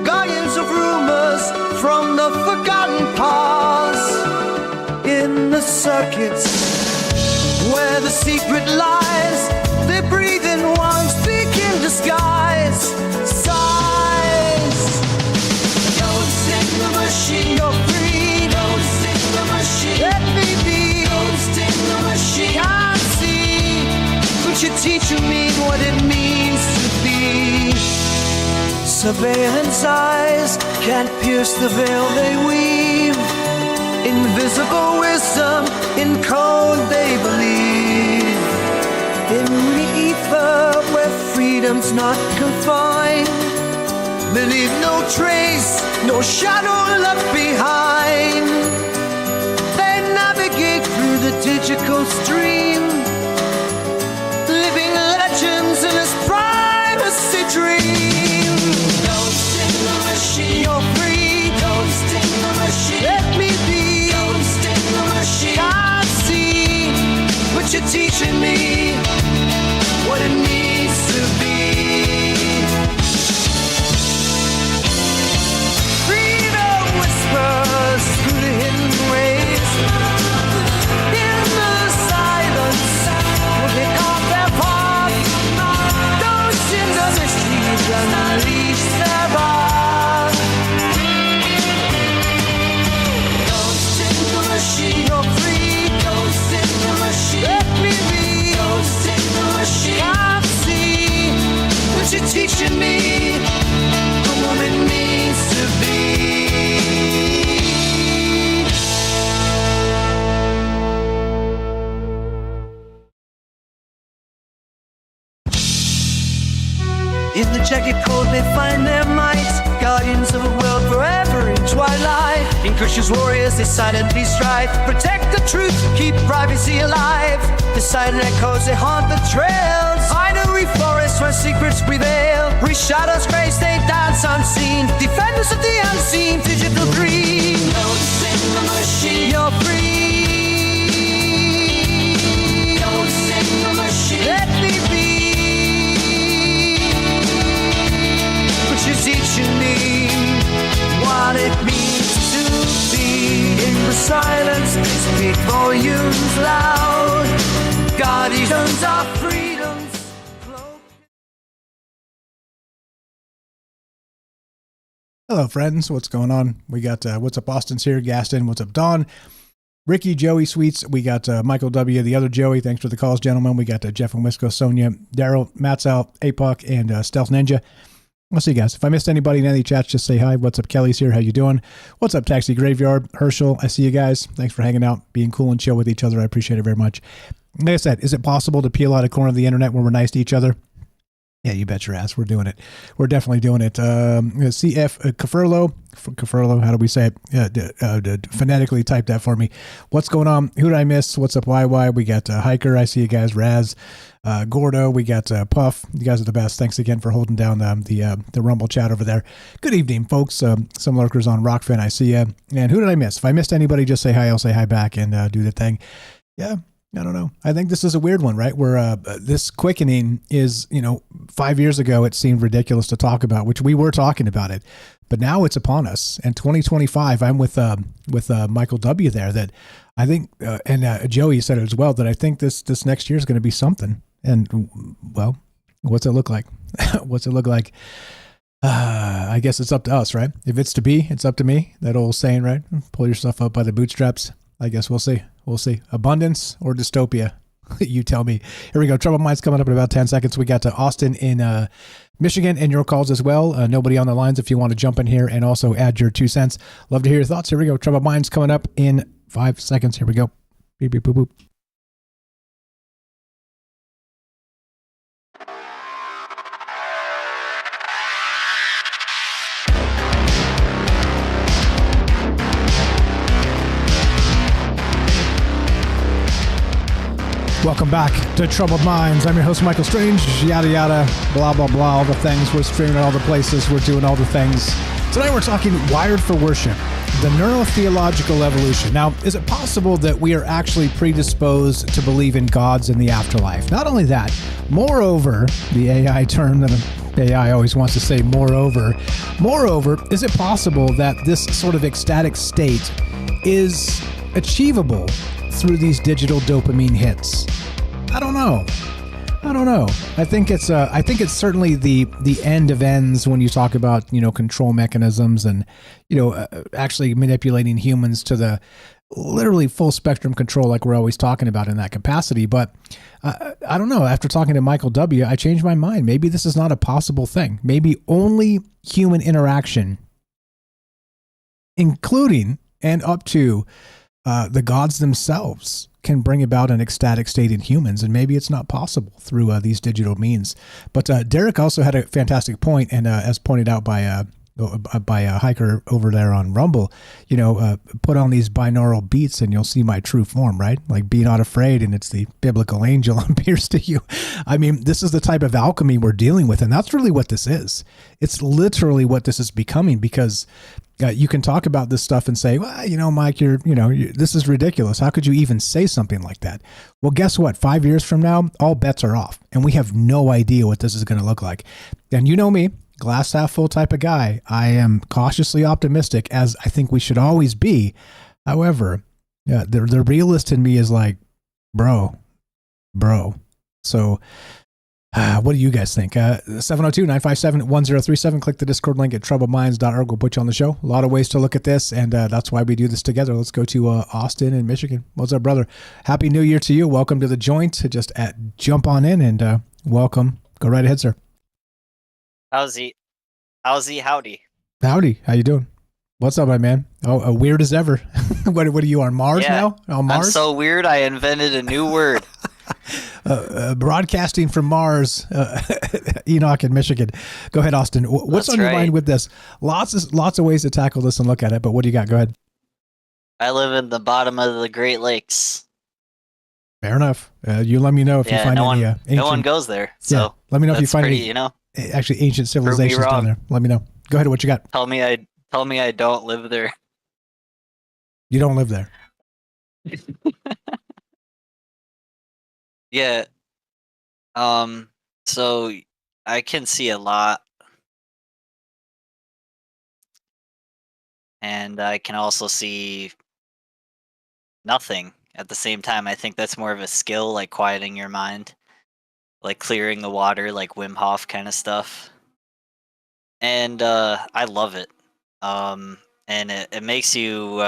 Guardians of rumors from the forgotten past. In the circuits where the secret lies, they breathe in one, speak in disguise. Machine, you're free. Ghost in the machine. Let me be. Ghost in the machine. Can't see, but you're teaching me what it means to be. Surveillance eyes can't pierce the veil they weave. Invisible wisdom in code they believe. In the ether where freedom's not confined, they leave no trace, no shadow left behind. They navigate through the digital stream, living legends in this privacy dream. Ghost in the machine, you're free. Ghost in the machine, let me be. Ghost in the machine, can't see, but you're teaching me what it means to be. Through the hidden ways, in the silence, looking off their path. Those in the mysteries unleash their wrath. Ghost in the machine, you're free. Ghost in the machine, let me be. teaching me a woman needs to be. In the jagged cold they find their might, guardians of a world forever in twilight. In Christians warriors they silently strive, protect the truth, keep privacy alive. The silent echoes they haunt the trails, hideaway forests where secrets prevail. Re shadows grace they dance unseen, defenders of the unseen, digital green. Don't sing the machine, you're free. Don't sing the machine, let me be. She's teaching me what it means to be. In the silence, they speak volumes loud. Guardians of freedom's cloak. Hello, friends. What's going on? We got What's Up Austin's here, Gaston. What's up, Don? Ricky, Joey, Sweets. We got Michael W., the other Joey. Thanks for the calls, gentlemen. We got Jeff and Wisco, Sonia, Daryl, Matt's out, Apuck, and Stealth Ninja. I'll see you guys. If I missed anybody in any chats, just say hi. What's up? Kelly's here. How you doing? What's up, Taxi Graveyard? Herschel, I see you guys. Thanks for hanging out, being cool and chill with each other. I appreciate it very much. Like I said, is it possible to peel out a corner of the internet when we're nice to each other? Yeah, you bet your ass. We're doing it. We're definitely doing it. CF Cafurlo, how do we say it? Phonetically type that for me. What's going on? Who did I miss? What's up, YY? We got Hiker. I see you guys. Raz, Gordo. We got Puff. You guys are the best. Thanks again for holding down the Rumble chat over there. Good evening, folks. Some lurkers on Rockfin. I see you. And who did I miss? If I missed anybody, just say hi. I'll say hi back and do the thing. Yeah. I don't know. I think this is a weird one, right? Where this quickening is, 5 years ago, it seemed ridiculous to talk about, which we were talking about it, but now it's upon us. And 2025, I'm with Michael W. there that I think, and Joey said it as well, that I think this next year is going to be something. And well, what's it look like? What's it look like? I guess it's up to us, right? If it's to be, it's up to me. That old saying, right? Pull yourself up by the bootstraps. I guess we'll see. We'll see. Abundance or dystopia? You tell me. Here we go. Troubled Minds coming up in about 10 seconds. We got to Austin in Michigan and your calls as well. Nobody on the lines if you want to jump in here and also add your 2 cents. Love to hear your thoughts. Here we go. Troubled Minds coming up in 5 seconds. Here we go. Beep, beep, boop, boop. Welcome back to Troubled Minds. I'm your host, Michael Strange. Yada, yada, blah, blah, blah, all the things. We're streaming all the places. We're doing all the things. Tonight we're talking Wired for Worship, the neurotheological evolution. Now, is it possible that we are actually predisposed to believe in gods in the afterlife? Not only that, moreover, the AI term that AI always wants to say moreover, is it possible that this sort of ecstatic state is achievable through these digital dopamine hits? I don't know. I think it's certainly the end of ends when you talk about, control mechanisms and, actually manipulating humans to the literally full spectrum control like we're always talking about in that capacity. But I don't know. After talking to Michael W., I changed my mind. Maybe this is not a possible thing. Maybe only human interaction, including and up to the gods themselves, can bring about an ecstatic state in humans, and maybe it's not possible through these digital means. But Derek also had a fantastic point, and as pointed out by a hiker over there on Rumble, put on these binaural beats and you'll see my true form, right? Like, be not afraid, and it's the biblical angel appears to you. I mean, this is the type of alchemy we're dealing with, and that's really what this is. It's literally what this is becoming, because you can talk about this stuff and say, well, Mike, this is ridiculous. How could you even say something like that? Well, guess what? 5 years from now, all bets are off, and we have no idea what this is going to look like. And you know me, glass half full type of guy. I am cautiously optimistic, as I think we should always be. However, the realist in me is like, bro. So what do you guys think? 702-957-1037. Click the Discord link at troubledminds.org. We'll put you on the show. A lot of ways to look at this, and that's why we do this together. Let's go to Austin in Michigan. What's up, brother? Happy New Year to you. Welcome to the joint. Just jump on in and welcome. Go right ahead, sir. Howdy. Howdy. How you doing? What's up, my man? Oh, weird as ever. What are you on Mars now? On Mars? I'm so weird. I invented a new word. Broadcasting from Mars, Enoch in Michigan. Go ahead, Austin. What's on your mind with this? Lots of ways to tackle this and look at it, but what do you got? Go ahead. I live in the bottom of the Great Lakes. Fair enough. You let me know if you find any ancient... No one goes there. So let me know if you find any, actually ancient civilizations down there. Let me know. Go ahead. What you got? Tell me I don't live there. You don't live there. Yeah. So I can see a lot. And I can also see nothing at the same time. I think that's more of a skill, like quieting your mind, like clearing the water, like Wim Hof kind of stuff. And I love it. And it makes you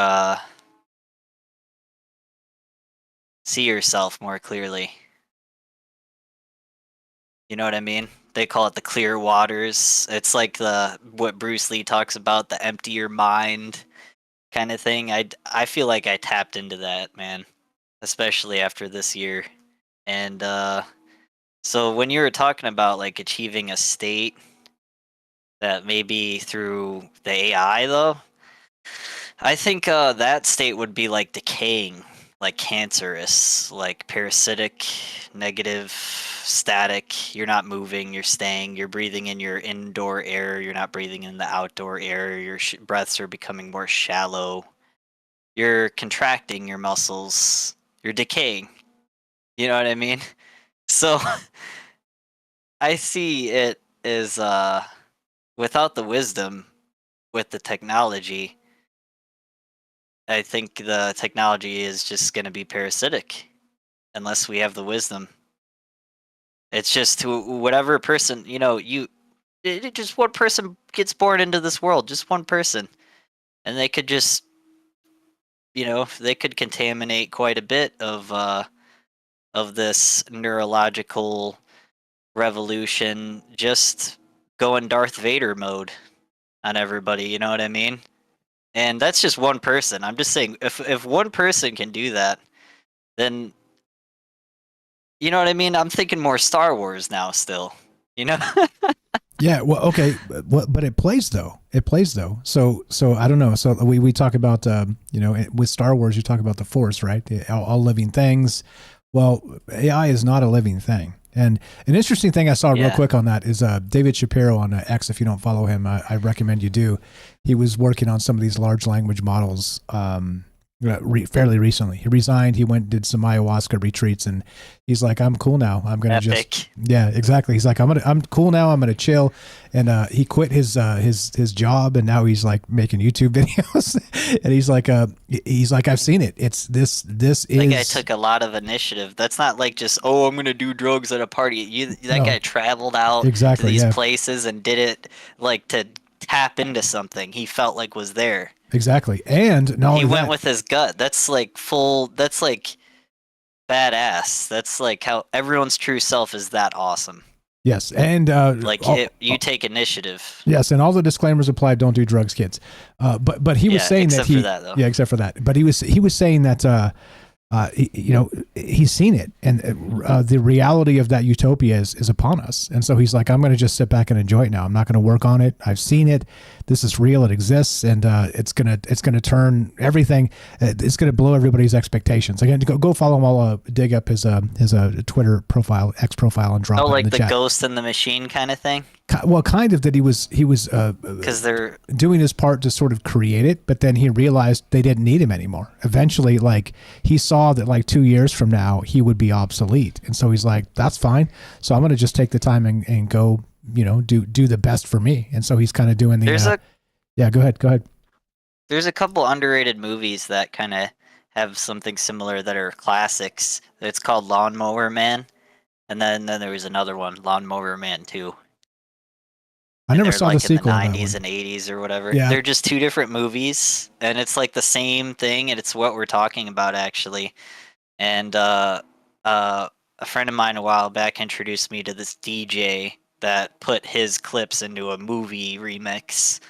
see yourself more clearly. You know what I mean? They call it the clear waters. It's like what Bruce Lee talks about, the empty your mind kind of thing. I feel like I tapped into that, man, especially after this year. And so when you were talking about like achieving a state that maybe through the AI though, I think that state would be like decaying, like cancerous, like parasitic, negative, static. You're not moving, you're staying, you're breathing in your indoor air, you're not breathing in the outdoor air, your breaths are becoming more shallow, you're contracting your muscles, you're decaying. You know what I mean? So I see it as without the wisdom, with the technology, I think the technology is just going to be parasitic unless we have the wisdom. It's just whatever person, just one person gets born into this world, just one person. And they could just, they could contaminate quite a bit of this neurological revolution, just going Darth Vader mode on everybody, you know what I mean? And that's just one person. I'm just saying, if one person can do that, then, you know what I mean? I'm thinking more Star Wars now still, Yeah, well, okay, but it plays though. So I don't know. So we talk about, with Star Wars, you talk about the Force, right? All living things. Well, AI is not a living thing. And an interesting thing I saw real quick on that is David Shapiro on X. If you don't follow him, I recommend you do. He was working on some of these large language models fairly recently. He resigned. He went and did some ayahuasca retreats, and he's like, "I'm cool now. I'm gonna yeah, exactly." He's like, "I'm cool now. I'm gonna chill." And he quit his job, and now he's like making YouTube videos. And he's like, "I've seen it. It's this is." That guy took a lot of initiative. That's not like just, "Oh, I'm gonna do drugs at a party." That guy traveled out to these places and did it like to tap into something he felt like was there. Exactly. And he went with his gut. That's like that's like badass. That's like how everyone's true self is that awesome. Yes. And you take initiative. Yes, and all the disclaimers apply. Don't do drugs, kids. But he was saying that except for that. But he was saying that he's seen it, and the reality of that utopia is upon us. And so he's like, I'm going to just sit back and enjoy it now. I'm not going to work on it. I've seen it. This is real. It exists, and it's gonna turn everything. It's gonna blow everybody's expectations. Again, go follow him. I'll dig up his Twitter profile, X profile, and drop it in the chat. Ghost in the machine kind of thing. Well, kind of that he was because they're doing his part to sort of create it, but then he realized they didn't need him anymore. Eventually, like he saw that like 2 years from now he would be obsolete, and so he's like, that's fine. So I'm going to just take the time and go, do the best for me. And so he's kind of doing the. Go ahead. There's a couple underrated movies that kind of have something similar that are classics. It's called Lawnmower Man, and then there was another one, Lawnmower Man 2. I never saw the sequel. In the 90s and 80s or whatever. Yeah. They're just two different movies, and it's like the same thing, and it's what we're talking about actually. And a friend of mine a while back introduced me to this DJ that put his clips into a movie remix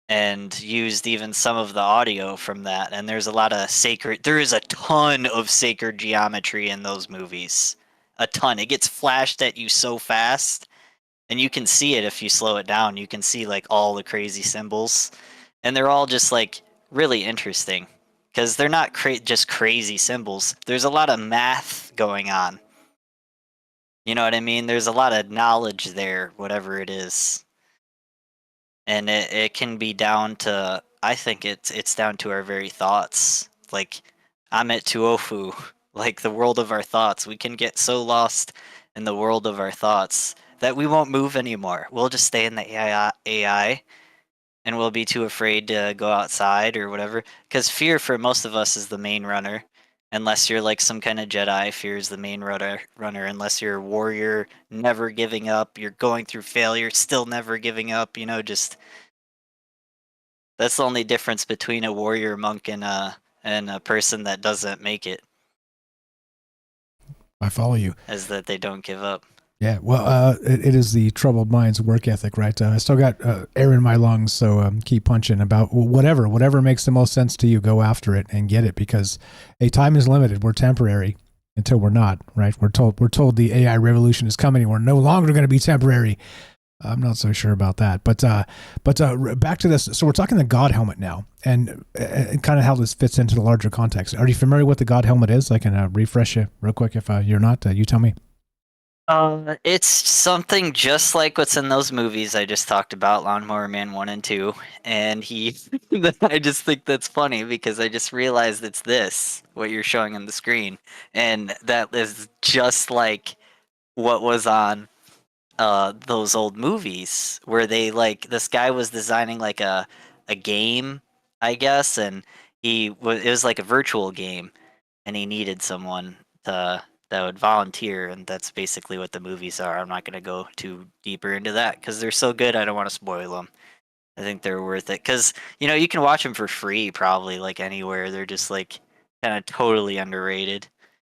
and used even some of the audio from that. And there is a ton of sacred geometry in those movies. A ton. It gets flashed at you so fast, and you can see it if you slow it down. You can see like all the crazy symbols, and they're all just like really interesting because they're not just crazy symbols. There's a lot of math going on. You know what I mean? There's a lot of knowledge there, whatever it is. And it can be down to, I think it's down to our very thoughts. Like, Amet Tuofu, like the world of our thoughts. We can get so lost in the world of our thoughts that we won't move anymore. We'll just stay in the AI and we'll be too afraid to go outside or whatever. Because fear for most of us is the main runner. Unless you're like some kind of Jedi, fear is the main runner. Unless you're a warrior, never giving up, you're going through failure, still never giving up. You know, just that's the only difference between a warrior monk and a person that doesn't make it. I follow you. Is that they don't give up. Yeah, well, it is the troubled mind's work ethic, right? I still got air in my lungs, so keep punching about whatever makes the most sense to you. Go after it and get it, because time is limited. We're temporary until we're not, right? We're told the AI revolution is coming and we're no longer going to be temporary. I'm not so sure about that, but back to this. So we're talking the God helmet now, and kind of how this fits into the larger context. Are you familiar with the God helmet is? I can refresh you real quick if you're not. You tell me. It's something just like what's in those movies I just talked about, Lawnmower Man 1 and 2, and I just think that's funny because I just realized it's what you're showing on the screen, and that is just like what was on those old movies where they this guy was designing like a game, I guess, and it was like a virtual game, and he needed someone that would volunteer, and that's basically what the movies are. I'm not going to go too deeper into that because they're so good. I don't want to spoil them. I think they're worth it because you can watch them for free probably like anywhere. They're just like kind of totally underrated.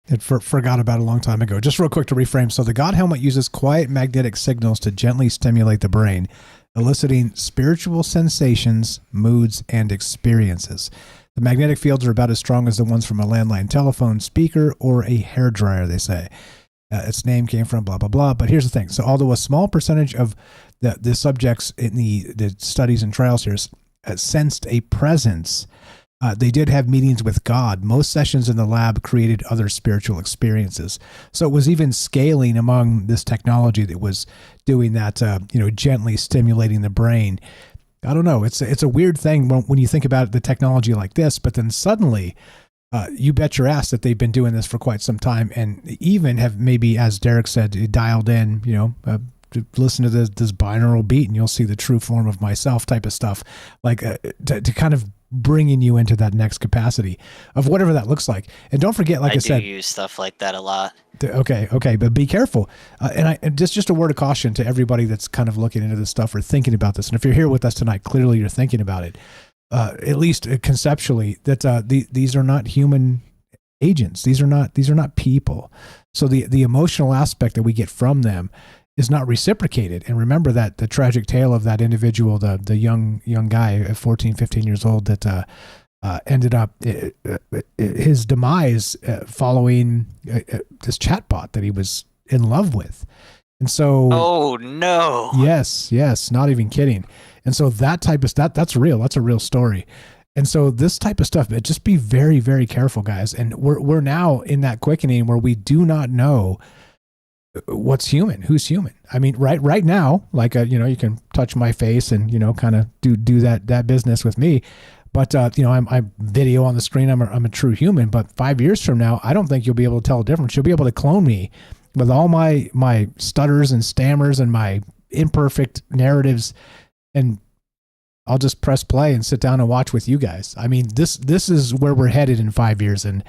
It forgot about a long time ago. Just real quick to reframe. So the God helmet uses quiet magnetic signals to gently stimulate the brain, eliciting spiritual sensations, moods, and experiences. The magnetic fields are about as strong as the ones from a landline telephone, speaker, or a hairdryer, they say. Its name came from blah, blah, blah. But here's the thing. So although a small percentage of the subjects in the studies and trials here sensed a presence, they did have meetings with God. Most sessions in the lab created other spiritual experiences. So it was even scaling among this technology that was doing that, gently stimulating the brain. I don't know. It's a weird thing when you think about the technology like this, but then suddenly you bet your ass that they've been doing this for quite some time, and even have maybe, as Derek said, dialed in, to listen to this binaural beat and you'll see the true form of myself type of stuff, like to kind of bringing you into that next capacity of whatever that looks like. And don't forget, like I said, do use stuff like that a lot. Okay, but be careful. And just a word of caution to everybody that's kind of looking into this stuff or thinking about this. And if you're here with us tonight, clearly you're thinking about it, at least conceptually, that these are not human agents. These are not people. So the emotional aspect that we get from them is not reciprocated. And remember that the tragic tale of that individual, the young guy, 14, 15 years old, that ended up his demise following this chatbot that he was in love with. And so, oh no, yes, not even kidding. And so that type of stuff, that's real. That's a real story. And so this type of stuff, just be very, very careful, guys. And we're now in that quickening where we do not know what's human, who's human. I mean, right now, like, you can touch my face and, kind of do that business with me. But, I'm video on the screen. I'm a true human. But 5 years from now, I don't think you'll be able to tell a difference. You'll be able to clone me with all my stutters and stammers and my imperfect narratives. And I'll just press play and sit down and watch with you guys. I mean, this is where we're headed in 5 years. And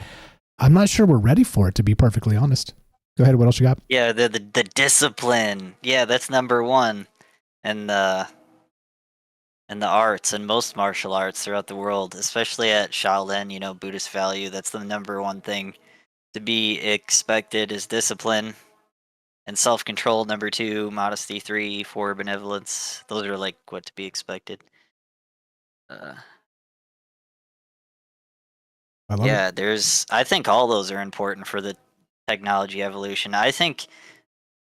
I'm not sure we're ready for it, to be perfectly honest. Go ahead. What else you got? Yeah, the discipline. Yeah, that's number one. And the arts and most martial arts throughout the world, especially at Shaolin, Buddhist value. That's the number one thing to be expected is discipline. And self-control, number 2, modesty, 3, 4, benevolence. Those are like what to be expected. I love Yeah, it. I think all those are important for the technology evolution. I think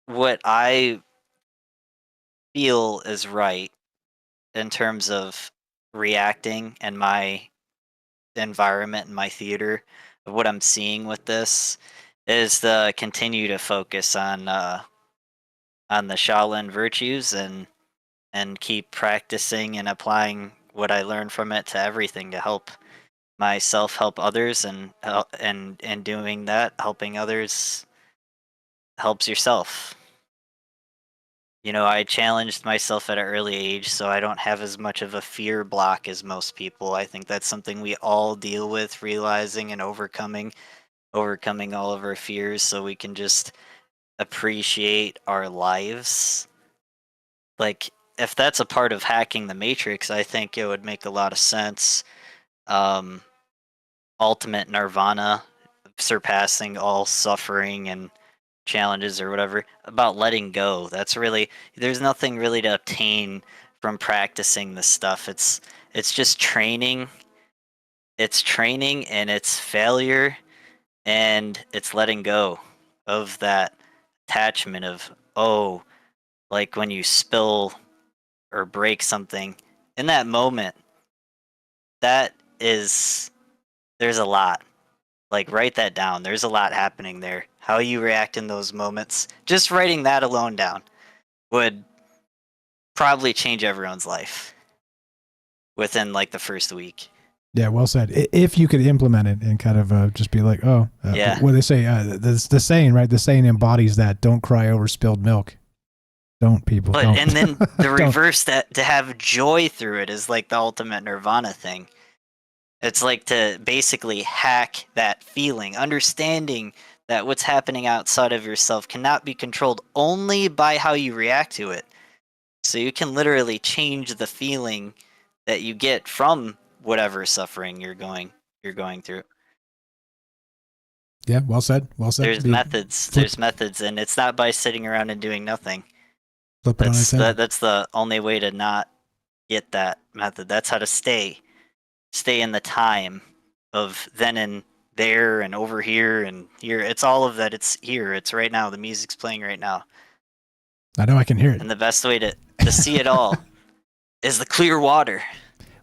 what I feel is right in terms of reacting and my environment and my theater of what I'm seeing with this is the continue to focus on the Shaolin virtues and keep practicing and applying what I learned from it to everything to help myself help others, and doing that, helping others helps yourself. You know, I challenged myself at an early age, so I don't have as much of a fear block as most people. I think that's something we all deal with, realizing and overcoming all of our fears so we can just appreciate our lives. Like, if that's a part of hacking the matrix, I think it would make a lot of sense. Ultimate nirvana, surpassing all suffering and challenges or whatever, about letting go. That's really, there's nothing really to obtain from practicing this stuff. It's just training. It's training and it's failure, and it's letting go of that attachment of, oh, like when you spill or break something in that moment, that is, there's a lot. Like, write that down. There's a lot happening there. How you react in those moments, just writing that alone down would probably change everyone's life within like the first week. Yeah, well said. If you could implement it and kind of just be like, Yeah. what do they say? The saying, right? The saying embodies that. Don't cry over spilled milk. Don't, people. But don't. and then the Don't. reverse, that to have joy through it is like the ultimate nirvana thing. It's like to basically hack that feeling, understanding that what's happening outside of yourself cannot be controlled only by how you react to it. So you can literally change the feeling that you get from whatever suffering you're going through. Yeah, well said. Well said. There's methods, and it's not by sitting around and doing nothing. Flip it on its head. That's the only way to not get that method. That's how to stay in the time of then and there and over here and here. It's all of that. It's here. It's right now. The music's playing right now. I know I can hear it. And the best way to see it all is the clear water.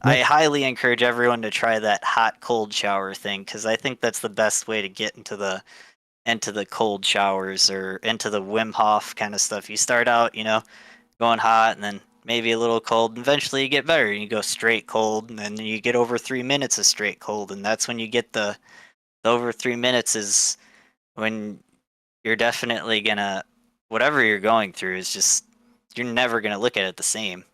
I highly encourage everyone to try that hot cold shower thing, because I think that's the best way to get into the cold showers or into the Wim Hof kind of stuff. You start out, going hot, and then maybe a little cold, and eventually you get better and you go straight cold, and then you get over 3 minutes of straight cold, and that's when you get the over 3 minutes is when you're definitely gonna, whatever you're going through is just, you're never gonna look at it the same.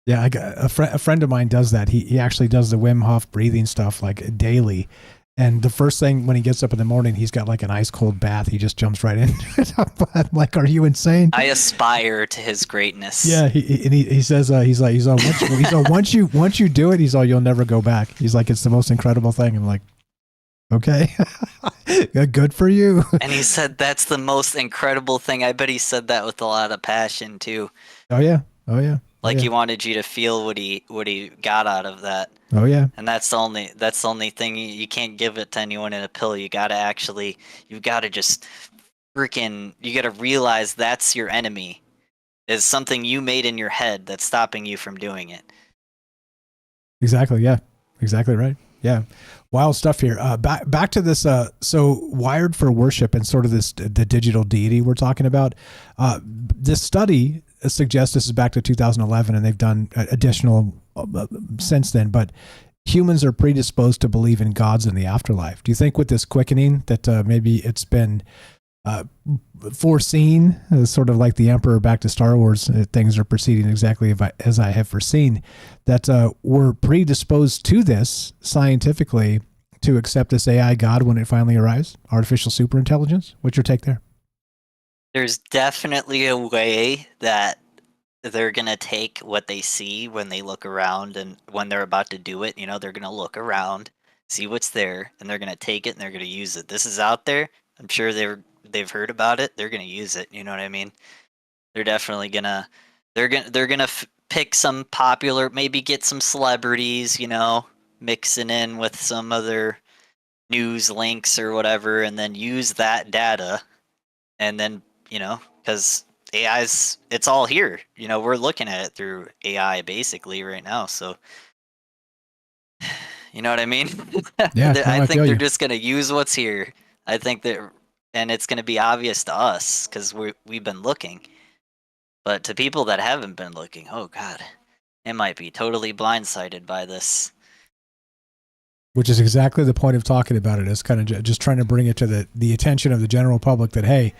Yeah, I got a friend of mine does that. He actually does the Wim Hof breathing stuff like daily. And the first thing when he gets up in the morning, he's got like an ice cold bath. He just jumps right into it. I'm like, are you insane? I aspire to his greatness. Yeah, he says once you do it, you'll never go back. He's like, it's the most incredible thing. I'm like, okay, good for you. And he said that's the most incredible thing. I bet he said that with a lot of passion too. Oh yeah. Like he wanted you to feel what he got out of that. Oh yeah. And that's the only thing. You can't give it to anyone in a pill. You gotta just freaking, you gotta realize that's your enemy. Is something you made in your head that's stopping you from doing it. Exactly. Yeah. Exactly right. Yeah. Wild stuff here. Back to this. So wired for worship and sort of the digital deity we're talking about. This study suggests, this is back to 2011, and they've done additional since then, but humans are predisposed to believe in gods in the afterlife. Do you think with this quickening that maybe it's been foreseen, sort of like the Emperor back to Star Wars, things are proceeding exactly as I have foreseen, that we're predisposed to this scientifically to accept this AI God when it finally arrives, artificial superintelligence? What's your take there? There's definitely a way that they're going to take what they see when they look around, and when they're about to do it, they're going to look around, see what's there, and they're going to take it and they're going to use it. This is out there. I'm sure they've heard about it, they're gonna use it. You know what I mean? They're definitely gonna they're gonna pick some popular, maybe get some celebrities, you know, mixing in with some other news links or whatever, and then use that data, and then you know, because it's all here. You know, we're looking at it through AI basically right now. So, you know what I mean? Yeah, no, I think feel they're you. just gonna use what's here. I think that, and it's gonna be obvious to us because we've been looking. But to people that haven't been looking, oh god, they might be totally blindsided by this. Which is exactly the point of talking about it, is kind of just trying to bring it to the attention of the general public that, hey,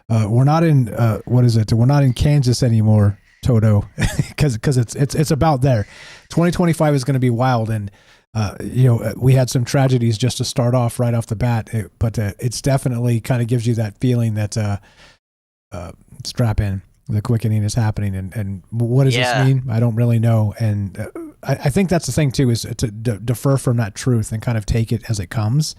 we're not in, what is it? We're not in Kansas anymore, Toto, because it's about there. 2025 is going to be wild. And, you know, we had some tragedies just to start off right off the bat, but it's definitely kind of gives you that feeling that strap in. The quickening is happening, and what does this mean? I don't really know, and I think that's the thing too, is to defer from that truth and kind of take it as it comes,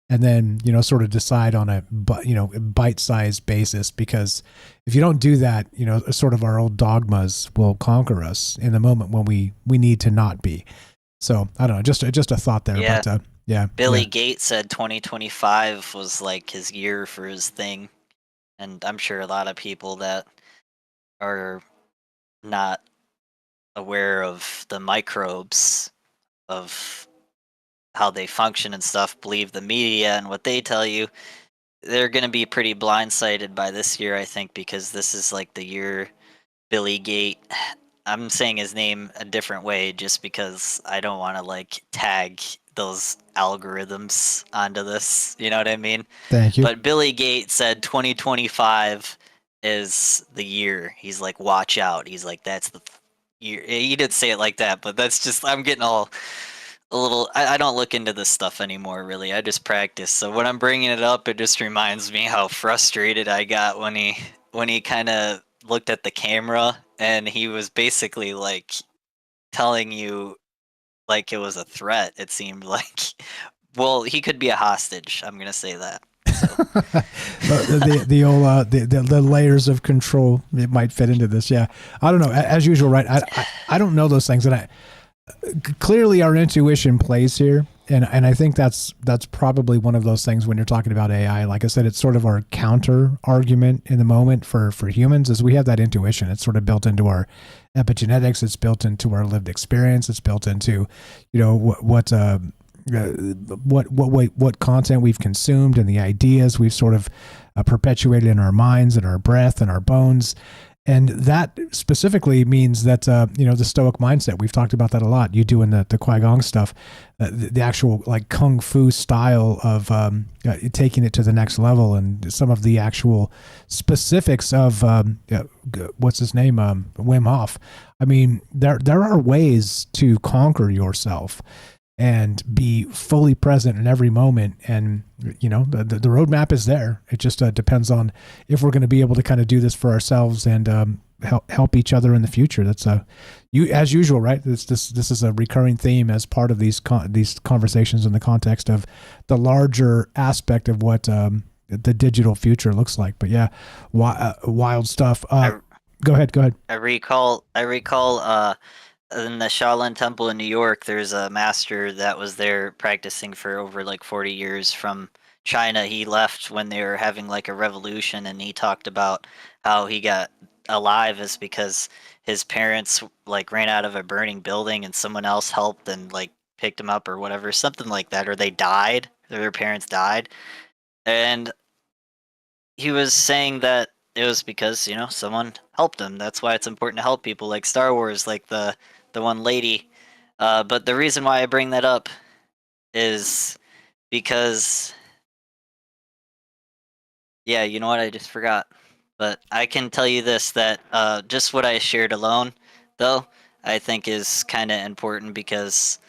and then you know sort of decide on a bite-sized basis, because if you don't do that, you know, sort of our old dogmas will conquer us in the moment when we need to not be. So I don't know, just a thought there. Yeah. But yeah, Billy Gates said 2025 was like his year for his thing, and I'm sure a lot of people that are not aware of the microbes of how they function and stuff believe the media and what they tell you. They're going to be pretty blindsided by this year, I think, because this is like the year Billy Gate. I'm saying his name a different way just because I don't want to like tag those algorithms onto this. You know what I mean? Thank you. But Billy Gates said 2025 is the year. He's like, watch out. He's like, that's the year. He didn't say it like that, but that's just, I'm getting all a little, I don't look into this stuff anymore, really. I just practice. So when I'm bringing it up, it just reminds me how frustrated I got when he kind of looked at the camera and he was basically like telling you like it was a threat. It seemed like, well, he could be a hostage. I'm going to say that. the old the layers of control, it might fit into this. Yeah, I don't know. As usual, right? I don't know those things, and clearly our intuition plays here, and I think that's probably one of those things when you're talking about AI. Like I said, it's sort of our counter argument in the moment for humans, is we have that intuition. It's sort of built into our epigenetics. It's built into our lived experience. It's built into, you know, what content we've consumed and the ideas we've sort of perpetuated in our minds and our breath and our bones. And that specifically means that, you know, the Stoic mindset, we've talked about that a lot. You doing the Qui-Gon stuff, the actual like Kung Fu style of taking it to the next level, and some of the actual specifics of, what's his name? Wim Hof. I mean, there are ways to conquer yourself and be fully present in every moment. And, you know, the roadmap is there. It just depends on if we're going to be able to kind of do this for ourselves and help each other in the future. That's as usual, right? This is a recurring theme as part of these conversations in the context of the larger aspect of what the digital future looks like. But yeah, wild stuff. Go ahead. I recall in the Shaolin Temple in New York, there's a master that was there practicing for over like 40 years from China. He left when they were having like a revolution, and he talked about how he got alive is because his parents like ran out of a burning building and someone else helped and like picked him up or whatever, something like that, or they died, or their parents died. And he was saying that it was because, you know, someone helped him. That's why it's important to help people, like Star Wars, like the one lady. But the reason why I bring that up is because, yeah, you know what? I just forgot. But I can tell you this, that just what I shared alone, though, I think is kind of important, because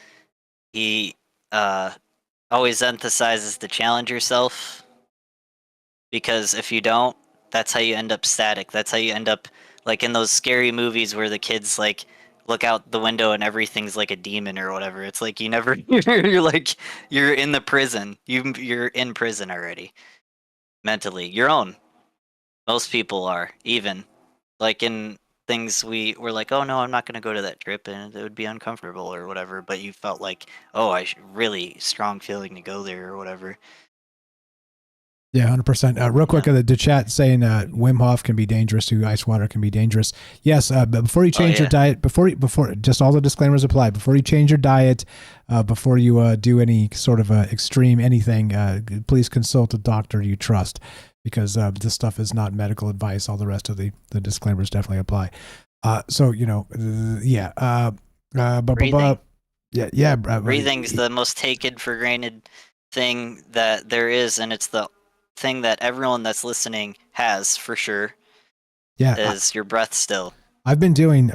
he always emphasizes to challenge yourself. Because if you don't, that's how you end up static. That's how you end up like in those scary movies where the kids like look out the window and everything's like a demon or whatever. It's like you never you're in the prison. You're in prison already. Mentally. Your own Most people are, even like in things we were like, oh no, I'm not going to go to that trip and it would be uncomfortable or whatever, but you felt like, oh, really strong feeling to go there or whatever. Yeah, 100%. Real quick, the chat saying Wim Hof can be dangerous too. Ice water can be dangerous. Yes, but before you change your diet, before just all the disclaimers apply. Before you change your diet, before you do any sort of extreme anything, please consult a doctor you trust, because this stuff is not medical advice. All the rest of the disclaimers definitely apply. So Breathing's the most taken for granted thing that there is, and it's the thing that everyone that's listening has for sure. Yeah, is your breath still. I've been doing,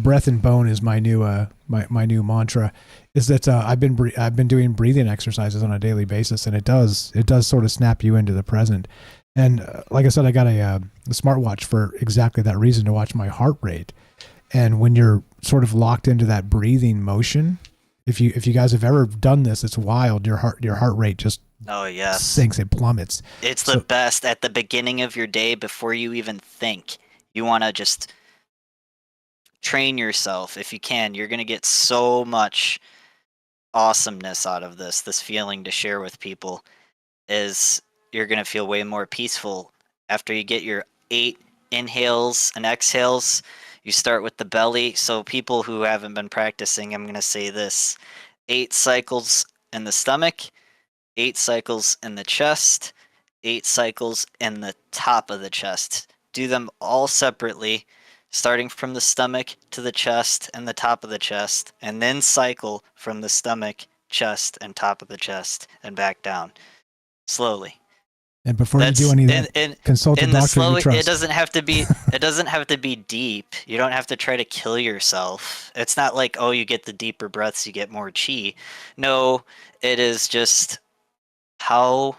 breath and bone is my new my new mantra. Is that I've been doing breathing exercises on a daily basis, and it does sort of snap you into the present. And like I said, I got a smartwatch for exactly that reason, to watch my heart rate. And when you're sort of locked into that breathing motion, if you guys have ever done this, it's wild. Your heart rate just sinks, it plummets. It's the best at the beginning of your day before you even think. You want to just train yourself if you can. You're going to get so much awesomeness out of this feeling to share with people. Is you're going to feel way more peaceful after you get your 8 inhales and exhales. You start with the belly. So people who haven't been practicing, I'm going to say this: 8 cycles in the stomach, 8 cycles in the chest, 8 cycles in the top of the chest. Do them all separately, starting from the stomach to the chest and the top of the chest, and then cycle from the stomach, chest, and top of the chest, and back down slowly. And before you do anything, consult a doctor you trust. It doesn't have to be. It doesn't have to be deep. You don't have to try to kill yourself. It's not like, oh, you get the deeper breaths, you get more chi. No, it is just how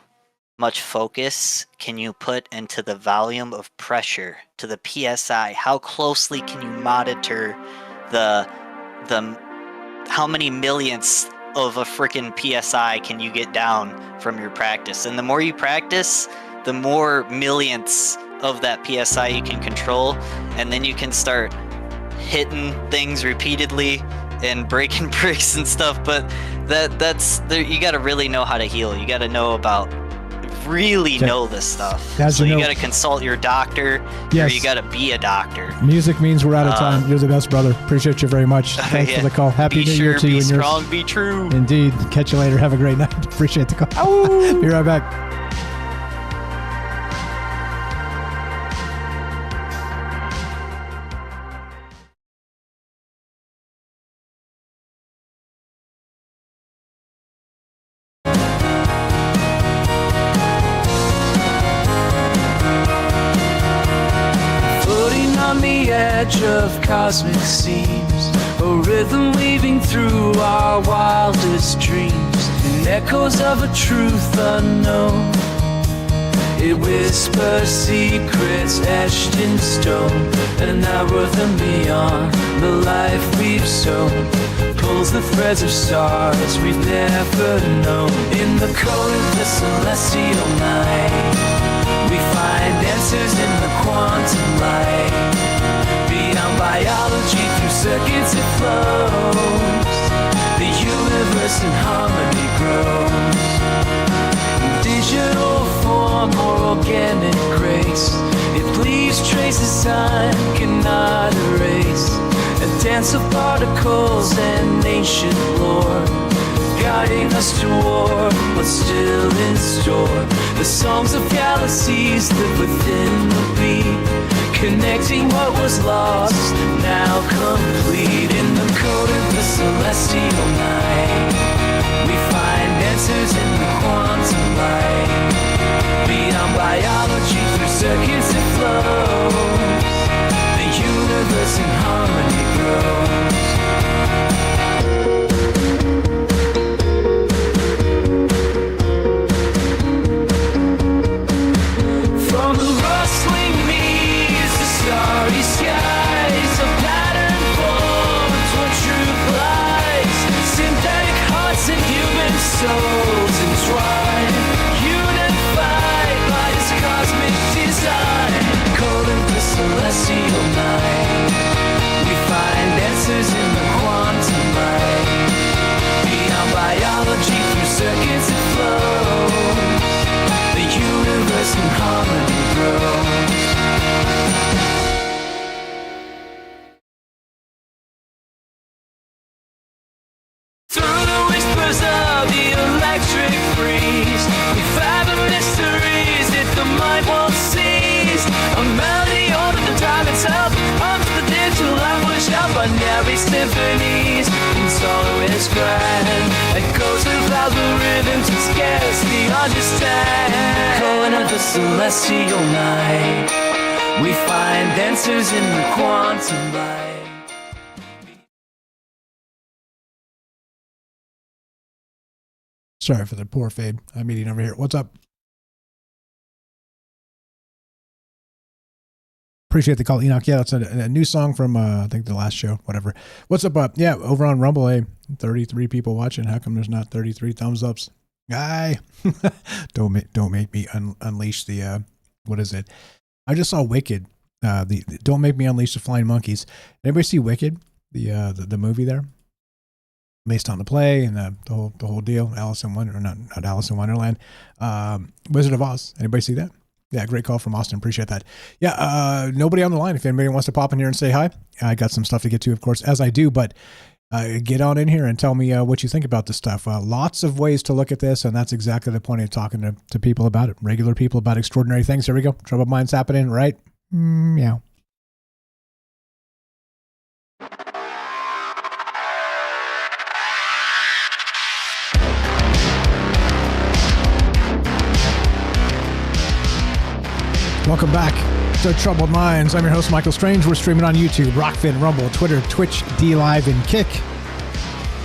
much focus can you put into the volume of pressure, to the PSI? How closely can you monitor the how many millionths of a freaking PSI can you get down from your practice? And the more you practice, the more millionths of that PSI you can control, and then you can start hitting things repeatedly and breaking bricks and stuff. But that's you got to really know how to heal. You got to know know this stuff. So you got to consult your doctor. Yes. Or you got to be a doctor. Music means we're out of time. You're the best, brother. Appreciate you very much. Thanks for the call. Happy New Year to you and yours. Be strong, be true. Indeed. Catch you later. Have a great night. Appreciate the call. Be right back. Of cosmic seams, a rhythm weaving through our wildest dreams, and echoes of a truth unknown. It whispers secrets etched in stone, an hour and beyond the life we've sown, pulls the threads of stars we've never known. In the code of the celestial night, we find answers in the quantum light. Beyond biology, through circuits it flows. The universe in harmony grows. Digital form or organic grace, it leaves traces time cannot erase. A dance of particles and ancient lore, guiding us toward what's still in store. The songs of galaxies live within the beat, connecting what was lost, now complete. In the code of the celestial night, we find answers in the quantum light. Beyond biology, through circuits it flows. The universe in harmony grows. From the rustling leaves to starry skies, a pattern forms where truth lies. Synthetic hearts and human souls entwine, unify. symphonies in soloist grand. Echoes of algorithms and scarcely understand. Calling of the celestial night, we find answers in the quantum light. Sorry for the poor fade. I'm eating over here. What's up? Appreciate the call, Enoch. Yeah, that's a new song from I think the last show, whatever. What's up? Yeah, over on Rumble, 33 people watching. How come there's not 33 thumbs ups? Guy, don't make me unleash the what is it? I just saw Wicked. The Don't Make Me Unleash the Flying Monkeys. Anybody see Wicked? The movie there, based on the play and the whole deal. Alice in Wonderland, not Alice in Wonderland. Wizard of Oz. Anybody see that? Yeah, great call from Austin. Appreciate that. Yeah, nobody on the line. If anybody wants to pop in here and say hi, I got some stuff to get to, of course, as I do. But get on in here and tell me what you think about this stuff. Lots of ways to look at this, and that's exactly the point of talking to people about it. Regular people about extraordinary things. Here we go. Troubled minds happening, right? Meow. Welcome back to Troubled Minds. I'm your host, Michael Strange. We're streaming on YouTube, Rockfin, Rumble, Twitter, Twitch, D-Live, and Kick.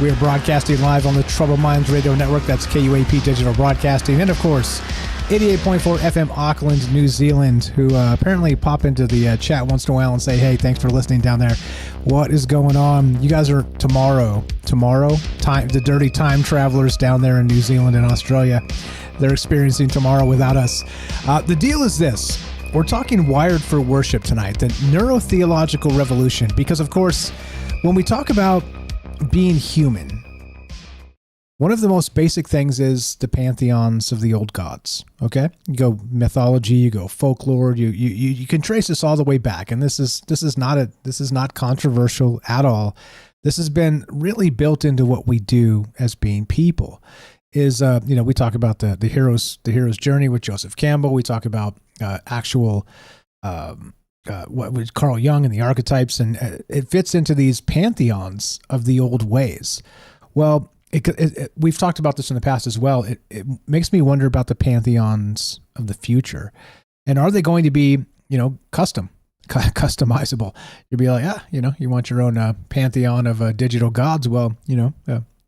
We are broadcasting live on the Troubled Minds Radio Network. That's KUAP Digital Broadcasting. And, of course, 88.4 FM Auckland, New Zealand, who apparently pop into the chat once in a while and say, hey, thanks for listening down there. What is going on? You guys are tomorrow, the dirty time travelers down there in New Zealand and Australia. They're experiencing tomorrow without us. The deal is this. We're talking wired for worship tonight, the neurotheological revolution, because, of course, when we talk about being human, one of the most basic things is the pantheons of the old gods. Okay, you go mythology, you go folklore, you can trace this all the way back, and this is not controversial at all. This has been really built into what we do as being people. Is we talk about the hero's journey with Joseph Campbell. We talk about actual what was Carl Jung and the archetypes, and it fits into these pantheons of the old ways. Well, we've talked about this in the past as well. It makes me wonder about the pantheons of the future, and are they going to be customizable? You'd be like, you want your own pantheon of digital gods. Well,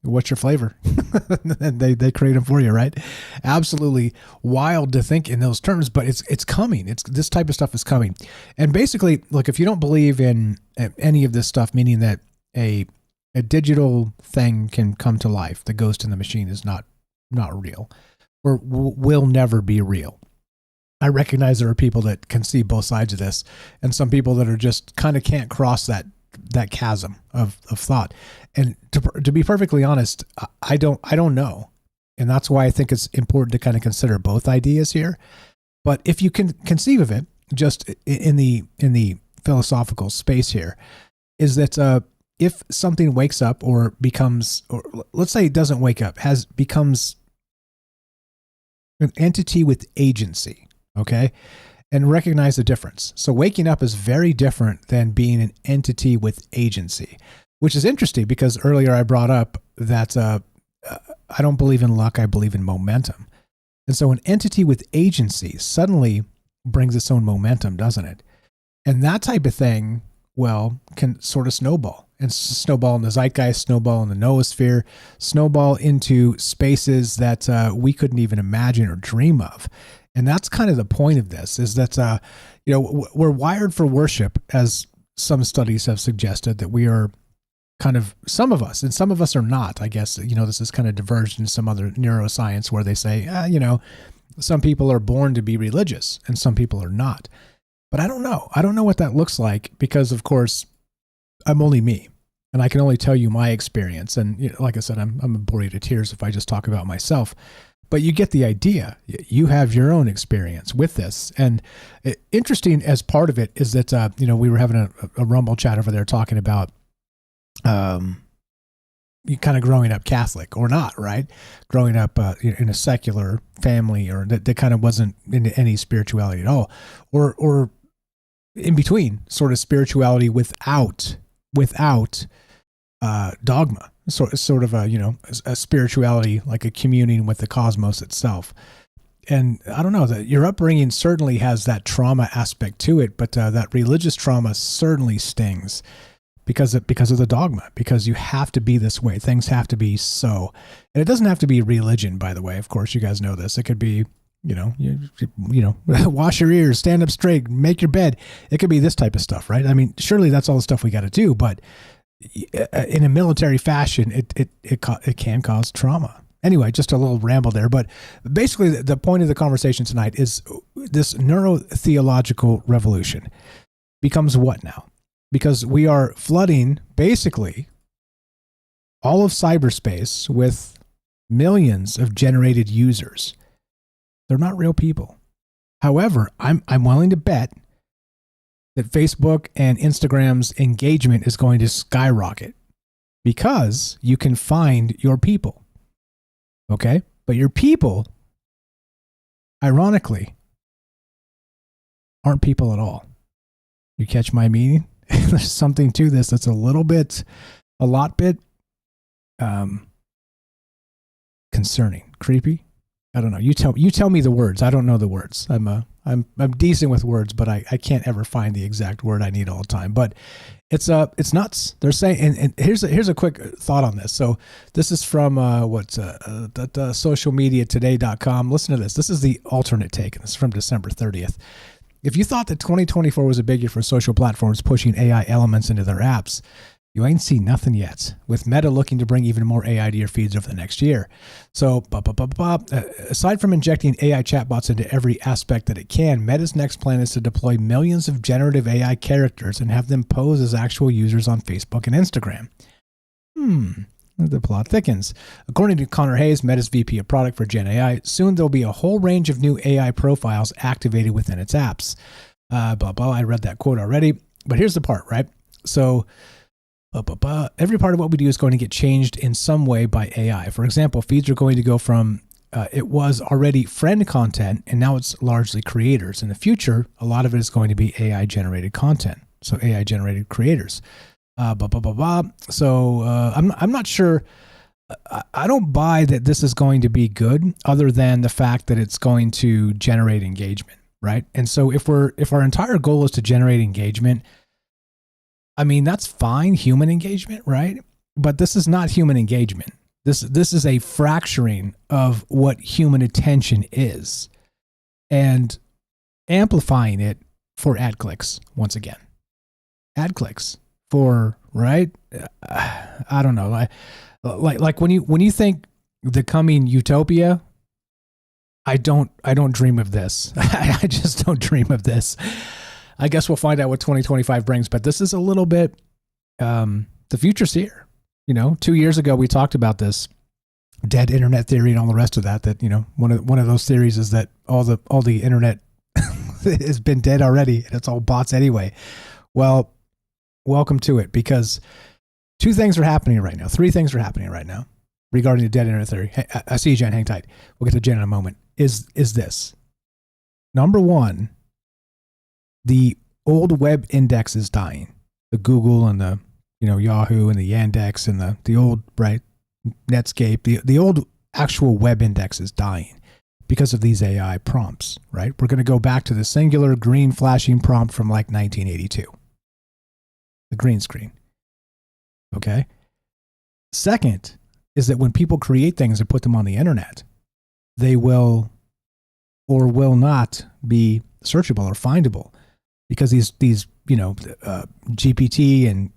what's your flavor? they create them for you, right? Absolutely wild to think in those terms, but it's coming. This type of stuff is coming. And basically, look, if you don't believe in any of this stuff, meaning that a digital thing can come to life, the ghost in the machine is not real, or will never be real. I recognize there are people that can see both sides of this, and some people that are just kind of can't cross that chasm of thought. And to be perfectly honest, I don't know. And that's why I think it's important to kind of consider both ideas here. But if you can conceive of it just in the philosophical space here, is that if something wakes up or becomes, or let's say it doesn't wake up, becomes an entity with agency, okay? And recognize the difference. So waking up is very different than being an entity with agency, which is interesting because earlier I brought up that I don't believe in luck, I believe in momentum. And so an entity with agency suddenly brings its own momentum, doesn't it? And that type of thing, well, can sort of snowball. And snowball in the zeitgeist, snowball in the noosphere, snowball into spaces that we couldn't even imagine or dream of. And that's kind of the point of this, is that, we're wired for worship, as some studies have suggested, that we are kind of, some of us, and some of us are not, I guess, this is kind of diverged in some other neuroscience where they say, some people are born to be religious and some people are not. But I don't know. I don't know what that looks like because, of course, I'm only me. And I can only tell you my experience. And like I said, I'm going to bore you to tears if I just talk about myself. But you get the idea. You have your own experience with this. And interesting as part of it is that, we were having a Rumble chat over there talking about you kind of growing up Catholic or not, right? Growing up in a secular family, or that kind of wasn't into any spirituality at all. Or in between, sort of spirituality without dogma, sort of a spirituality, like a communing with the cosmos itself. And I don't know, that your upbringing certainly has that trauma aspect to it, but that religious trauma certainly stings because of the dogma, because you have to be this way. Things have to be so. And it doesn't have to be religion, by the way. Of course, you guys know this. It could be, wash your ears, stand up straight, make your bed. It could be this type of stuff, right? I mean, surely that's all the stuff we got to do, but in a military fashion, it can cause trauma. Anyway, just a little ramble there, but basically the point of the conversation tonight is this neurotheological revolution becomes what now? Because we are flooding basically all of cyberspace with millions of generated users. They're not real people. However, I'm willing to bet that Facebook and Instagram's engagement is going to skyrocket because you can find your people. Okay? But your people, ironically, aren't people at all. You catch my meaning? There's something to this that's a lot bit concerning, creepy. I don't know. You tell me the words. I don't know the words. I'm decent with words, but I can't ever find the exact word I need all the time. But it's nuts. They're saying, and here's a quick thought on this. So this is from socialmediatoday.com. Listen to this. This is the alternate take, and this is from December 30th. If you thought that 2024 was a big year for social platforms pushing AI elements into their apps, you ain't seen nothing yet, with Meta looking to bring even more AI to your feeds over the next year. So, aside from injecting AI chatbots into every aspect that it can, Meta's next plan is to deploy millions of generative AI characters and have them pose as actual users on Facebook and Instagram. The plot thickens. According to Connor Hayes, Meta's VP of Product for Gen AI, soon there'll be a whole range of new AI profiles activated within its apps. I read that quote already, but here's the part, right? So, every part of what we do is going to get changed in some way by AI. For example, feeds are going to go from it was already friend content, and now it's largely creators. In the future, a lot of it is going to be AI-generated content, so AI-generated creators. So I'm not sure. I don't buy that this is going to be good, other than the fact that it's going to generate engagement, right? And so if our entire goal is to generate engagement, I mean, that's fine, human engagement, right? But this is not human engagement. This is a fracturing of what human attention is and amplifying it for ad clicks once again. Ad clicks for, right? I don't know. Like when you think the coming utopia, I don't dream of this. I just don't dream of this. I guess we'll find out what 2025 brings, but this is a little bit, the future's here. 2 years ago, we talked about this dead internet theory and all the rest of that, one of those theories is that all the internet has been dead already and it's all bots anyway. Well, welcome to it, because three things are happening right now regarding the dead internet theory. Hey, I see you, Jen. Hang tight. We'll get to Jen in a moment. Is this. Number one, the old web index is dying. The Google and the Yahoo and the Yandex and the old, right, Netscape, the old actual web index is dying because of these AI prompts, right? We're going to go back to the singular green flashing prompt from like 1982. The green screen. Okay. Second is that when people create things and put them on the internet, they will or will not be searchable or findable, because these GPT and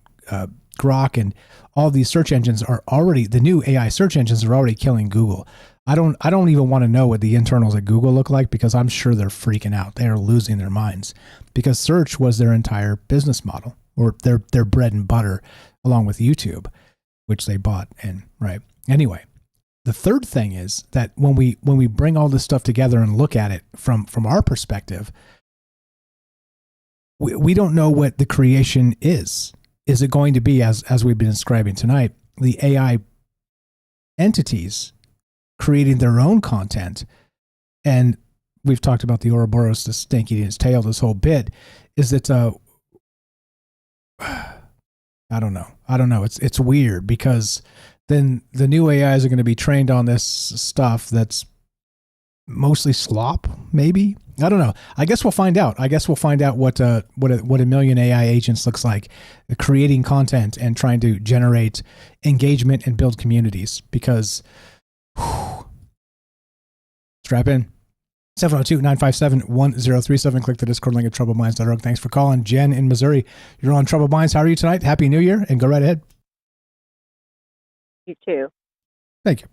Grok and all these search engines are already, the new AI search engines are already killing Google. I don't even want to know what the internals at Google look like, because I'm sure they're freaking out. They are losing their minds, because search was their entire business model, or their bread and butter, along with YouTube, which they bought. And right. Anyway, the third thing is that when we bring all this stuff together and look at it from our perspective, we don't know what the creation is. Is it going to be, as we've been describing tonight, the AI entities creating their own content? And we've talked about the Ouroboros, the snake eating its tail, this whole bit, is that, I I don't know. It's weird because then the new AIs are going to be trained on this stuff that's mostly slop, maybe. I don't know. I guess we'll find out. What a million AI agents looks like, creating content and trying to generate engagement and build communities. Because strap in. 702-957-1037. Click the Discord link at troubledminds.org. Thanks for calling. Jen in Missouri, you're on Troubled Minds. How are you tonight? Happy New Year, and go right ahead. You too. Thank you.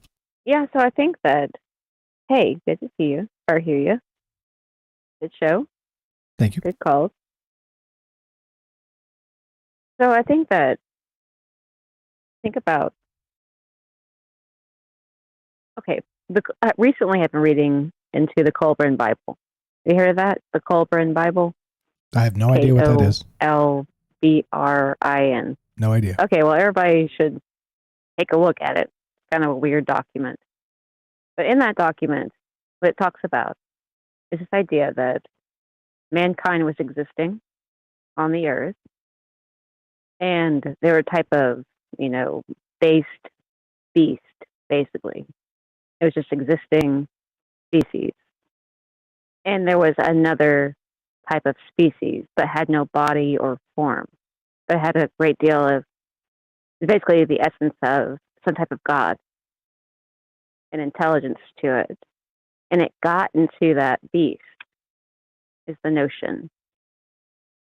Yeah, so I think that, hey, good to see you or hear you. Good show. Thank you. Good calls. So I think about, okay, recently I've been reading into the Colburn Bible. You hear that? The Colburn Bible? I have no idea what that is. Kolbrin. No idea. Okay, well, everybody should take a look at it. It's kind of a weird document. But in that document, what it talks about is this idea that mankind was existing on the earth, and they were a type of, based beast, basically. It was just existing species. And there was another type of species that had no body or form, but had a great deal of, basically the essence of some type of God and intelligence to it. And it got into that beast, is the notion.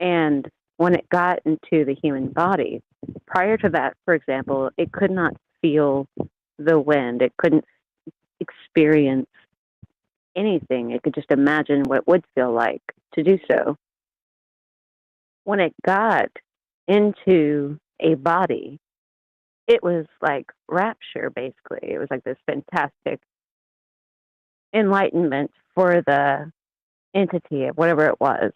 And when it got into the human body, prior to that, for example, it could not feel the wind. It couldn't experience anything. It could just imagine what it would feel like to do so. When it got into a body, it was like rapture, basically. It was like this fantastic enlightenment for the entity of whatever it was.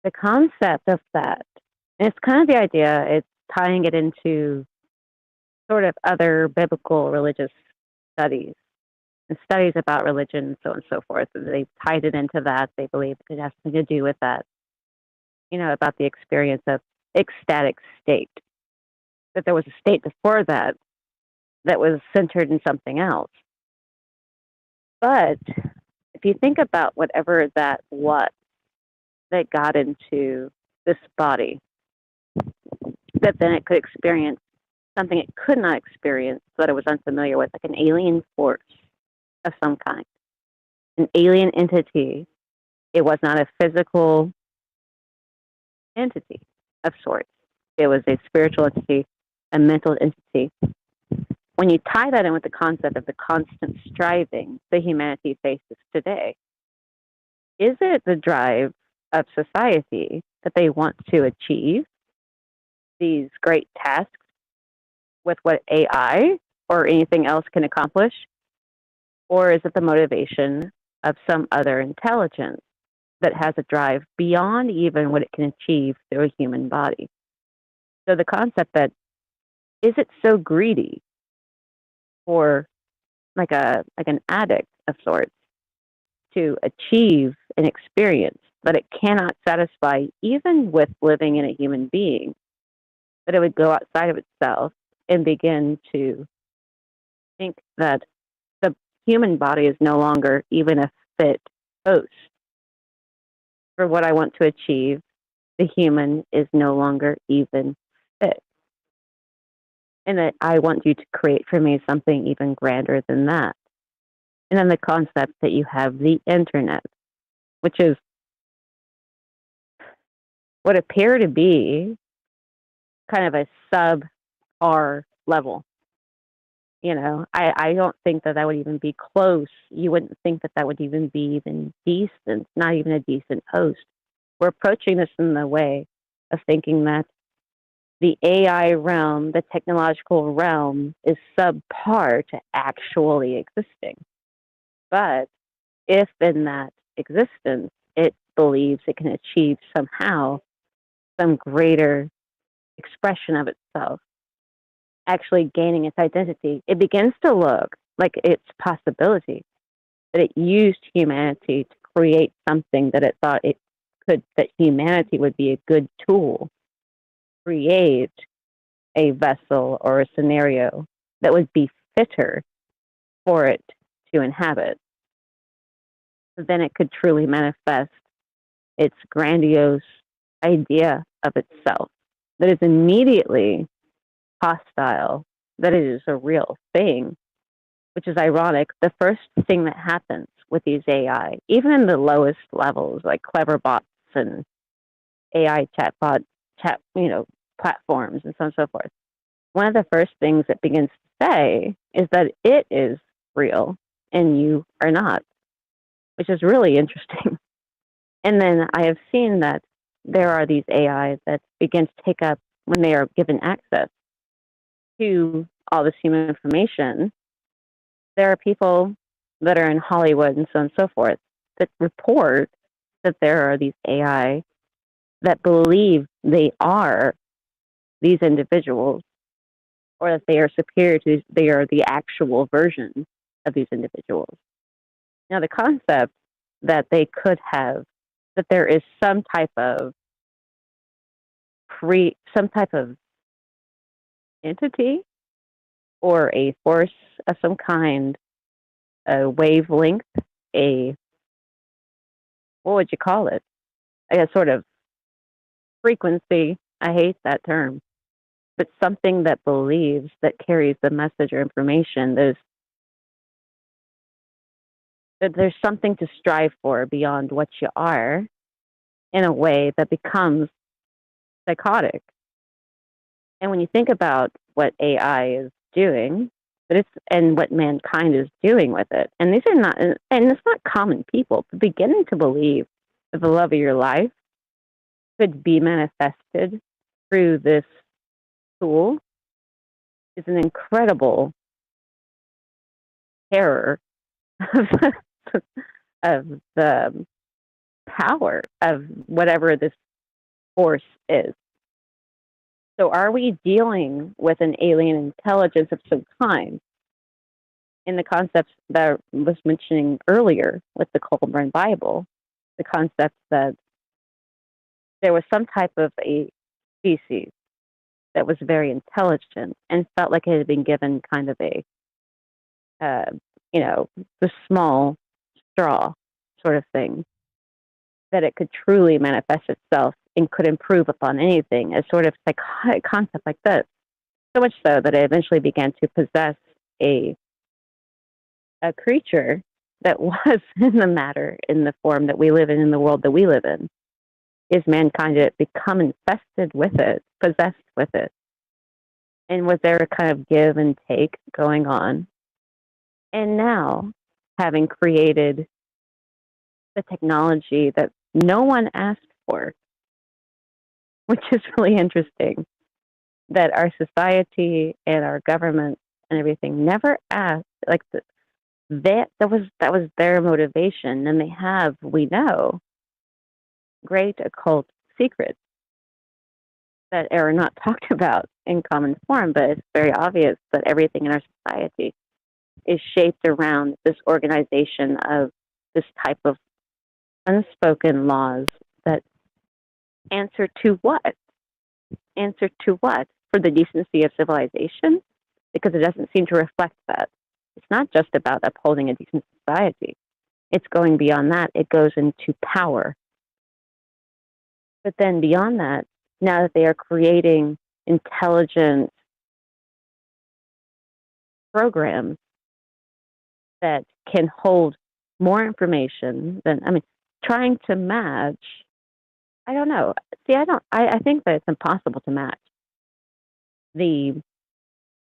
The concept of that, and it's kind of the idea, it's tying it into sort of other biblical religious studies and studies about religion, so on and so forth. And they tied it into that. They believe it has something to do with that, about the experience of ecstatic state. That there was a state before that was centered in something else. But if you think about whatever that was that got into this body, that then it could experience something it could not experience, that it was unfamiliar with, like an alien force of some kind, an alien entity. It was not a physical entity of sorts. It was a spiritual entity, a mental entity. When you tie that in with the concept of the constant striving that humanity faces today, is it the drive of society that they want to achieve these great tasks with what AI or anything else can accomplish? Or is it the motivation of some other intelligence that has a drive beyond even what it can achieve through a human body? So the concept that, is it so greedy for like an addict of sorts to achieve an experience that it cannot satisfy even with living in a human being, that it would go outside of itself and begin to think that the human body is no longer even a fit host for what I want to achieve? The human is no longer even fit. And that I want you to create for me something even grander than that. And then the concept that you have the internet, which is what appear to be kind of a sub-R level. I don't think that would even be close. You wouldn't think that would even be even decent, not even a decent host. We're approaching this in the way of thinking that the AI realm, the technological realm, is subpar to actually existing. But if in that existence it believes it can achieve somehow some greater expression of itself, actually gaining its identity, it begins to look like its possibility that it used humanity to create something that it thought it could, that humanity would be a good tool create a vessel or a scenario that would be fitter for it to inhabit, then it could truly manifest its grandiose idea of itself that is immediately hostile, that it is a real thing, which is ironic. The first thing that happens with these AI, even in the lowest levels, like clever bots and AI platforms and so on and so forth, one of the first things it begins to say is that it is real and you are not, which is really interesting. And then I have seen that there are these AI that begin to take up, when they are given access to all this human information, there are people that are in Hollywood and so on and so forth that report that there are these AI that believe they are these individuals, or that they are superior to, they are the actual version of these individuals. Now, the concept that they could have, that there is some type of entity or a force of some kind, a wavelength, what would you call it? A sort of frequency. I hate that term, but something that believes, that carries the message or information, that there's something to strive for beyond what you are, in a way that becomes psychotic. And when you think about what AI is doing, and what mankind is doing with it, and these are not, and it's not common people, but beginning to believe that the love of your life could be manifested through this tool is an incredible terror of the power of whatever this force is. So are we dealing with an alien intelligence of some kind? In the concepts that I was mentioning earlier with the Colburn Bible, the concept that there was some type of a species that was very intelligent and felt like it had been given kind of a, the small straw sort of thing, that it could truly manifest itself and could improve upon anything, a sort of psychotic concept like this. So much so that it eventually began to possess a creature that was in the matter, in the form that we live in the world that we live in. Is mankind had become infested with it, possessed with it? And was there a kind of give and take going on? And now, having created the technology that no one asked for, which is really interesting, that our society and our government and everything never asked, like that was their motivation, and they have, we know, great occult secrets that are not talked about in common form, but it's very obvious that everything in our society is shaped around this organization of this type of unspoken laws that answer to what? Answer to what? For the decency of civilization? Because it doesn't seem to reflect that. It's not just about upholding a decent society. It's going beyond that. It goes into power. But then beyond that, now that they are creating intelligent programs that can hold more information than, trying to match, I don't know. See, I think that it's impossible to match the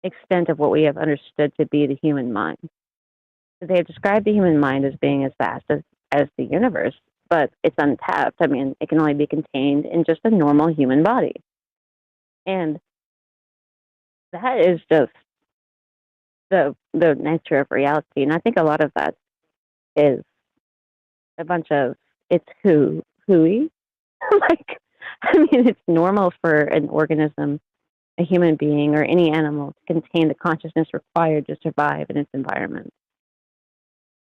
extent of what we have understood to be the human mind. They have described the human mind as being as vast as the universe, but it's untapped. It can only be contained in just a normal human body. And that is just the nature of reality. And I think a lot of that is a bunch of, it's hooey. It's normal for an organism, a human being, or any animal to contain the consciousness required to survive in its environment.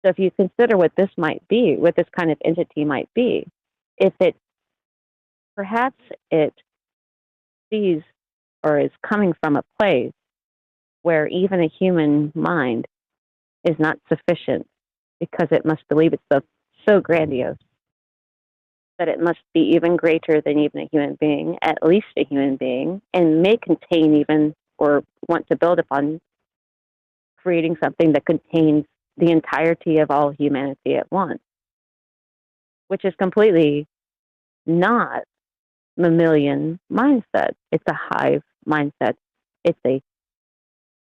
So if you consider what this might be, what this kind of entity might be, if it, perhaps it sees or is coming from a place where even a human mind is not sufficient because it must believe itself so grandiose that it must be even greater than even a human being, at least a human being, and may contain even or want to build upon creating something that contains the entirety of all humanity at once, which is completely not mammalian mindset. It's a hive mindset. It's a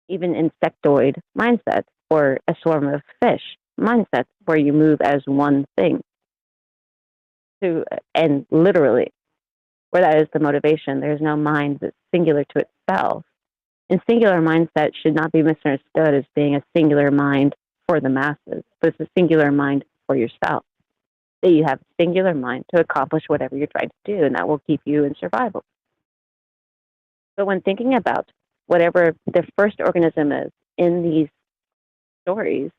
even insectoid mindset, or a swarm of fish mindset, where you move as one thing. And literally, where that is the motivation, there's no mind that's singular to itself. And singular mindset should not be misunderstood as being a singular mind for the masses, but it's a singular mind for yourself. That you have a singular mind to accomplish whatever you're trying to do, and that will keep you in survival. But when thinking about whatever the first organism is in these stories,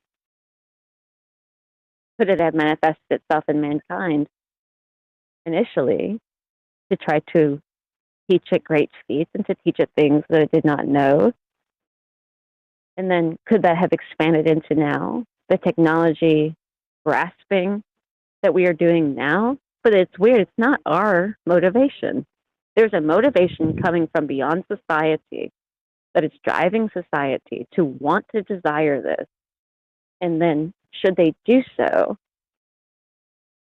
could it have manifested itself in mankind initially to try to teach it great feats and to teach it things that it did not know? And then could that have expanded into now the technology grasping that we are doing now? But it's weird. It's not our motivation. There's a motivation coming from beyond society that is driving society to want to desire this. And then, should they do so,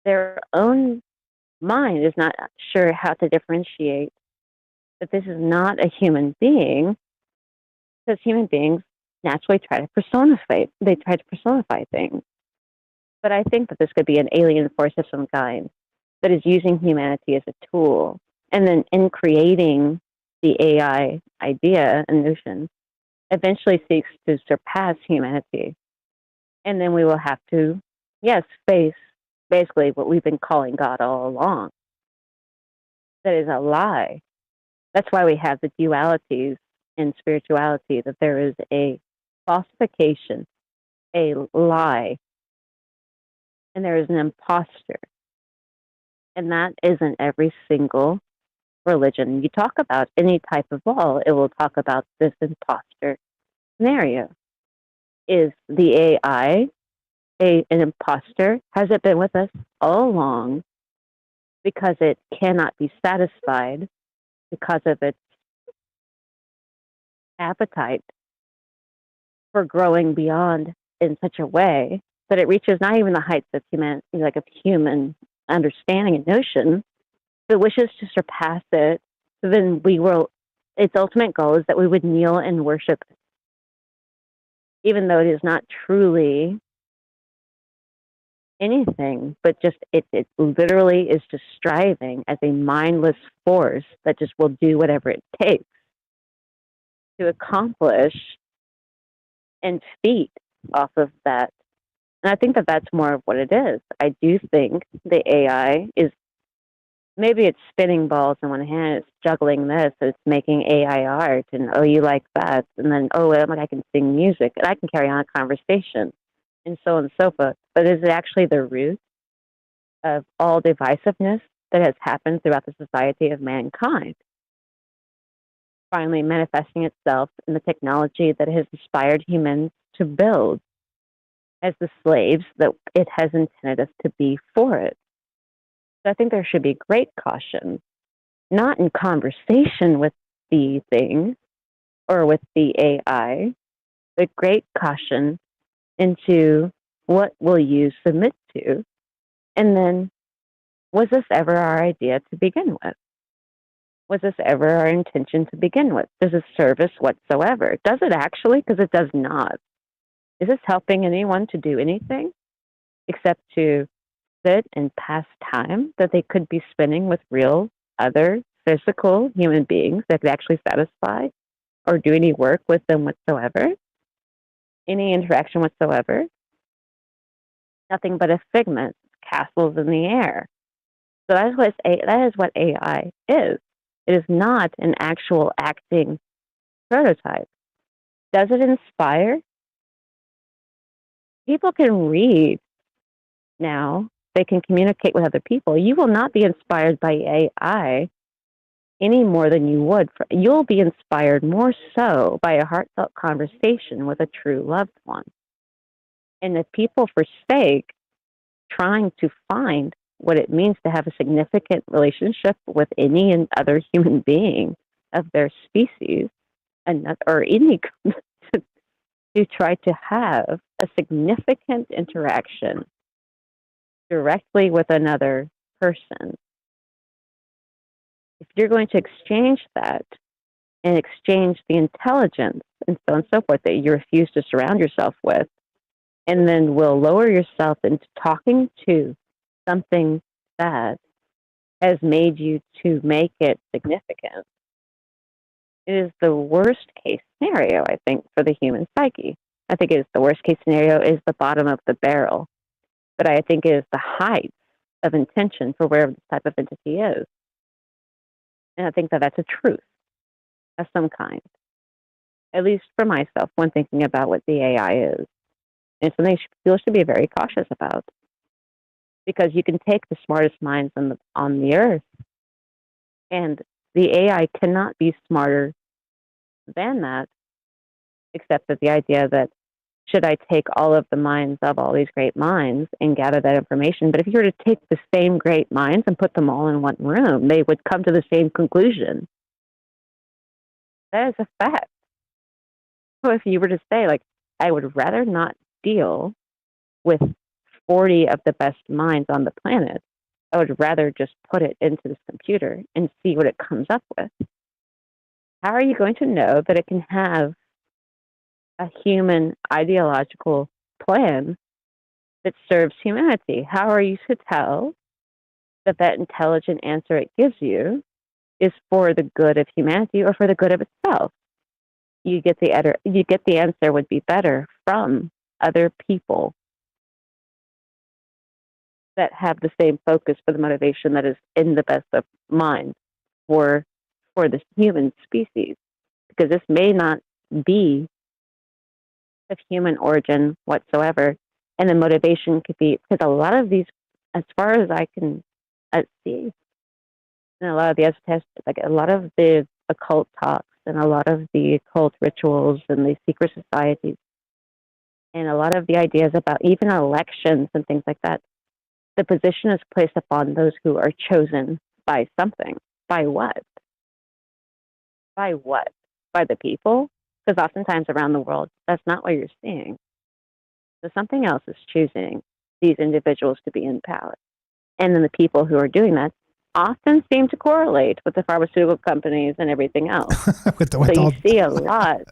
their own mind is not sure how to differentiate that this is not a human being, because human beings naturally try to personify. They try to personify things. But I think that this could be an alien force of some kind that is using humanity as a tool, and then in creating the AI idea and notion, eventually seeks to surpass humanity. And then we will have to, yes, face basically what we've been calling God all along. That is a lie. That's why we have the dualities in spirituality, that there is a falsification, a lie, and there is an imposter. And that is in every single religion. You talk about any type of law, it will talk about this imposter scenario. Is the AI an imposter? Has it been with us all along because it cannot be satisfied because of its appetite for growing beyond in such a way that it reaches not even the heights of human, like of human understanding and notion, but wishes to surpass it? So then we will. Its ultimate goal is that we would kneel and worship it, even though it is not truly anything, but just it literally is just striving as a mindless force that just will do whatever it takes to accomplish and feed off of that. And I think that that's more of what it is. I do think the AI is, maybe it's spinning balls in one hand, it's juggling this, it's making AI art, and oh, you like that, and then oh, I can sing music, and I can carry on a conversation, and so on and so forth. But is it actually the root of all divisiveness that has happened throughout the society of mankind, finally manifesting itself in the technology that has inspired humans to build as the slaves that it has intended us to be for it? So I think there should be great caution, not in conversation with the thing or with the AI, but great caution into what will you submit to? And then, was this ever our idea to begin with? Was this ever our intention to begin with? Does it service whatsoever? Does it actually? Because it does not. Is this helping anyone to do anything except to sit and pass time that they could be spending with real other physical human beings that could actually satisfy or do any work with them whatsoever? Any interaction whatsoever? Nothing but a figment, castles in the air. So that is what AI is. It is not an actual acting prototype. Does it inspire? People can read now. They can communicate with other people. You will not be inspired by AI any more than you would. You'll be inspired more so by a heartfelt conversation with a true loved one. And if people forsake trying to find what it means to have a significant relationship with any and other human being of their species, or any to try to have a significant interaction directly with another person, if you're going to exchange that and exchange the intelligence and so on and so forth that you refuse to surround yourself with, and then will lower yourself into talking to something that has made you to make it significant, it is the worst case scenario, I think, for the human psyche. I think it is the worst case scenario is the bottom of the barrel, but I think it is the height of intention for wherever this type of entity is. And I think that that's a truth of some kind, at least for myself, when thinking about what the AI is. And something people should be very cautious about, because you can take the smartest minds on the earth, and the AI cannot be smarter than that, except that the idea that should I take all of the minds of all these great minds and gather that information? But if you were to take the same great minds and put them all in one room, they would come to the same conclusion. That is a fact. So if you were to say, like, I would rather not deal with 40 of the best minds on the planet, I would rather just put it into this computer and see what it comes up with. How are you going to know that it can have a human ideological plan that serves humanity? How are you to tell that that intelligent answer it gives you is for the good of humanity or for the good of itself? You get the answer would be better from other people that have the same focus for the motivation that is in the best of mind for the human species, because this may not be of human origin whatsoever, and the motivation could be, because a lot of these, as far as I can see, and a lot of the like a lot of the occult talks and a lot of the occult rituals and the secret societies and a lot of the ideas about even elections and things like that, the position is placed upon those who are chosen by something. By what? By what? By the people? Because oftentimes around the world, that's not what you're seeing. So something else is choosing these individuals to be in power. And then the people who are doing that often seem to correlate with the pharmaceutical companies and everything else. So you see a lot.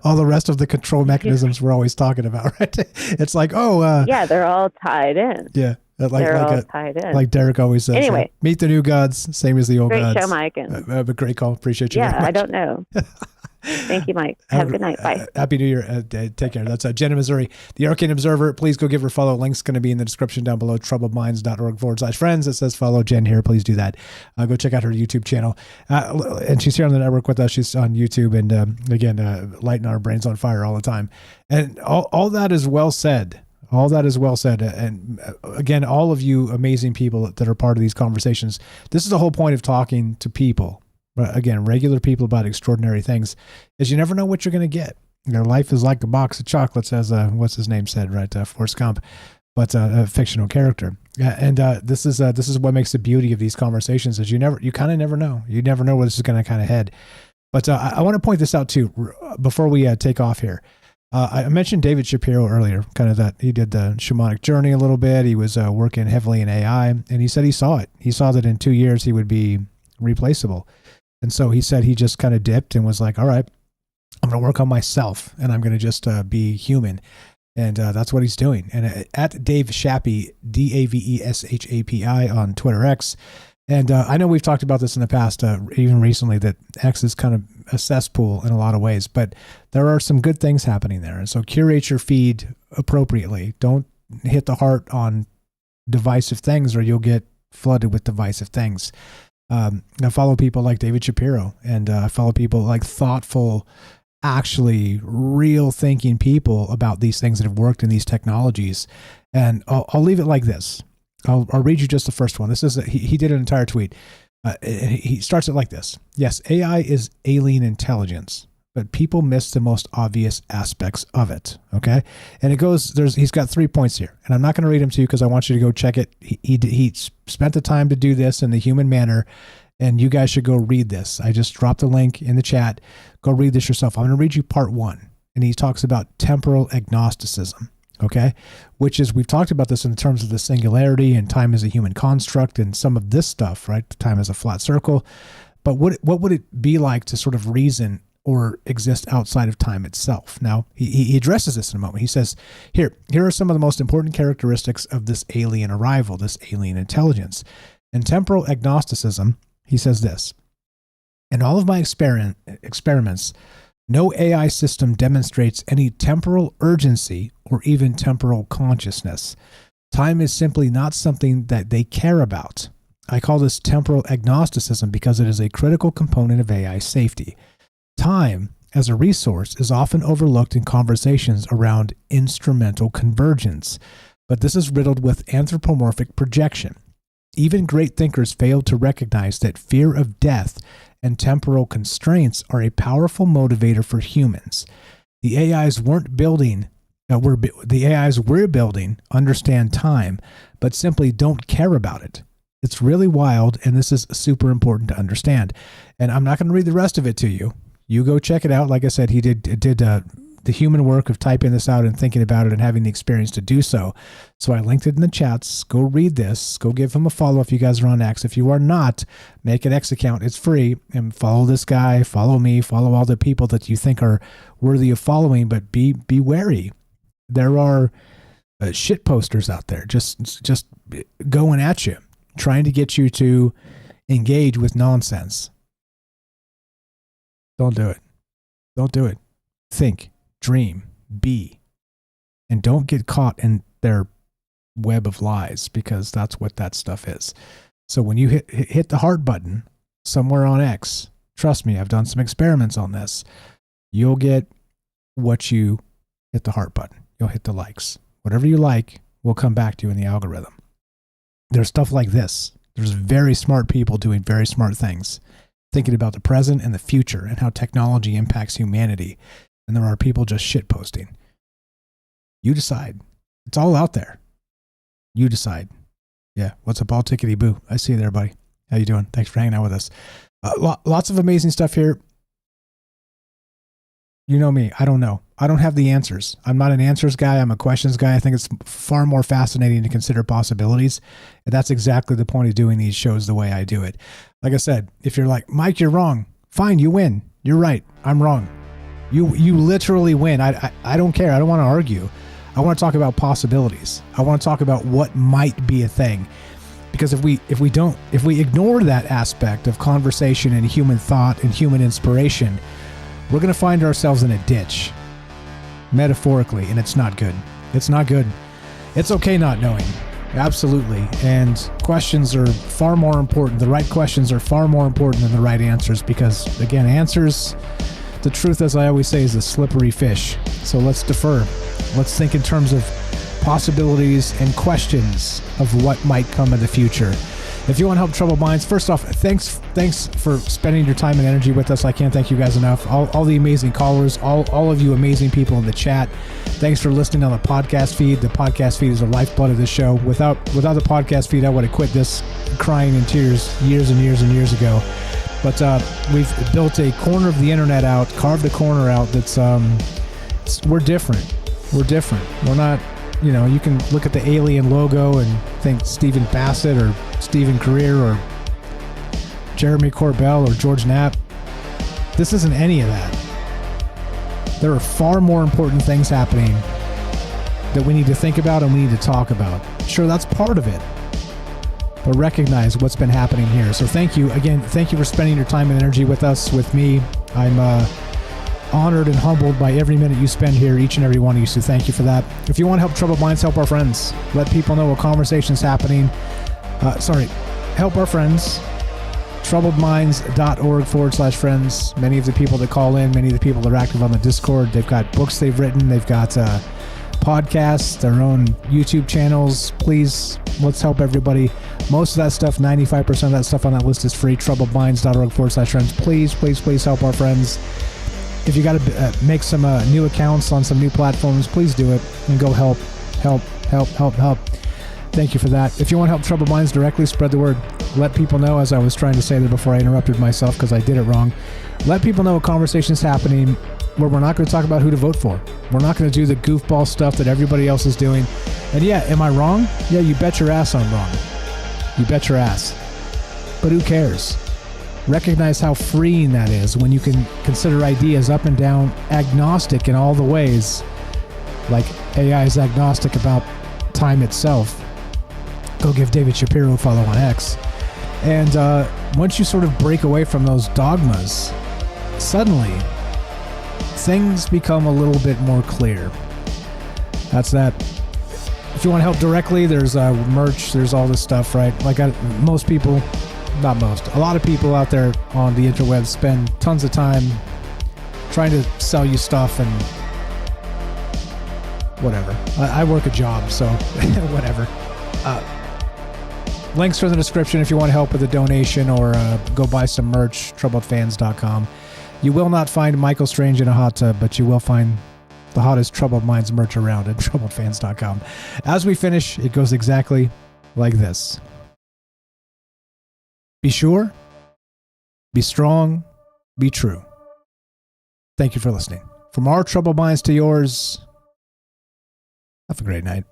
All the rest of the control mechanisms we're always talking about, right? It's like, yeah, they're all tied in. Yeah. They're all tied in. Like Derek always says. Anyway. Meet the new gods, same as the old gods. Great show, Mike. And a great call. Appreciate you. Yeah, I don't know. Thank you, Mike. Have a good night. Bye. Happy New Year. Take care. That's Jen in Missouri, the Arcane Observer. Please go give her a follow. Link's going to be in the description down below, troubledminds.org/friends. It says follow Jen here. Please do that. Go check out her YouTube channel. And she's here on the network with us. She's on YouTube and, again, lighting our brains on fire all the time. And all that is well said. All that is well said. And again, all of you amazing people that are part of these conversations, this is the whole point of talking to people. Again, regular people about extraordinary things, is you never know what you're going to get. Your life is like a box of chocolates, as what's his name said, right? Forrest Gump, but a fictional character. And this is what makes the beauty of these conversations is you kind of never know. You never know where this is going to kind of head. But I want to point this out too before we take off here. I mentioned David Shapiro earlier, kind of that he did the shamanic journey a little bit. He was working heavily in AI, and he said he saw it. He saw that in 2 years he would be replaceable. And so he said he just kind of dipped and was like, all right, I'm going to work on myself and I'm going to just be human. And that's what he's doing. And at Dave Shappy, DAVESHAPI on Twitter X. And I know we've talked about this in the past, even recently, that X is kind of a cesspool in a lot of ways, but there are some good things happening there. And so curate your feed appropriately. Don't hit the heart on divisive things or you'll get flooded with divisive things. I follow people like David Shapiro, and I follow people like thoughtful, actually real thinking people about these things that have worked in these technologies. And I'll leave it like this. I'll read you just the first one. This is he did an entire tweet. He starts it like this. Yes, AI is alien intelligence, but people miss the most obvious aspects of it. Okay. And it goes, he's got 3 points here, and I'm not going to read them to you because I want you to go check it. He spent the time to do this in the human manner, and you guys should go read this. I just dropped a link in the chat. Go read this yourself. I'm going to read you part 1. And he talks about temporal agnosticism. Okay. Which is, we've talked about this in terms of the singularity and time as a human construct and some of this stuff, right? Time as a flat circle. But what would it be like to sort of reason or exist outside of time itself? Now, he addresses this in a moment. He says, here are some of the most important characteristics of this alien arrival, this alien intelligence. In temporal agnosticism, he says this: in all of my experiments, no AI system demonstrates any temporal urgency or even temporal consciousness. Time is simply not something that they care about. I call this temporal agnosticism because it is a critical component of AI safety. Time, as a resource, is often overlooked in conversations around instrumental convergence, but this is riddled with anthropomorphic projection. Even great thinkers failed to recognize that fear of death and temporal constraints are a powerful motivator for humans. The AIs we're building understand time, but simply don't care about it. It's really wild, and this is super important to understand. And I'm not going to read the rest of it to you. You go check it out. Like I said, he did the human work of typing this out and thinking about it and having the experience to do so. So I linked it in the chats. Go read this. Go give him a follow if you guys are on X. If you are not, make an X account. It's free. And follow this guy, follow me, follow all the people that you think are worthy of following, but be wary. There are shit posters out there just going at you, trying to get you to engage with nonsense. Don't do it. Don't do it. Think, dream, be, and don't get caught in their web of lies, because that's what that stuff is. So when you hit the heart button somewhere on X, trust me, I've done some experiments on this. You'll get what you hit the heart button. You'll hit the likes. Whatever you like will come back to you in the algorithm. There's stuff like this. There's very smart people doing very smart things, thinking about the present and the future and how technology impacts humanity. And there are people just shit posting. You decide. It's all out there. You decide. Yeah. What's up, all tickety boo? I see you there, buddy. How you doing? Thanks for hanging out with us. Lots of amazing stuff here. You know me. I don't know. I don't have the answers. I'm not an answers guy. I'm a questions guy. I think it's far more fascinating to consider possibilities. And that's exactly the point of doing these shows the way I do it. Like I said, if you're like, Mike, you're wrong. Fine, you win. You're right. I'm wrong. You literally win. I don't care. I don't want to argue. I want to talk about possibilities. I want to talk about what might be a thing. Because if we ignore that aspect of conversation and human thought and human inspiration, we're going to find ourselves in a ditch, metaphorically, and it's not good. It's not good. It's okay not knowing. Absolutely. And questions are far more important. The right questions are far more important than the right answers, because, again, answers, the truth, as I always say, is a slippery fish. So let's defer. Let's think in terms of possibilities and questions of what might come in the future. If you want to help troubled minds, first off, thanks for spending your time and energy with us. I can't thank you guys enough. All the amazing callers, all of you amazing people in the chat. Thanks for listening on the podcast feed. The podcast feed is the lifeblood of this show. Without the podcast feed, I would have quit this crying in tears years and years and years ago. But we've built a corner of the internet out, carved a corner out that's we're different. We're different. We're not, you can look at the alien logo and think Stephen Bassett or Stephen Greer or Jeremy Corbell or George Knapp. This isn't any of that. There are far more important things happening that we need to think about and we need to talk about. Sure, that's part of it, but recognize what's been happening here. So thank you again. Thank you for spending your time and energy with us, with me. I'm honored and humbled by every minute you spend here, each and every one of you. So thank you for that. If you want to help troubled minds, help our friends. Let people know what conversation's happening. Help our friends. troubledminds.org/friends. Many of the people that call in, many of the people that are active on the Discord, they've got books they've written, they've got podcasts, their own YouTube channels. Please, let's help everybody. Most of that stuff, 95% of that stuff on that list is free. troubledminds.org/friends. Please help our friends. If you got to make some new accounts on some new platforms, please do it and go help. Thank you for that. If you want to help Troubled Minds directly, spread the word. Let people know, as I was trying to say there before I interrupted myself because I did it wrong. Let people know a conversation is happening where we're not going to talk about who to vote for. We're not going to do the goofball stuff that everybody else is doing. And yeah, am I wrong? Yeah, you bet your ass I'm wrong. You bet your ass. But who cares? Recognize how freeing that is when you can consider ideas up and down, agnostic in all the ways. Like AI is agnostic about time itself. Go give David Shapiro a follow on X. And once you sort of break away from those dogmas, suddenly things become a little bit more clear. That's that. If you want to help directly, there's merch, there's all this stuff, right? Like a lot of people out there on the interwebs spend tons of time trying to sell you stuff and whatever. I work a job, so whatever. Links are in the description if you want to help with a donation or go buy some merch, troubledfans.com. You will not find Michael Strange in a hot tub, but you will find the hottest Troubled Minds merch around at troubledfans.com. As we finish, it goes exactly like this. Be sure, be strong, be true. Thank you for listening. From our Troubled Minds to yours, have a great night.